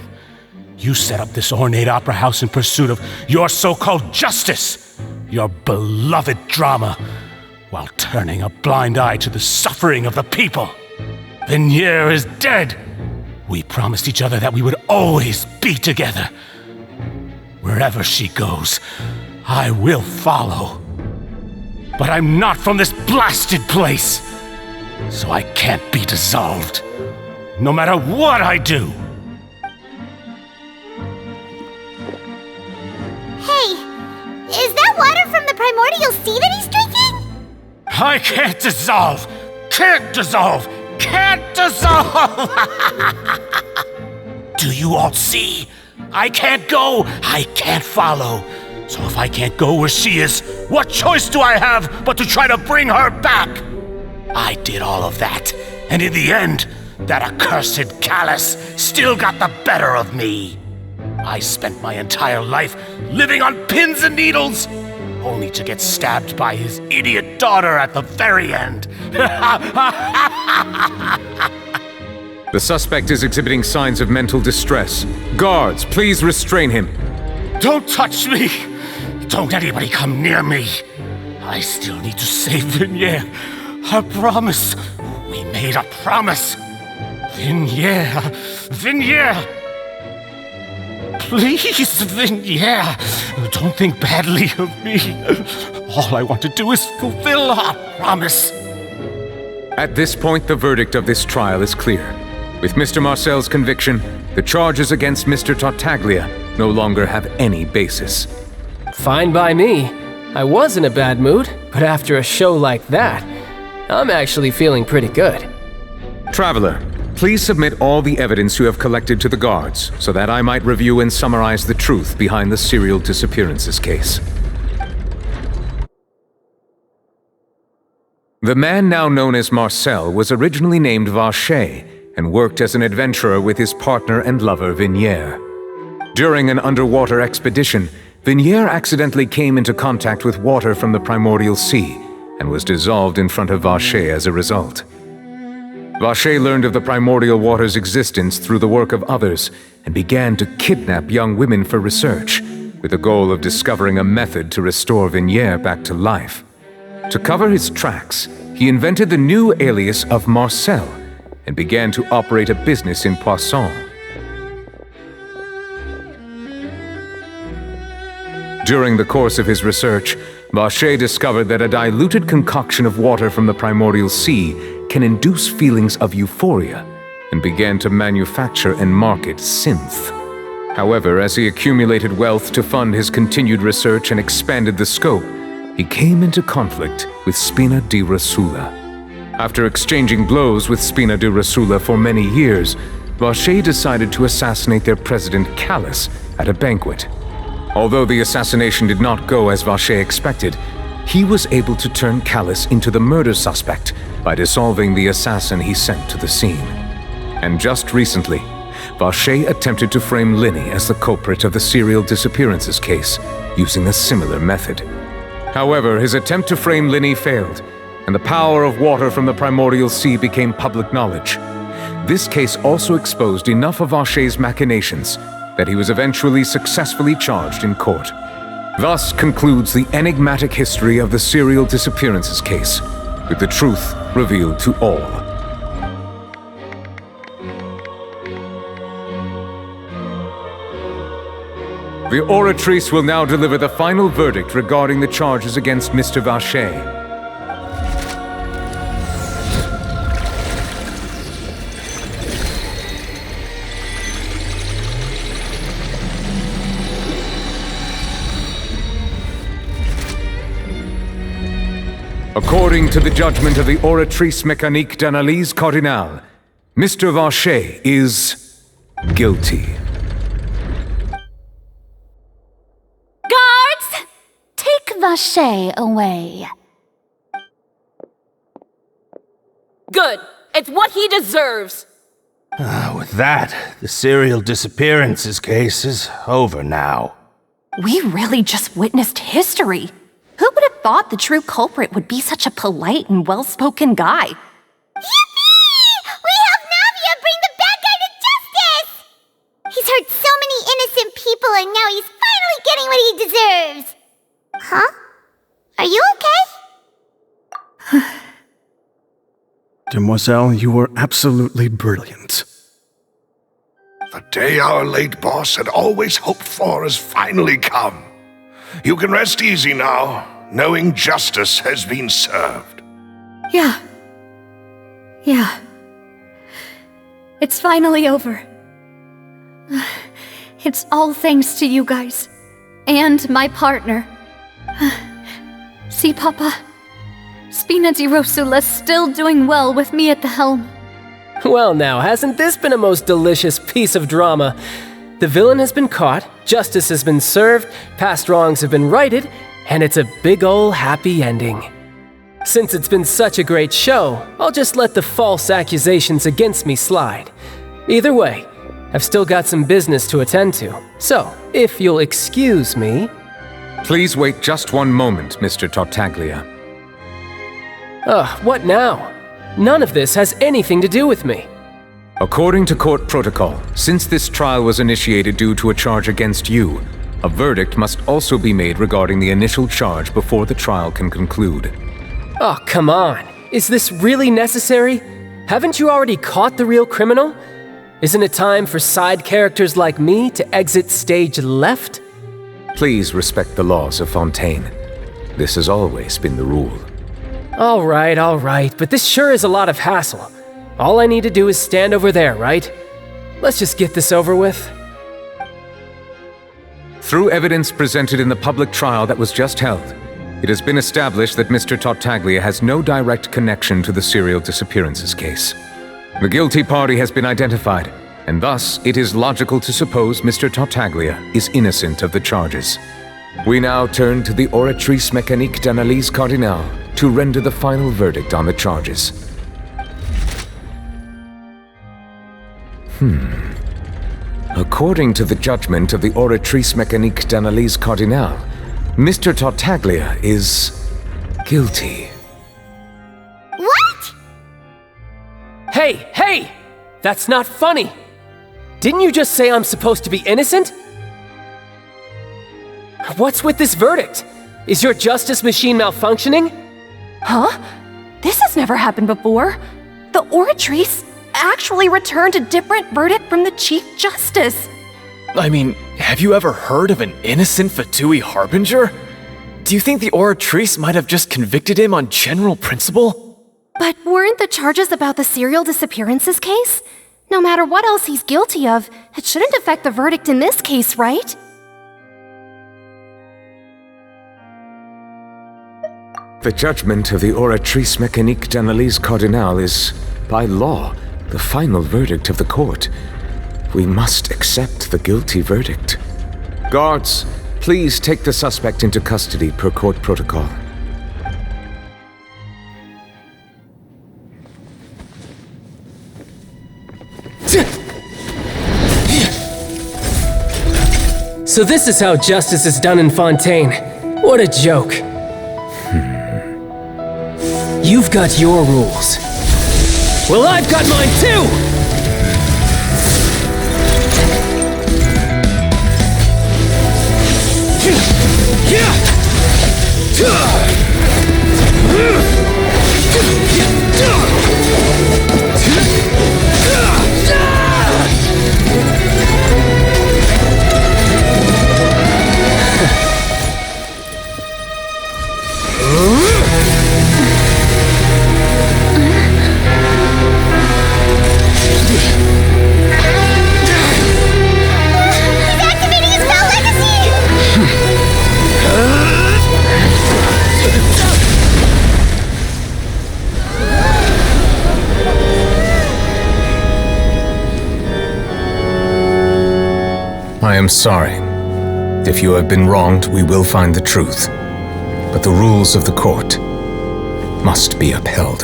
You set up this ornate opera house in pursuit of your so-called justice, your beloved drama, while turning a blind eye to the suffering of the people. Vignere is dead. We promised each other that we would always be together. Wherever she goes, I will follow. But I'm not from this blasted place, so I can't be dissolved, no matter what I do. Hey, is that water from the primordial sea that he's drinking? I can't dissolve! Can't dissolve! Can't dissolve! Do you all see? I can't go, I can't follow. So if I can't go where she is, what choice do I have but to try to bring her back? I did all of that, and in the end, that accursed Callus still got the better of me. I spent my entire life living on pins and needles, only to get stabbed by his idiot daughter at the very end. The suspect is exhibiting signs of mental distress. Guards, please restrain him. Don't touch me! Don't anybody come near me! I still need to save Vignere. I promise. We made a promise. Vignere. Vignere! Please, Vignere. Don't think badly of me. All I want to do is fulfill our promise. At this point, the verdict of this trial is clear. With Mr. Marcel's conviction, the charges against Mr. Tartaglia no longer have any basis. Fine by me. I was in a bad mood, but after a show like that, I'm actually feeling pretty good. Traveler, please submit all the evidence you have collected to the guards, so that I might review and summarize the truth behind the serial disappearances case. The man now known as Marcel was originally named Vacher and worked as an adventurer with his partner and lover Vignere. During an underwater expedition, Vignere accidentally came into contact with water from the primordial sea and was dissolved in front of Vacher as a result. Vacher learned of the primordial water's existence through the work of others and began to kidnap young women for research, with the goal of discovering a method to restore Vignere back to life. To cover his tracks, he invented the new alias of Marcel and began to operate a business in Poisson. During the course of his research, Vacher discovered that a diluted concoction of water from the primordial sea can induce feelings of euphoria, and began to manufacture and market synth. However, as he accumulated wealth to fund his continued research and expanded the scope, he came into conflict with Spina di Rosula. After exchanging blows with Spina di Rosula for many years, Vacher decided to assassinate their president Callus at a banquet. Although the assassination did not go as Vacher expected, he was able to turn Callus into the murder suspect by dissolving the assassin he sent to the scene. And just recently, Vacher attempted to frame Linny as the culprit of the serial disappearances case, using a similar method. However, his attempt to frame Linny failed, and the power of water from the primordial sea became public knowledge. This case also exposed enough of Vacher's machinations that he was eventually successfully charged in court. Thus concludes the enigmatic history of the serial disappearances case, with the truth revealed to all. The Oratrice will now deliver the final verdict regarding the charges against Mr. Vacher. According to the judgment of the Oratrice Mécanique d'Analyse Cardinale, Mr. Vacher is guilty. Guards! Take Vacher away. Good. It's what he deserves. With that, the serial disappearances case is over now. We really just witnessed history. Who would have thought the true culprit would be such a polite and well-spoken guy? Yippee! We helped Navia bring the bad guy to justice! He's hurt so many innocent people and now he's finally getting what he deserves. Huh? Are you okay? Demoiselle, you were absolutely brilliant. The day our late boss had always hoped for has finally come. You can rest easy now, knowing justice has been served. Yeah. It's finally over. It's all thanks to you guys. And my partner. See, Papa? Spina di Rosula's still doing well with me at the helm. Well now, hasn't this been a most delicious piece of drama? The villain has been caught, justice has been served, past wrongs have been righted, and it's a big ol' happy ending. Since it's been such a great show, I'll just let the false accusations against me slide. Either way, I've still got some business to attend to, so if you'll excuse me... Please wait just one moment, Mr. Tartaglia. What now? None of this has anything to do with me. According to court protocol, since this trial was initiated due to a charge against you, a verdict must also be made regarding the initial charge before the trial can conclude. Oh, come on. Is this really necessary? Haven't you already caught the real criminal? Isn't it time for side characters like me to exit stage left? Please respect the laws of Fontaine. This has always been the rule. All right, but this sure is a lot of hassle. All I need to do is stand over there, right? Let's just get this over with. Through evidence presented in the public trial that was just held, it has been established that Mr. Tartaglia has no direct connection to the serial disappearances case. The guilty party has been identified, and thus it is logical to suppose Mr. Tartaglia is innocent of the charges. We now turn to the Oratrice Mécanique d'Analyse Cardinale to render the final verdict on the charges. According to the judgment of the Oratrice Mécanique d'Analyse Cardinale, Mr. Tartaglia is guilty. What? Hey! That's not funny! Didn't you just say I'm supposed to be innocent? What's with this verdict? Is your justice machine malfunctioning? Huh? This has never happened before. The Oratrice actually returned a different verdict from the Chief Justice. I mean, have you ever heard of an innocent Fatui Harbinger? Do you think the Oratrice might have just convicted him on general principle? But weren't the charges about the serial disappearances case? No matter what else he's guilty of, it shouldn't affect the verdict in this case, right? The judgment of the Oratrice Mécanique d'Analyse Cardinale is, by law, the final verdict of the court. We must accept the guilty verdict. Guards, please take the suspect into custody per court protocol. So this is how justice is done in Fontaine. What a joke. You've got your rules. Well, I've got mine too! I am sorry. If you have been wronged, we will find the truth. But the rules of the court must be upheld.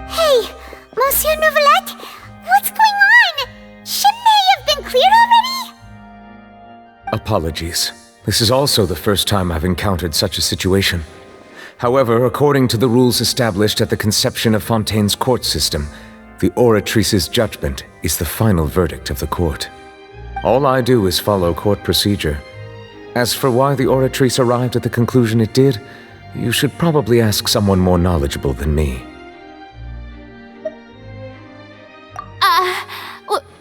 Hey, Monsieur Novelette, what's going on? Shouldn't they have been cleared already? Apologies. This is also the first time I've encountered such a situation. However, according to the rules established at the conception of Fontaine's court system, the Oratrice's judgment is the final verdict of the court. All I do is follow court procedure. As for why the Oratrice arrived at the conclusion it did, you should probably ask someone more knowledgeable than me.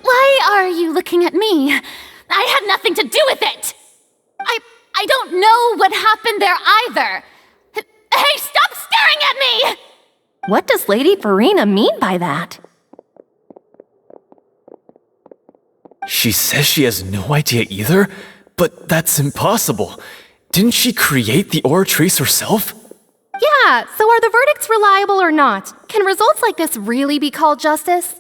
Why are you looking at me? I had nothing to do with it! I don't know what happened there either! Hey, stop staring at me! What does Lady Farina mean by that? She says she has no idea either, but that's impossible. Didn't she create the Oratrice herself? Yeah, so are the verdicts reliable or not? Can results like this really be called justice?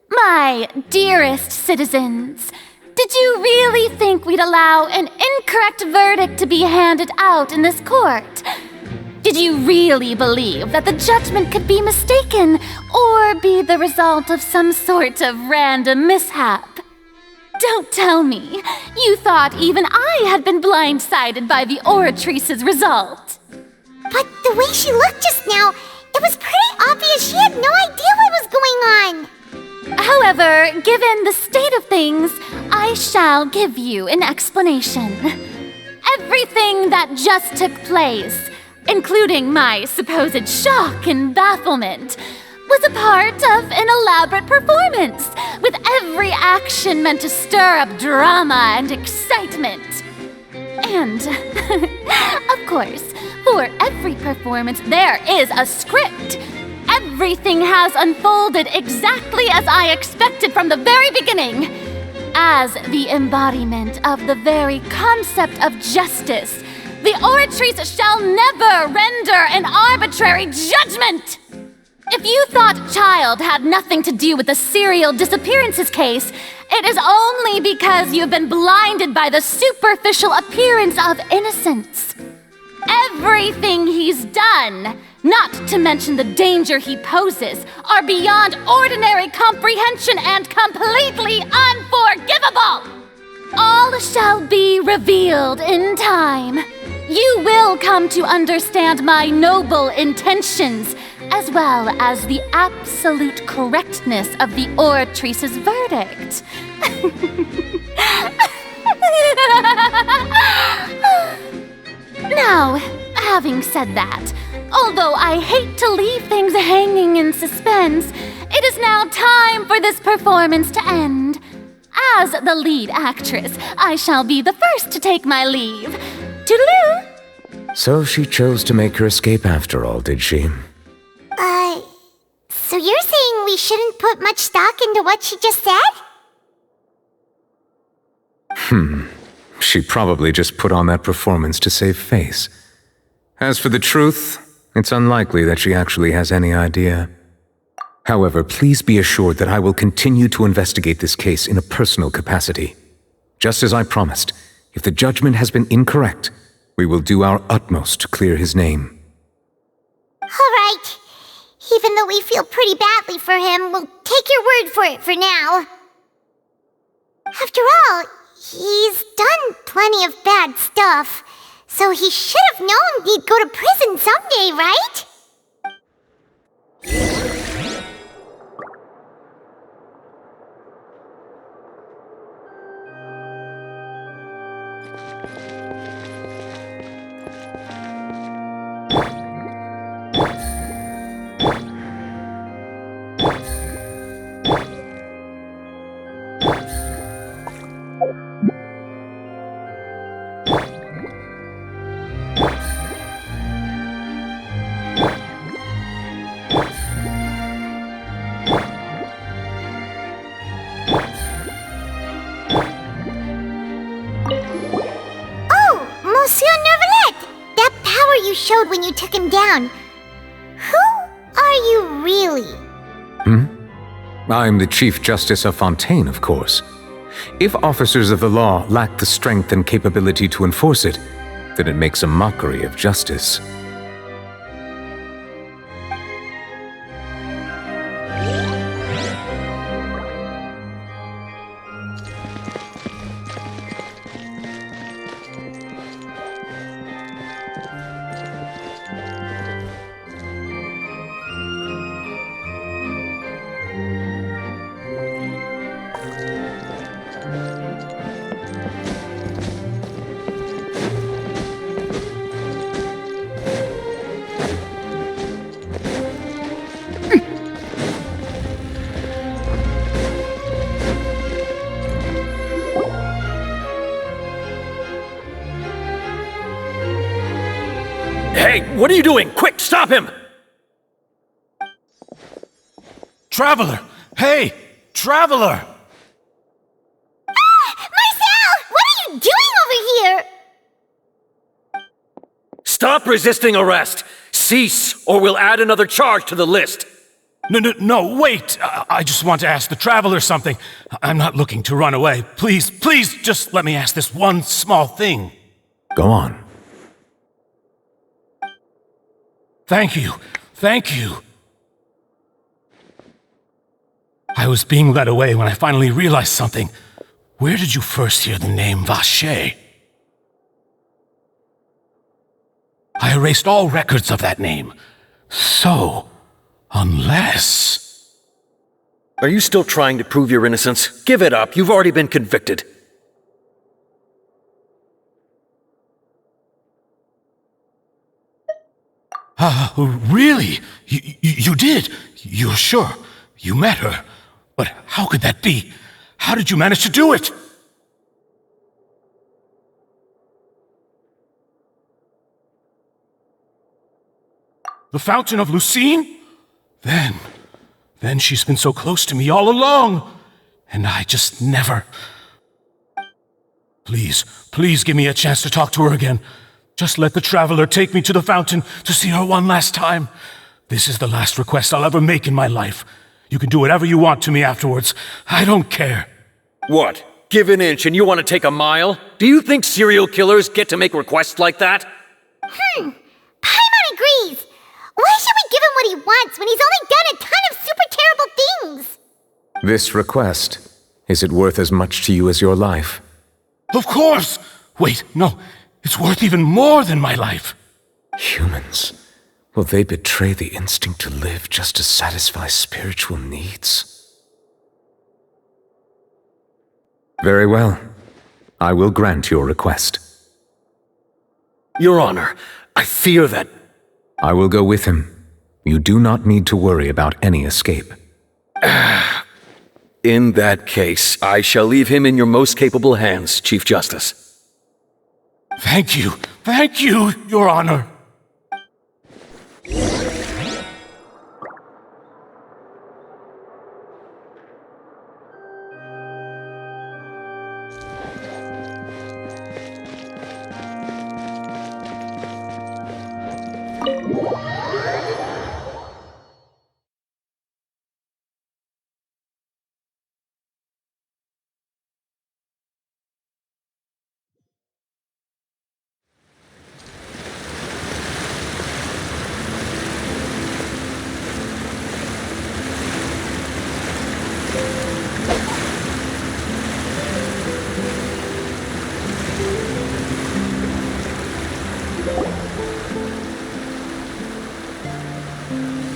My dearest citizens, did you really think we'd allow an incorrect verdict to be handed out in this court? Did you really believe that the judgment could be mistaken or be the result of some sort of random mishap? Don't tell me you thought even I had been blindsided by the Oratrice's result. But the way she looked just now, it was pretty obvious she had no idea what was going on. However, given the state of things, I shall give you an explanation. Everything that just took place, including my supposed shock and bafflement, was a part of an elaborate performance, with every action meant to stir up drama and excitement. And, of course, for every performance there is a script. Everything has unfolded exactly as I expected from the very beginning. As the embodiment of the very concept of justice, the Oratrice shall never render an arbitrary judgment! If you thought Child had nothing to do with the serial disappearances case, it is only because you've been blinded by the superficial appearance of innocence. Everything he's done, not to mention the danger he poses, are beyond ordinary comprehension and completely unforgivable! All shall be revealed in time. You will come to understand my noble intentions, as well as the absolute correctness of the Oratrice's verdict. Now, having said that, although I hate to leave things hanging in suspense, it is now time for this performance to end. As the lead actress, I shall be the first to take my leave. Toodaloo! So she chose to make her escape after all, did she? So you're saying we shouldn't put much stock into what she just said? She probably just put on that performance to save face. As for the truth, it's unlikely that she actually has any idea. However, please be assured that I will continue to investigate this case in a personal capacity. Just as I promised, if the judgment has been incorrect, we will do our utmost to clear his name. All right. Even though we feel pretty badly for him, we'll take your word for it for now. After all, he's done plenty of bad stuff, so he should have known he'd go to prison someday, right? Showed when you took him down. Who are you really? I'm the Chief Justice of Fontaine, of course. If officers of the law lack the strength and capability to enforce it, then it makes a mockery of justice. Hey, what are you doing? Quick, stop him! Traveler! Hey! Traveler! Marcel! What are you doing over here? Stop resisting arrest! Cease, or we'll add another charge to the list. No, wait! I just want to ask the Traveler something. I'm not looking to run away. Please, just let me ask this one small thing. Go on. Thank you. I was being led away when I finally realized something. Where did you first hear the name Vache? I erased all records of that name. So, unless... Are you still trying to prove your innocence? Give it up, you've already been convicted. Really? You did? You're sure? You met her? But how could that be? How did you manage to do it? The Fountain of Lucine? Then she's been so close to me all along. And I just never... Please give me a chance to talk to her again. Just let the Traveler take me to the fountain to see her one last time. This is the last request I'll ever make in my life. You can do whatever you want to me afterwards. I don't care. What? Give an inch and you want to take a mile? Do you think serial killers get to make requests like that? Paimon agrees. Why should we give him what he wants when he's only done a ton of super terrible things? This request, is it worth as much to you as your life? Of course! Wait, no. It's worth even more than my life. Humans. Will they betray the instinct to live just to satisfy spiritual needs? Very well. I will grant your request. Your Honor, I fear that... I will go with him. You do not need to worry about any escape. In that case, I shall leave him in your most capable hands, Chief Justice. Thank you, Your Honor.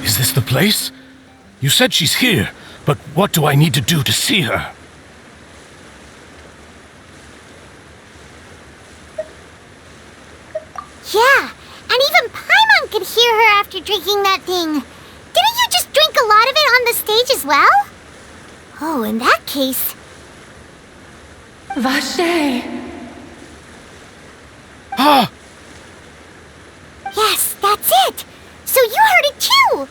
Is this the place? You said she's here, but what do I need to do to see her? Yeah, and even Paimon could hear her after drinking that thing. Didn't you just drink a lot of it on the stage as well? Oh, in that case... Vache! Ah! Yes, that's it! So you heard it too!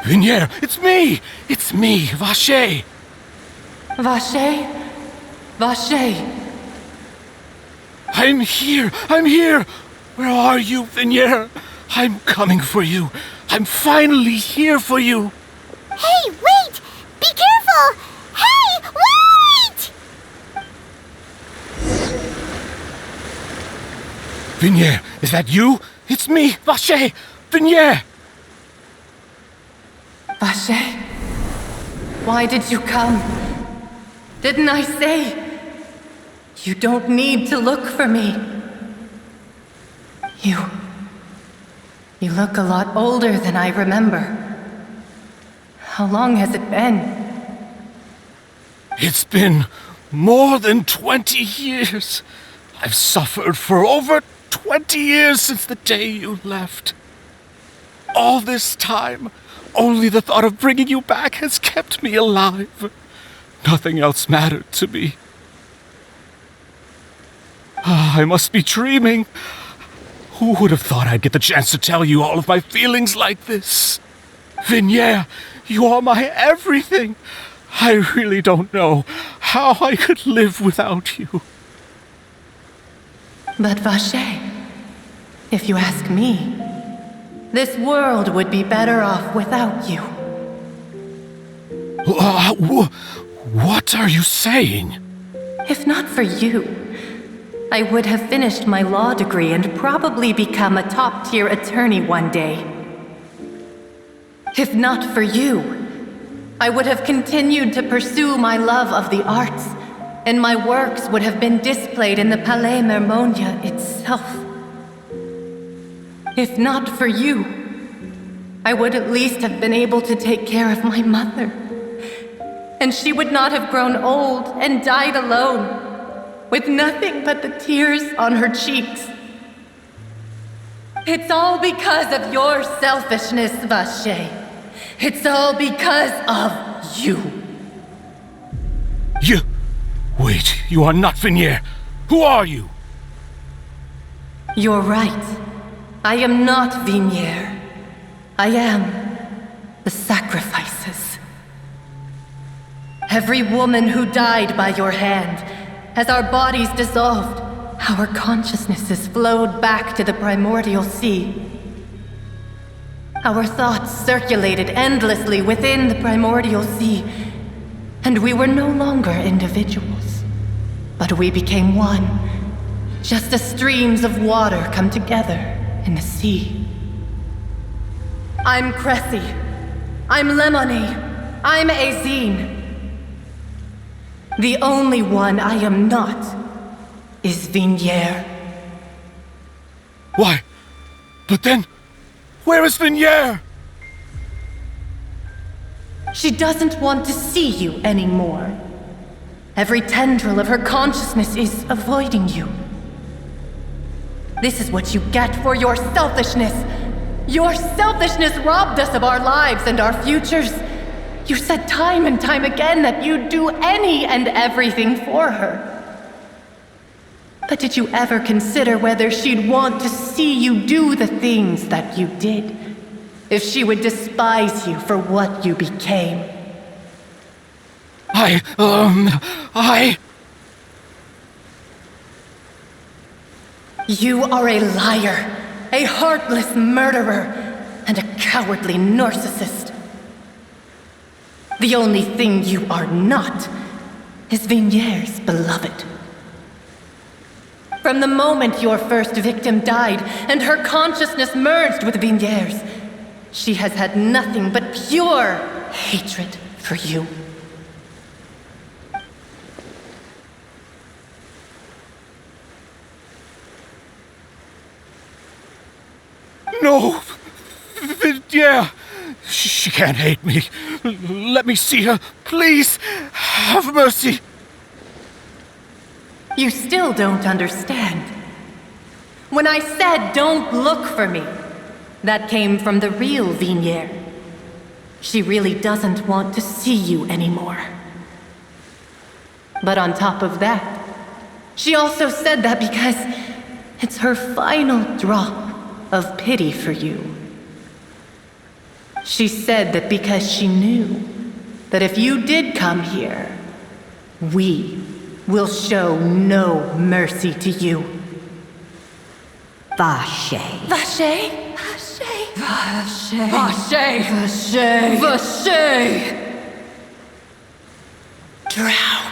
Vinier, it's me! It's me, Vache! Vache? Vache! I'm here! Where are you, Vinier? I'm coming for you. I'm finally here for you. Hey, wait! Be careful! Hey, wait! Vinier, is that you? It's me, Vache! Vinier! Vache? Why did you come? Didn't I say? You don't need to look for me. You look a lot older than I remember. How long has it been? It's been more than 20 years. I've suffered for over 20 years since the day you left. All this time, only the thought of bringing you back has kept me alive. Nothing else mattered to me. I must be dreaming. Who would have thought I'd get the chance to tell you all of my feelings like this? Vignere, you are my everything. I really don't know how I could live without you. But Vache, if you ask me, this world would be better off without you. What are you saying? If not for you, I would have finished my law degree and probably become a top-tier attorney one day. If not for you, I would have continued to pursue my love of the arts, and my works would have been displayed in the Palais Mermonia itself. If not for you, I would at least have been able to take care of my mother. And she would not have grown old and died alone, with nothing but the tears on her cheeks. It's all because of your selfishness, Vache. It's all because of you. You... Wait, you are not Vignere. Who are you? You're right. I am not Vignere. I am the sacrifices. Every woman who died by your hand, as our bodies dissolved, our consciousnesses flowed back to the primordial sea. Our thoughts circulated endlessly within the primordial sea, and we were no longer individuals, but we became one, just as streams of water come together in the sea. I'm Cressy. I'm Lemony. I'm Azine. The only one I am not is Vignere. Why? But then, where is Vignere? She doesn't want to see you anymore. Every tendril of her consciousness is avoiding you. This is what you get for your selfishness. Your selfishness robbed us of our lives and our futures. You said time and time again that you'd do any and everything for her. But did you ever consider whether she'd want to see you do the things that you did? If she would despise you for what you became? You are a liar, a heartless murderer, and a cowardly narcissist. The only thing you are not is Vignere's beloved. From the moment your first victim died and her consciousness merged with Vignere's, she has had nothing but pure hatred for you. No! Vignere! She can't hate me. Let me see her, please. Have mercy. You still don't understand. When I said don't look for me, that came from the real Vignere. She really doesn't want to see you anymore. But on top of that, she also said that because it's her final drop of pity for you. She said that because she knew that if you did come here, we will show no mercy to you. Vache. Vache? Vache. Vache! Vache. Vache! Drown.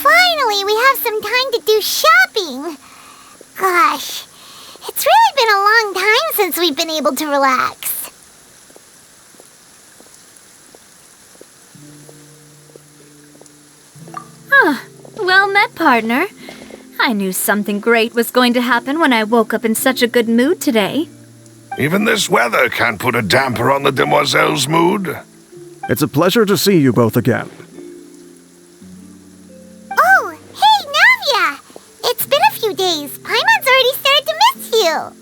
Finally, we have some time to do shopping. Gosh, it's really been a long time since we've been able to relax. Well met, partner. I knew something great was going to happen when I woke up in such a good mood today. Even this weather can't put a damper on the demoiselle's mood. It's a pleasure to see you both again. Oh, hey, Navia! It's been a few days. Paimon's already started to miss you.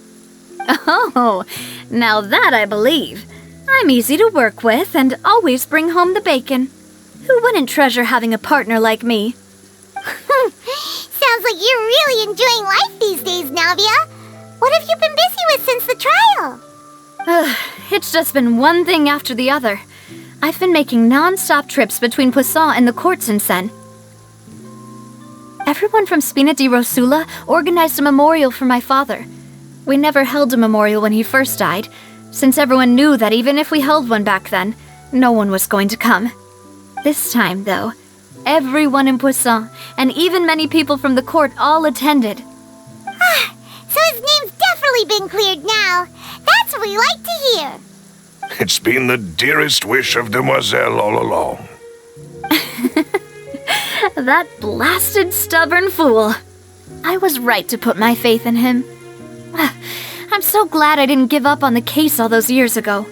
Oh, now that I believe. I'm easy to work with and always bring home the bacon. Who wouldn't treasure having a partner like me? Sounds like you're really enjoying life these days, Navia. What have you been busy with since the trial? It's just been one thing after the other. I've been making non-stop trips between Poisson and the court since then. Everyone from Spina di Rosula organized a memorial for my father. We never held a memorial when he first died, since everyone knew that even if we held one back then, no one was going to come. This time, though, everyone in Poisson, and even many people from the court, all attended. So his name's definitely been cleared now. That's what we like to hear. It's been the dearest wish of Demoiselle all along. That blasted stubborn fool. I was right to put my faith in him. I'm so glad I didn't give up on the case all those years ago.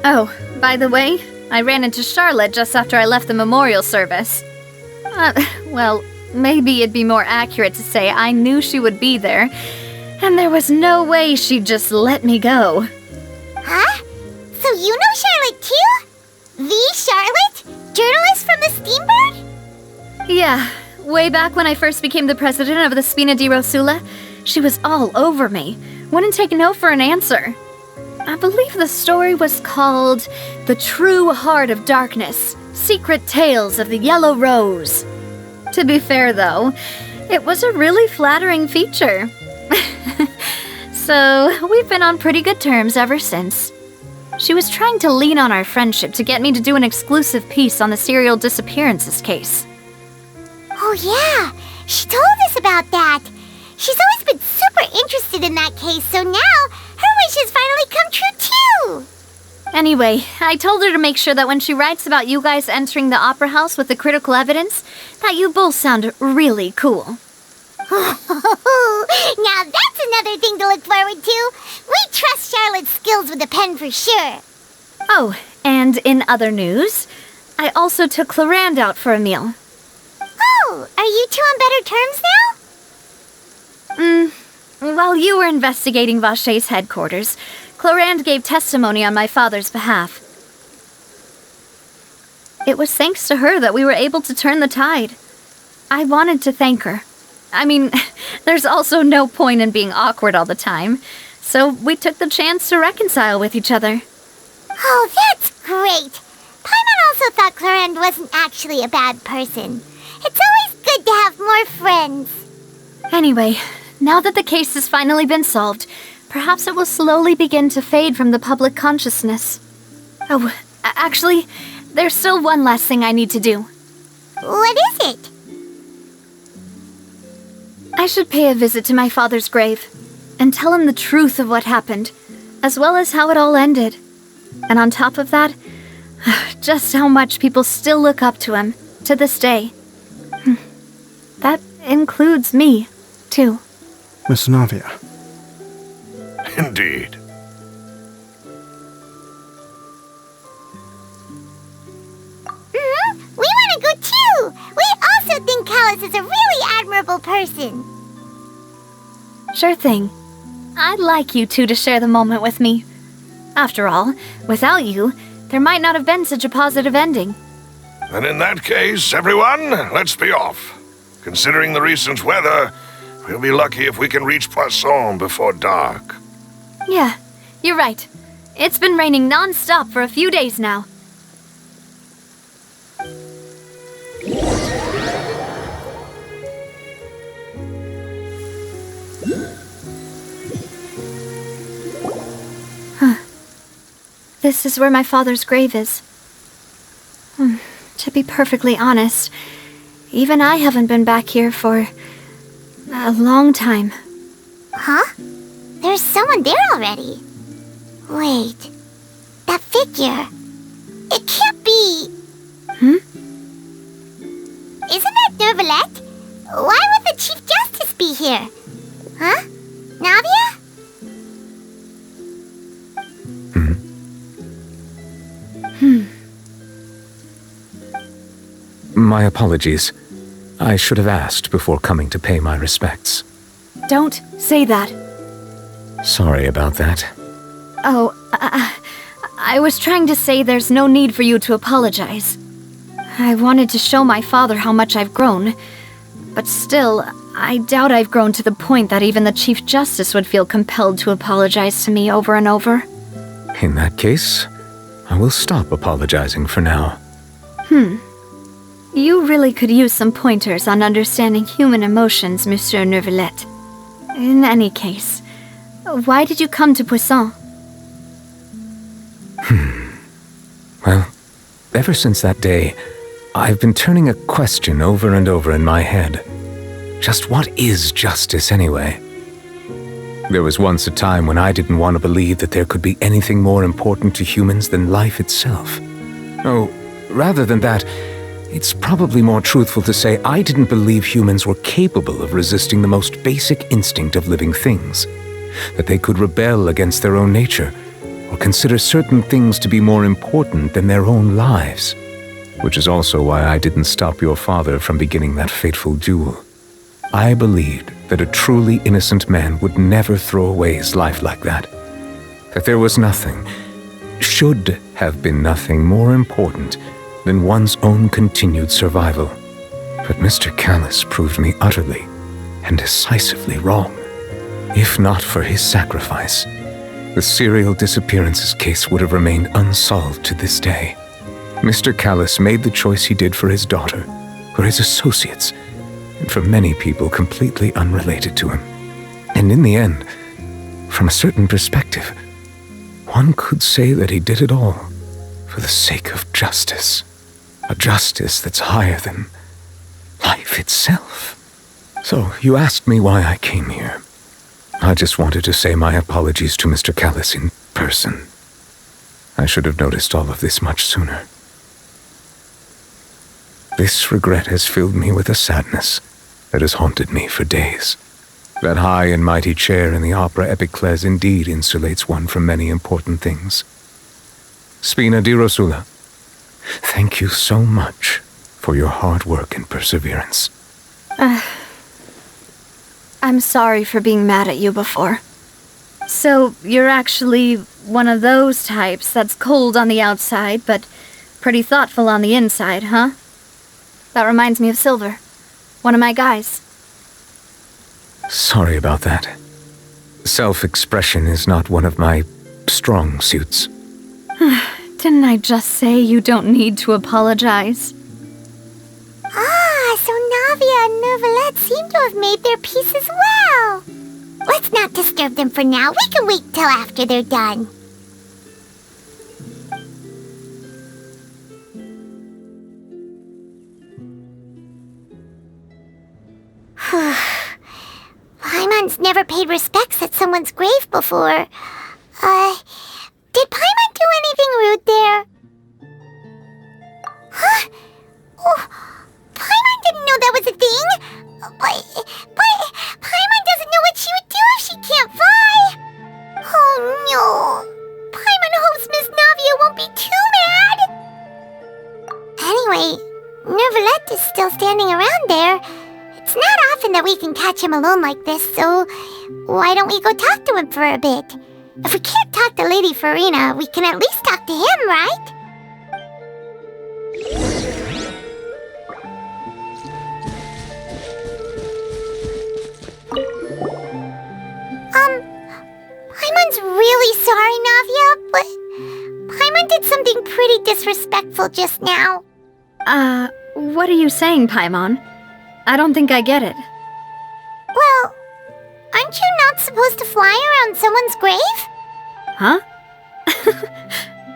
Oh, by the way, I ran into Charlotte just after I left the memorial service. Well, maybe it'd be more accurate to say I knew she would be there, and there was no way she'd just let me go. Huh? So you know Charlotte too? The Charlotte? Journalist from the Steambird? Yeah, way back when I first became the president of the Spina di Rosula, she was all over me. Wouldn't take no for an answer. I believe the story was called The True Heart of Darkness, Secret Tales of the Yellow Rose. To be fair, though, it was a really flattering feature. So, we've been on pretty good terms ever since. She was trying to lean on our friendship to get me to do an exclusive piece on the serial disappearances case. Oh yeah, she told us about that. She's always been super interested in that case, so now her wish has finally come true too. Anyway, I told her to make sure that when she writes about you guys entering the opera house with the critical evidence, that you both sound really cool. Now that's another thing to look forward to. We trust Charlotte's skills with a pen for sure. Oh, and in other news, I also took Clarand out for a meal. Oh, are you two on better terms now? While you were investigating Vache's headquarters, Clarand gave testimony on my father's behalf. It was thanks to her that we were able to turn the tide. I wanted to thank her. I mean, there's also no point in being awkward all the time, so we took the chance to reconcile with each other. Oh, that's great. Paimon also thought Clarand wasn't actually a bad person. It's always good to have more friends. Anyway, now that the case has finally been solved, perhaps it will slowly begin to fade from the public consciousness. Oh, actually, there's still one last thing I need to do. What is it? I should pay a visit to my father's grave and tell him the truth of what happened, as well as how it all ended. And on top of that, just how much people still look up to him to this day. That includes me, too. Miss Navia. Indeed. We want to go too! We also think Callus is a really admirable person. Sure thing. I'd like you two to share the moment with me. After all, without you, there might not have been such a positive ending. And in that case, everyone, let's be off. Considering the recent weather, we'll be lucky if we can reach Poisson before dark. Yeah, you're right. It's been raining non-stop for a few days now. This is where my father's grave is. To be perfectly honest, even I haven't been back here for a long time. Huh? There's someone there already. Wait. That figure. It can't be... here? Huh? Navia? My apologies. I should have asked before coming to pay my respects. Don't say that. Sorry about that. Oh, I was trying to say there's no need for you to apologize. I wanted to show my father how much I've grown, but still, I doubt I've grown to the point that even the Chief Justice would feel compelled to apologize to me over and over. In that case, I will stop apologizing for now. You really could use some pointers on understanding human emotions, Monsieur Neuvillette. In any case, why did you come to Poisson? Well, ever since that day, I've been turning a question over and over in my head. Just what is justice anyway? There was once a time when I didn't want to believe that there could be anything more important to humans than life itself. Oh, rather than that, it's probably more truthful to say I didn't believe humans were capable of resisting the most basic instinct of living things, that they could rebel against their own nature, or consider certain things to be more important than their own lives. Which is also why I didn't stop your father from beginning that fateful duel. I believed that a truly innocent man would never throw away his life like that. That there was nothing, should have been nothing more important than one's own continued survival. But Mr. Callis proved me utterly and decisively wrong. If not for his sacrifice, the serial disappearances case would have remained unsolved to this day. Mr. Callis made the choice he did for his daughter, for his associates, and for many people completely unrelated to him. And in the end, from a certain perspective, one could say that he did it all for the sake of justice. A justice that's higher than life itself. So, you asked me why I came here. I just wanted to say my apologies to Mr. Callis in person. I should have noticed all of this much sooner. This regret has filled me with a sadness that has haunted me for days. That high and mighty chair in the Opera Epiclese indeed insulates one from many important things. Spina di Rosula, thank you so much for your hard work and perseverance. I'm sorry for being mad at you before. So, you're actually one of those types that's cold on the outside, but pretty thoughtful on the inside, huh? That reminds me of Silver, one of my guys. Sorry about that. Self-expression is not one of my strong suits. Didn't I just say you don't need to apologize? Ah, so Navia and Neuvillette seem to have made their peace as well. Let's not disturb them for now. We can wait till after they're done. Paimon's never paid respects at someone's grave before. Did Paimon do anything rude there? Huh? Oh, Paimon didn't know that was a thing. But Paimon doesn't know what she would do if she can't fly. Oh no. Paimon hopes Miss Navia won't be too mad. Anyway, Neuvillette is still standing around there. It's not often that we can catch him alone like this, so why don't we go talk to him for a bit? If we can't talk to Lady Farina, we can at least talk to him, right? Paimon's really sorry, Navia, but Paimon did something pretty disrespectful just now. What are you saying, Paimon? I don't think I get it. Well, aren't you not supposed to fly around someone's grave? Huh?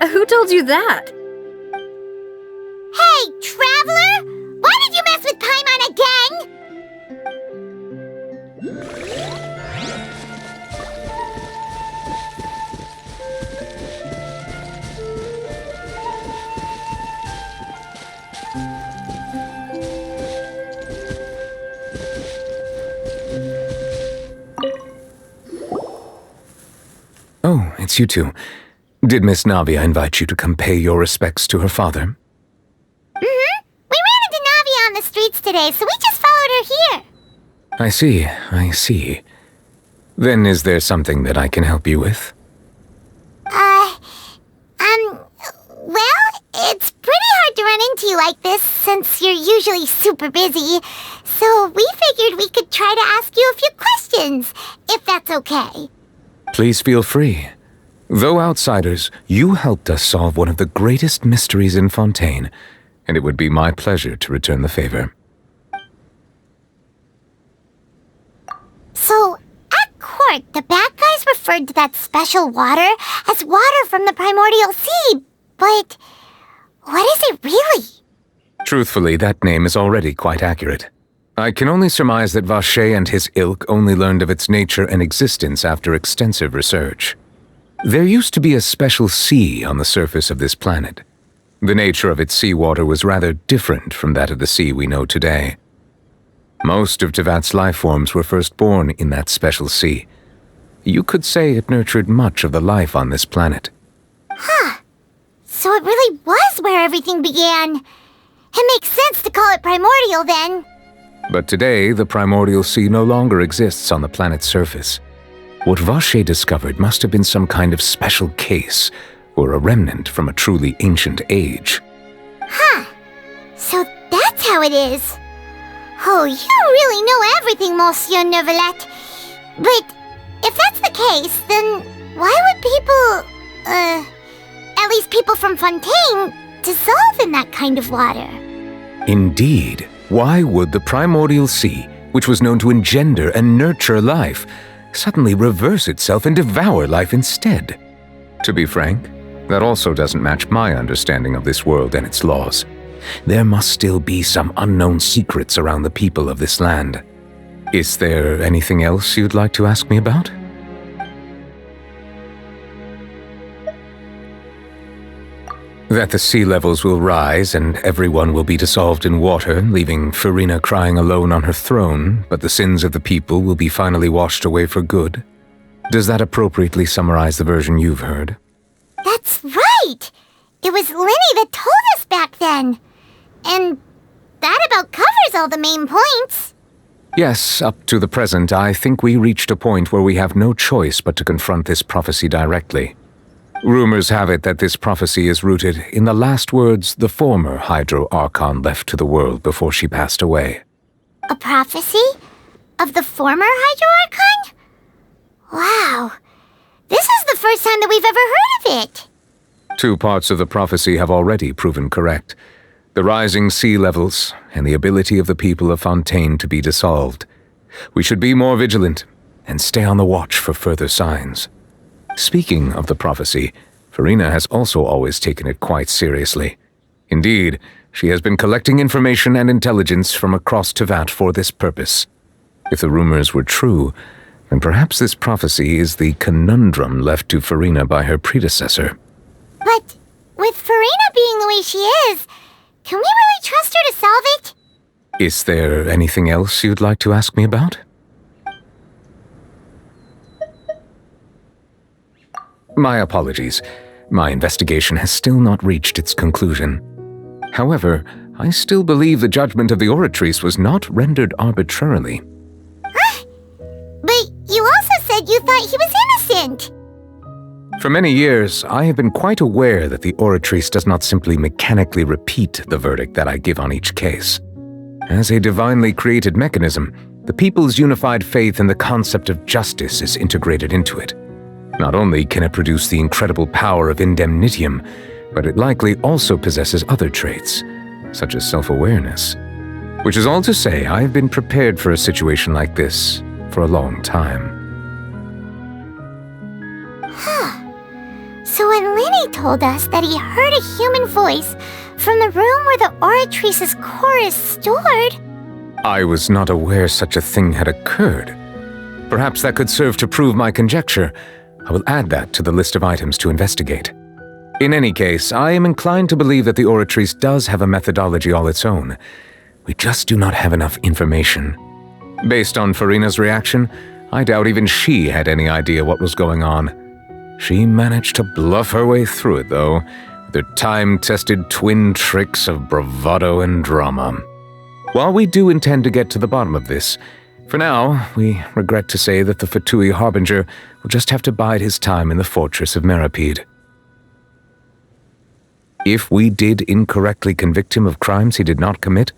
Who told you that? Hey, Traveler! Why did you mess with Paimon again? meets you two. Did Miss Navia invite you to come pay your respects to her father? Mm-hmm. We ran into Navia on the streets today, so we just followed her here. I see. Then is there something that I can help you with? Well, it's pretty hard to run into you like this since you're usually super busy. So we figured we could try to ask you a few questions, if that's okay. Please feel free. Though outsiders, you helped us solve one of the greatest mysteries in Fontaine, and it would be my pleasure to return the favor. So, at court, the bad guys referred to that special water as water from the primordial sea, but what is it really? Truthfully, that name is already quite accurate. I can only surmise that Vacher and his ilk only learned of its nature and existence after extensive research. There used to be a special sea on the surface of this planet. The nature of its seawater was rather different from that of the sea we know today. Most of Tevat's life forms were first born in that special sea. You could say it nurtured much of the life on this planet. Huh. So it really was where everything began. It makes sense to call it primordial then. But today, the primordial sea no longer exists on the planet's surface. What Vacher discovered must have been some kind of special case, or a remnant from a truly ancient age. Huh. So that's how it is. Oh, you really know everything, Monsieur Neuvillette. But if that's the case, then why would people, at least people from Fontaine, dissolve in that kind of water? Indeed. Why would the primordial sea, which was known to engender and nurture life, suddenly reverse itself and devour life instead? To be frank, that also doesn't match my understanding of this world and its laws. There must still be some unknown secrets around the people of this land. Is there anything else you'd like to ask me about? That the sea levels will rise and everyone will be dissolved in water, leaving Farina crying alone on her throne, but the sins of the people will be finally washed away for good. Does that appropriately summarize the version you've heard? That's right! It was Linny that told us back then. And that about covers all the main points. Yes, up to the present, I think we reached a point where we have no choice but to confront this prophecy directly. Rumors have it that this prophecy is rooted in the last words the former Hydro Archon left to the world before she passed away. A prophecy? Of the former Hydro Archon? Wow. This is the first time that we've ever heard of it. 2 parts of the prophecy have already proven correct. The rising sea levels and the ability of the people of Fontaine to be dissolved. We should be more vigilant and stay on the watch for further signs. Speaking of the prophecy, Farina has also always taken it quite seriously. Indeed, she has been collecting information and intelligence from across Tevat for this purpose. If the rumors were true, then perhaps this prophecy is the conundrum left to Farina by her predecessor. But with Farina being the way she is, can we really trust her to solve it? Is there anything else you'd like to ask me about? My apologies. My investigation has still not reached its conclusion. However, I still believe the judgment of the Oratrice was not rendered arbitrarily. Huh? But you also said you thought he was innocent. For many years, I have been quite aware that the Oratrice does not simply mechanically repeat the verdict that I give on each case. As a divinely created mechanism, the people's unified faith in the concept of justice is integrated into it. Not only can it produce the incredible power of indemnitium, but it likely also possesses other traits, such as self-awareness. Which is all to say, I have been prepared for a situation like this for a long time. Huh. So when Linny told us that he heard a human voice from the room where the Oratrice's core is stored... I was not aware such a thing had occurred. Perhaps that could serve to prove my conjecture. I will add that to the list of items to investigate. In any case, I am inclined to believe that the Oratrice does have a methodology all its own. We just do not have enough information. Based on Farina's reaction, I doubt even she had any idea what was going on. She managed to bluff her way through it, though, with her time-tested twin tricks of bravado and drama. While we do intend to get to the bottom of this, for now, we regret to say that the Fatui Harbinger will just have to bide his time in the fortress of Meripede. If we did incorrectly convict him of crimes he did not commit,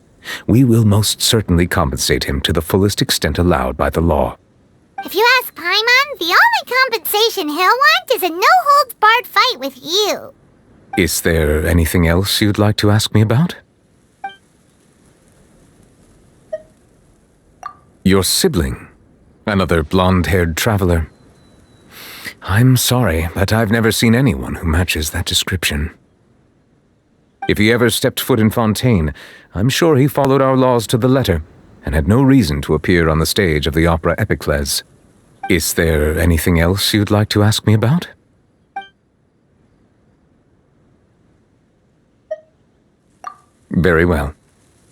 we will most certainly compensate him to the fullest extent allowed by the law. If you ask Paimon, the only compensation he'll want is a no-holds-barred fight with you. Is there anything else you'd like to ask me about? Your sibling, another blonde-haired traveler. I'm sorry, but I've never seen anyone who matches that description. If he ever stepped foot in Fontaine, I'm sure he followed our laws to the letter, and had no reason to appear on the stage of the opera Epicles. Is there anything else you'd like to ask me about? Very well.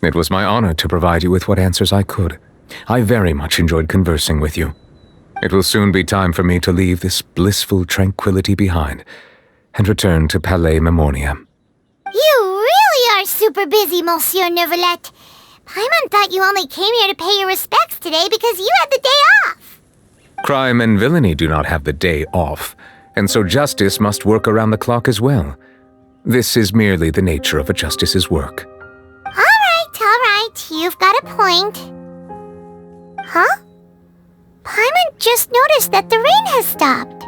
It was my honor to provide you with what answers I could. I very much enjoyed conversing with you. It will soon be time for me to leave this blissful tranquility behind and return to Palais Memornia. You really are super busy, Monsieur Neuvillette. Paimon thought you only came here to pay your respects today because you had the day off. Crime and villainy do not have the day off, and so justice must work around the clock as well. This is merely the nature of a justice's work. All right, you've got a point. Huh? Paimon just noticed that the rain has stopped.